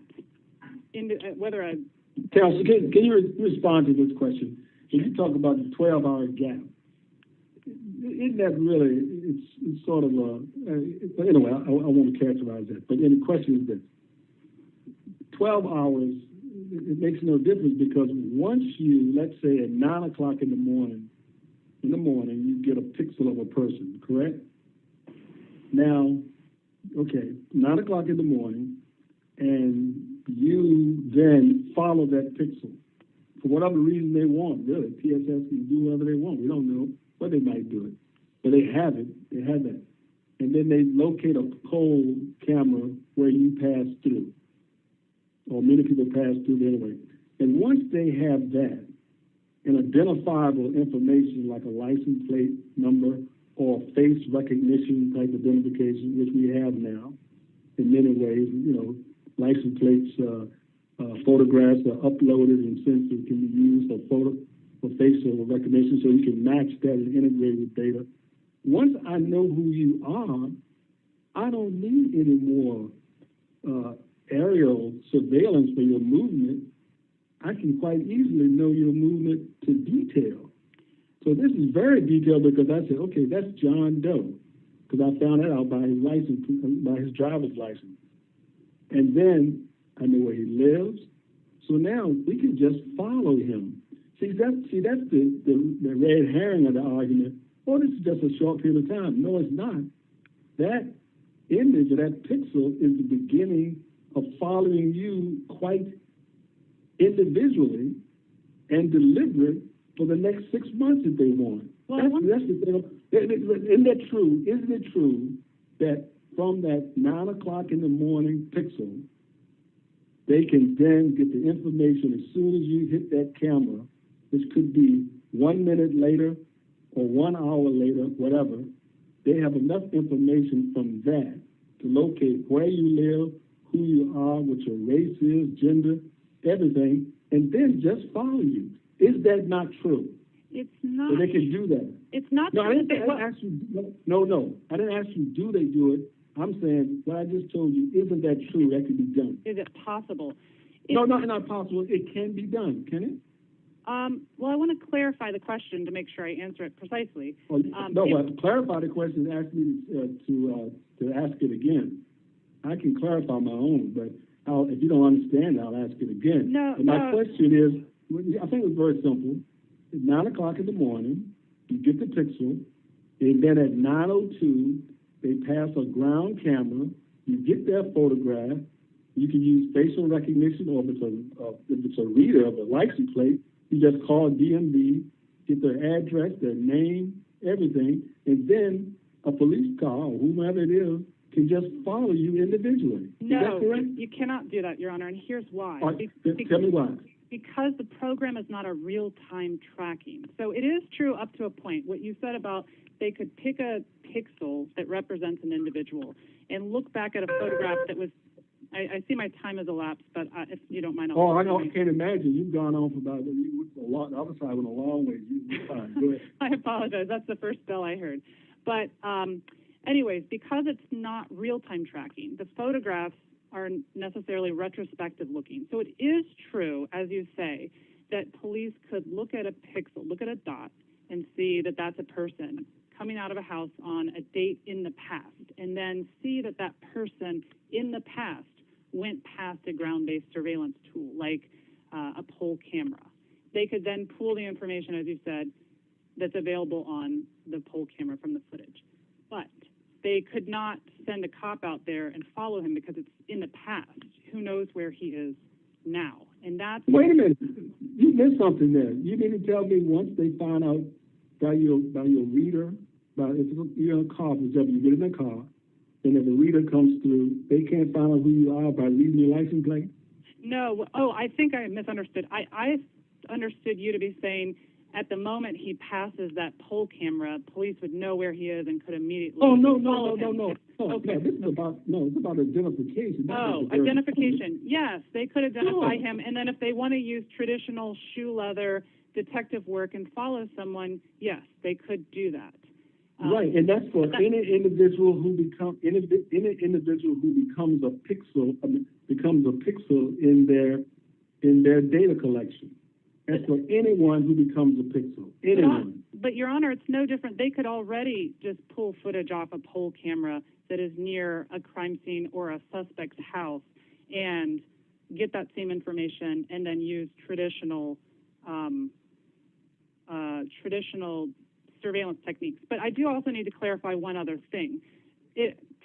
Counsel, can you respond to this question? When you talk about the 12-hour gap, isn't that really, it's sort of a, anyway, I won't characterize that, but the question is this. 12 hours, it makes no difference, because once you, let's say at 9 o'clock in the morning, you get a pixel of a person, correct? Now, okay, 9 o'clock in the morning, and you then follow that pixel for whatever reason they want, really. PSS can do whatever they want. We don't know what they might do it, but they have it. They have that. And then they locate a pole camera where you pass through, or many people pass through anyway. And once they have that, and identifiable information like a license plate number or face recognition type identification, which we have now in many ways, license plates, photographs are uploaded and sensors can be used for facial recognition, so you can match that and integrate with data. Once I know who you are, I don't need any more aerial surveillance for your movement. I can quite easily know your movement to detail. So this is very detailed, because I said, okay, that's John Doe, because I found that out by his license, by his driver's license. And then I know where he lives. So now we can just follow him. See, that's the red herring of the argument. Oh, this is just a short period of time. No, it's not. That image or that pixel is the beginning of following you quite individually and deliberate for the next 6 months if they want. Well, that's the thing. Isn't that true? Isn't it true that from that 9 o'clock in the morning pixel, they can then get the information as soon as you hit that camera, which could be 1 minute later or 1 hour later, whatever. They have enough information from that to locate where you live, who you are, what your race is, gender, everything, and then just follow you. Is that not true? It's not. So they can do that. It's not. No, I didn't ask you. No. I didn't ask you, do they do it? I'm saying what I just told you, isn't that true? That can be done. Is it possible? No, not possible. It can be done, can it? Well, I want to clarify the question to make sure I answer it precisely. To clarify the question, ask me to ask it again. I can clarify my own, but if you don't understand, I'll ask it again. My question is, I think it's very simple. At 9 o'clock in the morning, you get the pixel, and then at 9:02, they pass a ground camera. You get their photograph. You can use facial recognition, or if it's a reader of a license plate, you just call DMV, get their address, their name, everything, and then a police car or whomever it is can just follow you individually. Is that correct? You cannot do that, Your Honor, and here's why. Tell me why. Because the program is not a real-time tracking. So it is true up to a point. What you said about they could pick a pixel that represents an individual and look back at a photograph that was, I see my time has elapsed, but if you don't mind. I can't imagine. You've gone on for about the other side went a long way. You're fine. Go ahead. I apologize. That's the first bell I heard. But anyways, because it's not real-time tracking, the photographs aren't necessarily retrospective looking. So it is true, as you say, that police could look at a pixel, look at a dot, and see that that's a person coming out of a house on a date in the past, and then see that that person in the past went past a ground-based surveillance tool, like a poll camera. They could then pull the information, as you said, that's available on the poll camera from the footage. But they could not send a cop out there and follow him because it's in the past. Who knows where he is now? And that's... Wait a minute. You missed something there. You mean to tell me once they find out by your reader, if you're in a car, for example, you get in a car, and if a reader comes through, they can't find out who you are by reading your license plate? No. Oh, I think I misunderstood. I understood you to be saying at the moment he passes that poll camera, police would know where he is and could immediately follow him. No. Okay. It's about identification. Identification. Yes, they could identify him, and then if they want to use traditional shoe leather detective work and follow someone, yes, they could do that. Right, and that's for any individual who becomes a pixel in their data collection. That's for anyone who becomes a pixel. Anyone. But Your Honor, it's no different. They could already just pull footage off a poll camera that is near a crime scene or a suspect's house and get that same information and then use traditional surveillance techniques. But I do also need to clarify one other thing.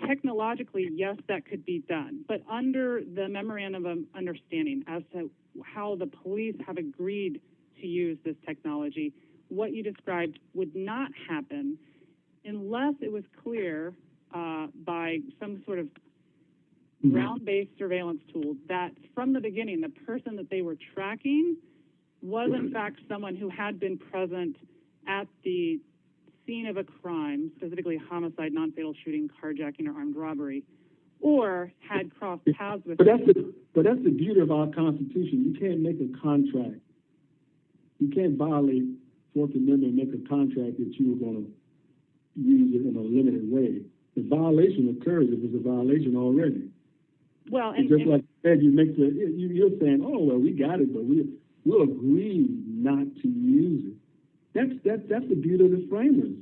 Technologically, yes, that could be done. But under the memorandum of understanding as to how the police have agreed to use this technology, what you described would not happen unless it was clear by some sort of ground-based surveillance tool that from the beginning, the person that they were tracking was in fact someone who had been present at the scene of a crime, specifically homicide, non-fatal shooting, carjacking, or armed robbery, or had crossed paths with... But that's the beauty of our Constitution. You can't make a contract. You can't violate Fourth Amendment and make a contract that you were going to use it in a limited way. The violation occurs if it's a violation already. Well, and just like I said, you're saying, oh, well, we got it, but we'll agree not to use it. That's the beauty of the framers.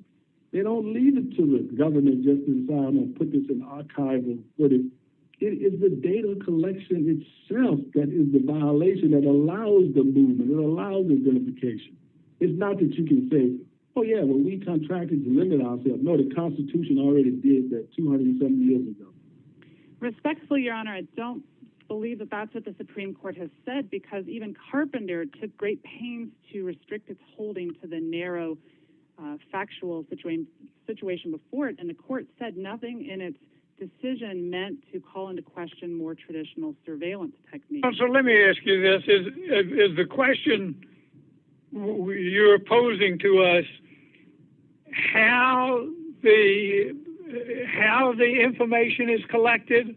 They don't leave it to the government just to decide, I'm going to put this in archival footage. It is the data collection itself that is the violation that allows the movement, it allows identification. It's not that you can say, oh, yeah, well, we contracted to limit ourselves. No, the Constitution already did that 270 years ago. Respectfully, Your Honor, I don't believe that that's what the Supreme Court has said, because even Carpenter took great pains to restrict its holding to the narrow factual situation before it, and the court said nothing in its decision meant to call into question more traditional surveillance techniques. So let me ask you this. Is the question you're posing to us how the information is collected,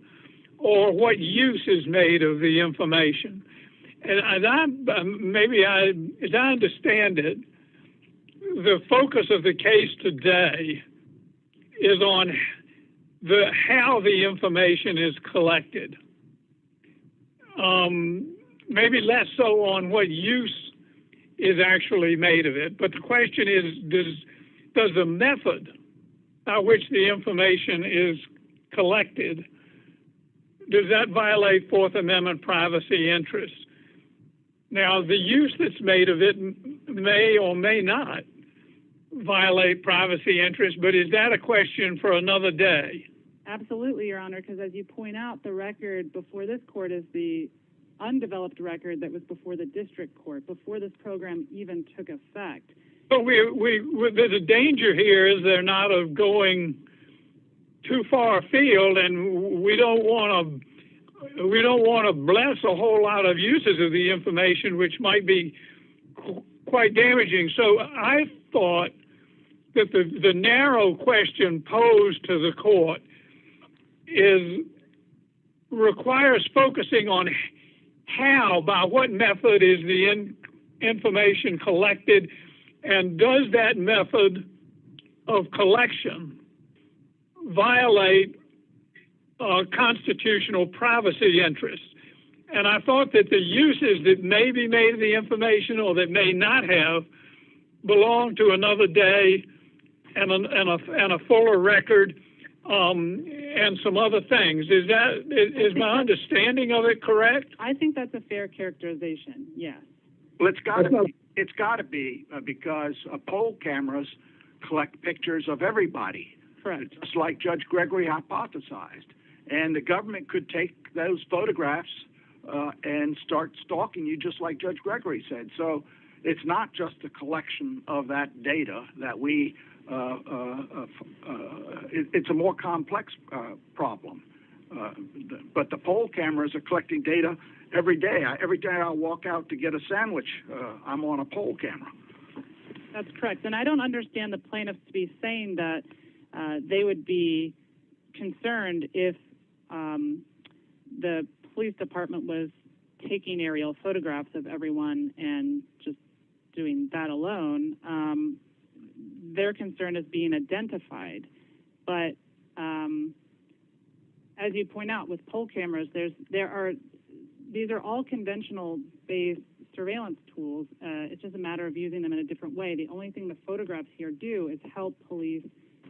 or what use is made of the information. And as I understand it, the focus of the case today is on how the information is collected. Maybe less so on what use is actually made of it. But the question is, does the method by which the information is collected, does that violate Fourth Amendment privacy interests? Now, the use that's made of it may or may not violate privacy interests, but is that a question for another day? Absolutely, Your Honor, because as you point out, the record before this court is the undeveloped record that was before the district court, before this program even took effect. But there's a danger here, is there not, of going too far afield, and we don't want to bless a whole lot of uses of the information, which might be quite damaging. So I thought that the narrow question posed to the court requires focusing on how, by what method is the information collected, and does that method of collection violate constitutional privacy interests? And I thought that the uses that may be made of the information or that may not have belong to another day and a fuller record and some other things. Is my understanding of it correct? I think that's a fair characterization, yes. Well, it's got to be because poll cameras collect pictures of everybody. Correct. Just like Judge Gregory hypothesized. And the government could take those photographs and start stalking you just like Judge Gregory said. So it's not just the collection of that data that we, it's a more complex problem. But the poll cameras are collecting data every day. Every day I walk out to get a sandwich, I'm on a poll camera. That's correct. And I don't understand the plaintiffs to be saying that they would be concerned if the police department was taking aerial photographs of everyone and just doing that alone. Their concern is being identified. But as you point out, with poll cameras, these are all conventional-based surveillance tools. It's just a matter of using them in a different way. The only thing the photographs here do is help police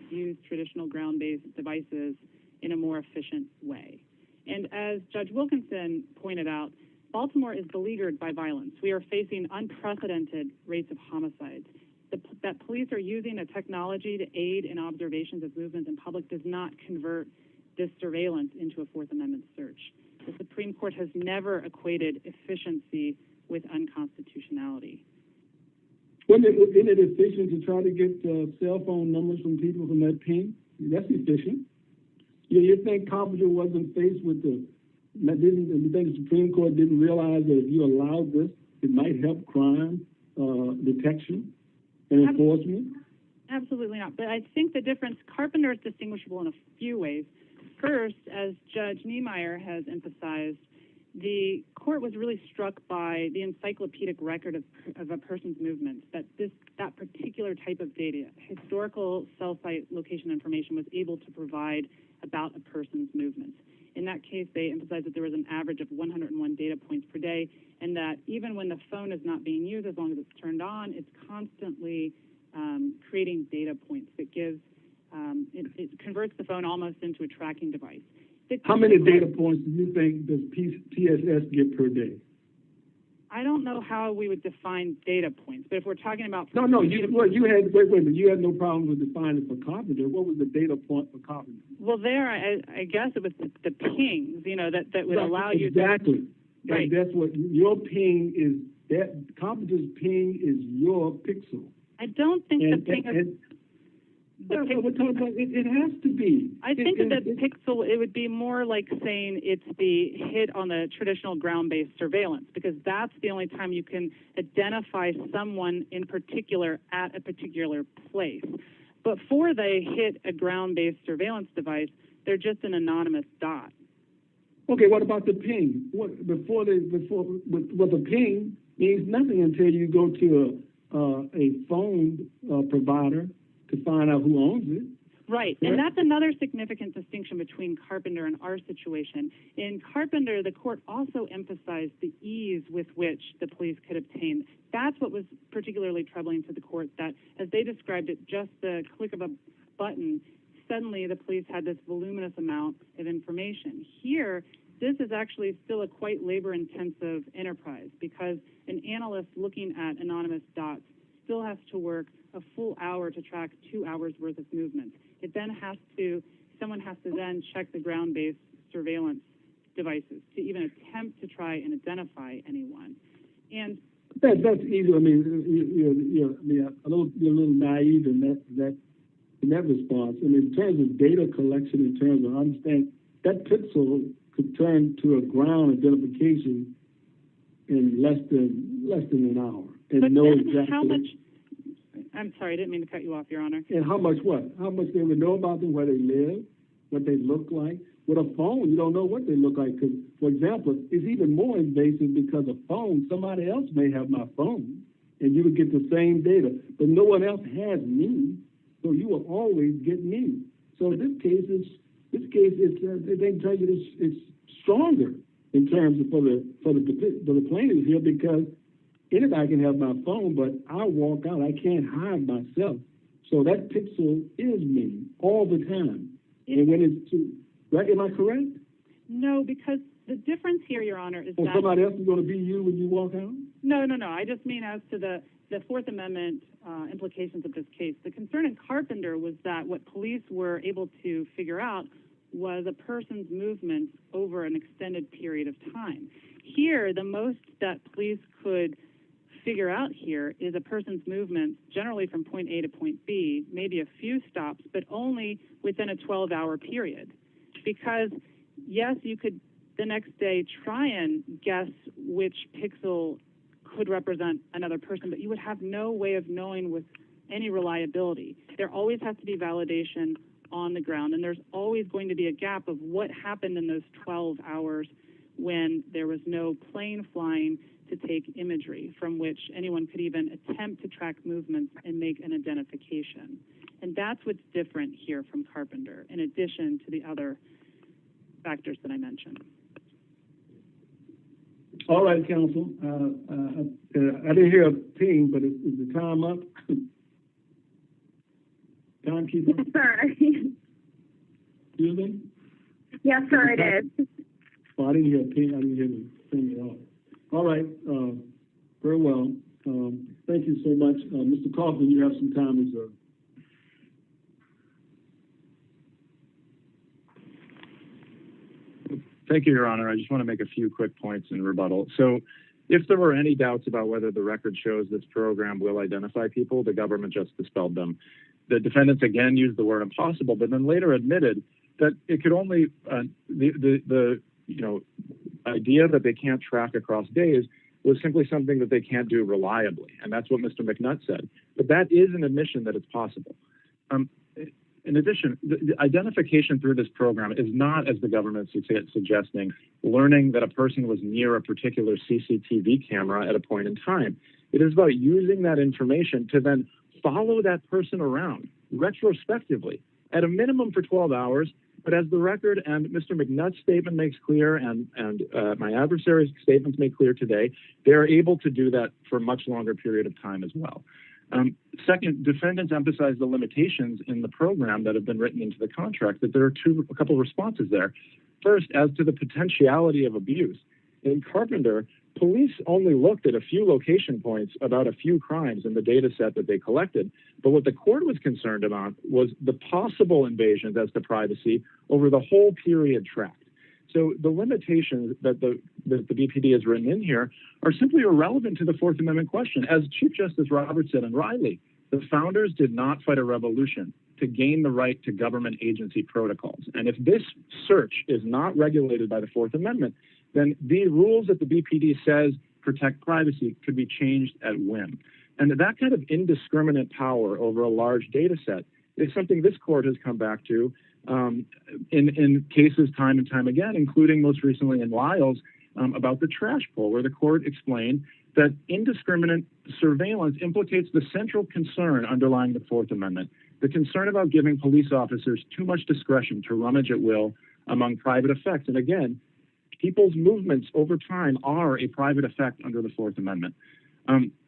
use traditional ground-based devices in a more efficient way. And as Judge Wilkinson pointed out, Baltimore is beleaguered by violence. We are facing unprecedented rates of homicides. That police are using a technology to aid in observations of movements in public does not convert this surveillance into a Fourth Amendment search. The Supreme Court has never equated efficiency with unconstitutionality. Isn't it efficient to try to get cell phone numbers from people from that ping? That's efficient. You think Carpenter wasn't faced with you think the Supreme Court didn't realize that if you allowed this, it might help crime detection and enforcement? Absolutely not. But I think the difference, Carpenter is distinguishable in a few ways. First, as Judge Niemeyer has emphasized, the court was really struck by the encyclopedic record of a person's movements, that particular type of data, historical cell site location information, was able to provide about a person's movements. In that case, they emphasized that there was an average of 101 data points per day, and that even when the phone is not being used, as long as it's turned on, it's constantly creating data points that gives, it converts the phone almost into a tracking device. How many data points do you think does TSS get per day? I don't know how we would define data points, but if we're talking about... You had no problem with defining it for Carpenter. What was the data point for Carpenter? Well, there, I guess it was the pings, that would allow you to... Exactly. Right. That's what your ping is. That Carpenter's ping is your pixel. I don't think the ping is... It has to be. I think that pixel, it would be more like saying it's the hit on the traditional ground-based surveillance, because that's the only time you can identify someone in particular at a particular place. Before they hit a ground-based surveillance device, they're just an anonymous dot. Okay, what about the ping? Before the ping means nothing until you go to a phone provider to find out who owns it. Right, and that's another significant distinction between Carpenter and our situation. In Carpenter, the court also emphasized the ease with which the police could obtain. That's what was particularly troubling to the court, that as they described it, just the click of a button, suddenly the police had this voluminous amount of information. Here, this is actually still a quite labor-intensive enterprise because an analyst looking at anonymous dots still has to work a full hour to track 2 hours worth of movement. It then someone has to then check the ground-based surveillance devices to even attempt to try and identify anyone. And that's easy. I mean, you're a little naive in that response. I mean, in terms of data collection, in terms of understanding, that pixel could turn to a ground identification in less than an hour. And but know then exactly how much? I'm sorry, I didn't mean to cut you off, Your Honor. And how much what? How much they would know about them, where they live, what they look like. With a phone, you don't know what they look like. Because, for example, it's even more invasive because a phone, somebody else may have my phone, and you would get the same data, but no one else has me, so you will always get me. So this case is stronger in terms of for the plaintiffs here because anybody can have my phone, but I walk out. I can't hide myself. So that pixel is me all the time. And when it's right, am I correct? No, because the difference here, Your Honor, is that somebody else is going to be you when you walk out? No. I just mean as to the Fourth Amendment implications of this case. The concern in Carpenter was that what police were able to figure out was a person's movement over an extended period of time. Here, the most that police could figure out here is a person's movement generally from point A to point B, maybe a few stops, but only within a 12-hour period. Because, yes, you could the next day try and guess which pixel could represent another person, but you would have no way of knowing with any reliability. There always has to be validation on the ground, and there's always going to be a gap of what happened in those 12 hours when there was no plane flying to take imagery from which anyone could even attempt to track movements and make an identification. And that's what's different here from Carpenter, in addition to the other factors that I mentioned. All right, counsel. I didn't hear a ping, but is the time up? Timekeeper? Yes, sir. Excuse me? Yes, sir, it is. Oh, I didn't hear a ping. I didn't hear the ping at all. All right. Very well. Thank you so much. Mr. Kaufman, you have some time reserved. Thank you, Your Honor. I just want to make a few quick points in rebuttal. So if there were any doubts about whether the record shows this program will identify people, the government just dispelled them. The defendants again used the word impossible, but then later admitted that it could only, the idea that they can't track across days was simply something that they can't do reliably. And that's what Mr. McNutt said. But that is an admission that it's possible. In addition, the identification through this program is not, as the government is suggesting, learning that a person was near a particular CCTV camera at a point in time. It is about using that information to then follow that person around retrospectively, at a minimum for 12 hours. But as the record and Mr. McNutt's statement makes clear, and my adversary's statements make clear today, they're able to do that for a much longer period of time as well. Second, defendants emphasize the limitations in the program that have been written into the contract, that there are a couple of responses there. First, as to the potentiality of abuse. In Carpenter, police only looked at a few location points about a few crimes in the data set that they collected. But what the court was concerned about was the possible invasions as to privacy over the whole period tracked. So the limitations that the BPD has written in here are simply irrelevant to the Fourth Amendment question. As Chief Justice Roberts said in Riley, the founders did not fight a revolution to gain the right to government agency protocols. And if this search is not regulated by the Fourth Amendment, then the rules that the BPD says protect privacy could be changed at whim. And that kind of indiscriminate power over a large data set is something this court has come back to in cases time and time again, including most recently in Lyles about the trash pull, where the court explained that indiscriminate surveillance implicates the central concern underlying the Fourth Amendment, the concern about giving police officers too much discretion to rummage at will among private effects. And again, people's movements over time are a private effect under the Fourth Amendment.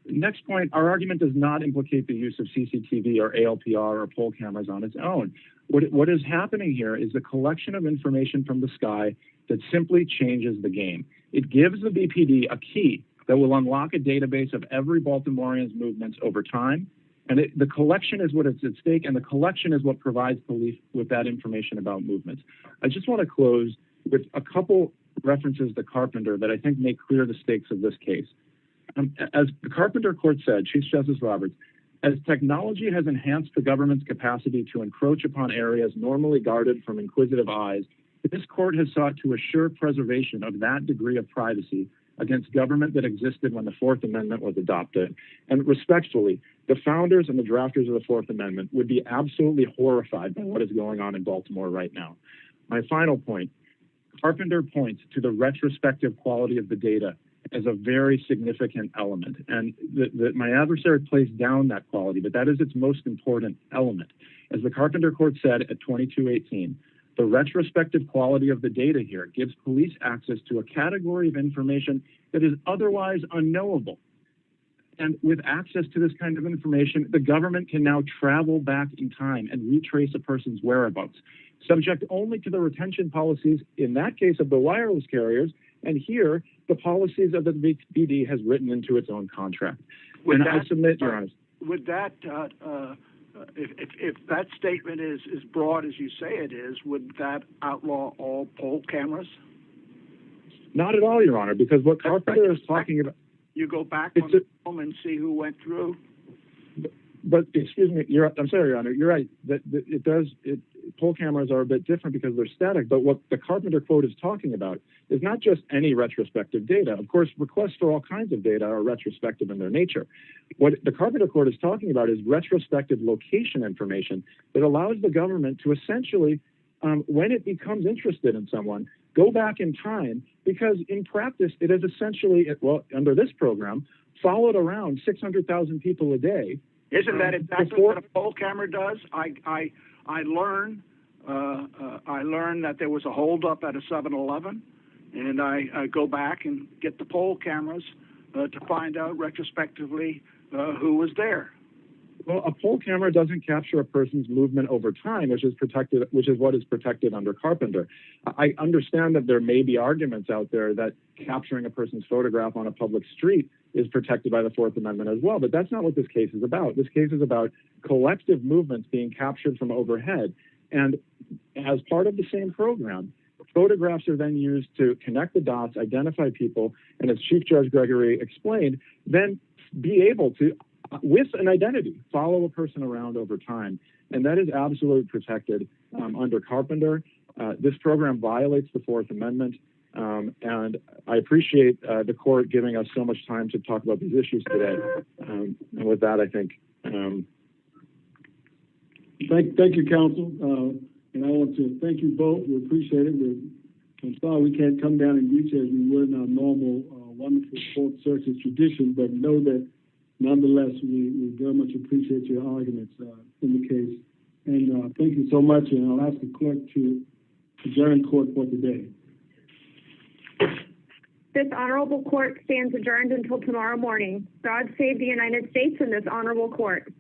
Next point, our argument does not implicate the use of CCTV or ALPR or poll cameras on its own. What is happening here is the collection of information from the sky that simply changes the game. It gives the BPD a key that will unlock a database of every Baltimorean's movements over time. And the collection is what is at stake, and the collection is what provides police with that information about movements. I just want to close with a couple references to Carpenter that I think make clear the stakes of this case. As the Carpenter court said, Chief Justice Roberts, as technology has enhanced the government's capacity to encroach upon areas normally guarded from inquisitive eyes, this court has sought to assure preservation of that degree of privacy against government that existed when the Fourth Amendment was adopted. And respectfully, the founders and the drafters of the Fourth Amendment would be absolutely horrified by what is going on in Baltimore right now. My final point, Carpenter points to the retrospective quality of the data as a very significant element. And my adversary plays down that quality, but that is its most important element. As the Carpenter court said at 2218, the retrospective quality of the data here gives police access to a category of information that is otherwise unknowable. And with access to this kind of information, the government can now travel back in time and retrace a person's whereabouts, subject only to the retention policies, in that case of the wireless carriers, and here, the policies of the BD has written into its own contract. And I submit, Your Honor. Would that, if that statement is as broad as you say it is, would that outlaw all poll cameras? Not at all, Your Honor, because what Carpenter is talking about... You go back on the home and see who went through? But excuse me, I'm sorry, Your Honor, you're right. Poll cameras are a bit different because they're static, but what the Carpenter quote is talking about is not just any retrospective data. Of course, requests for all kinds of data are retrospective in their nature. What the Carpenter quote is talking about is retrospective location information that allows the government to essentially, when it becomes interested in someone, go back in time, because in practice, it is essentially, under this program, followed around 600,000 people a day. Isn't that exactly what a poll camera does? I learned that there was a holdup at a 7-Eleven, and I go back and get the poll cameras to find out retrospectively who was there. Well, a poll camera doesn't capture a person's movement over time, which is what is protected under Carpenter. I understand that there may be arguments out there that capturing a person's photograph on a public street is protected by the Fourth Amendment as well, but that's not what this case is about. This case is about collective movements being captured from overhead, and as part of the same program, photographs are then used to connect the dots, identify people, and as Chief Judge Gregory explained, then be able to, with an identity, follow a person around over time, and that is absolutely protected under Carpenter. This program violates the Fourth Amendment, and I appreciate the court giving us so much time to talk about these issues today. And with that, I think... Thank you, counsel. And I want to thank you both. We appreciate it. I'm sorry we can't come down and greet you as we would in our normal, wonderful Fourth Circuit tradition, but know that nonetheless, we very much appreciate your arguments in the case. And thank you so much, and I'll ask the clerk to adjourn court for today. This honorable court stands adjourned until tomorrow morning. God save the United States and this honorable court.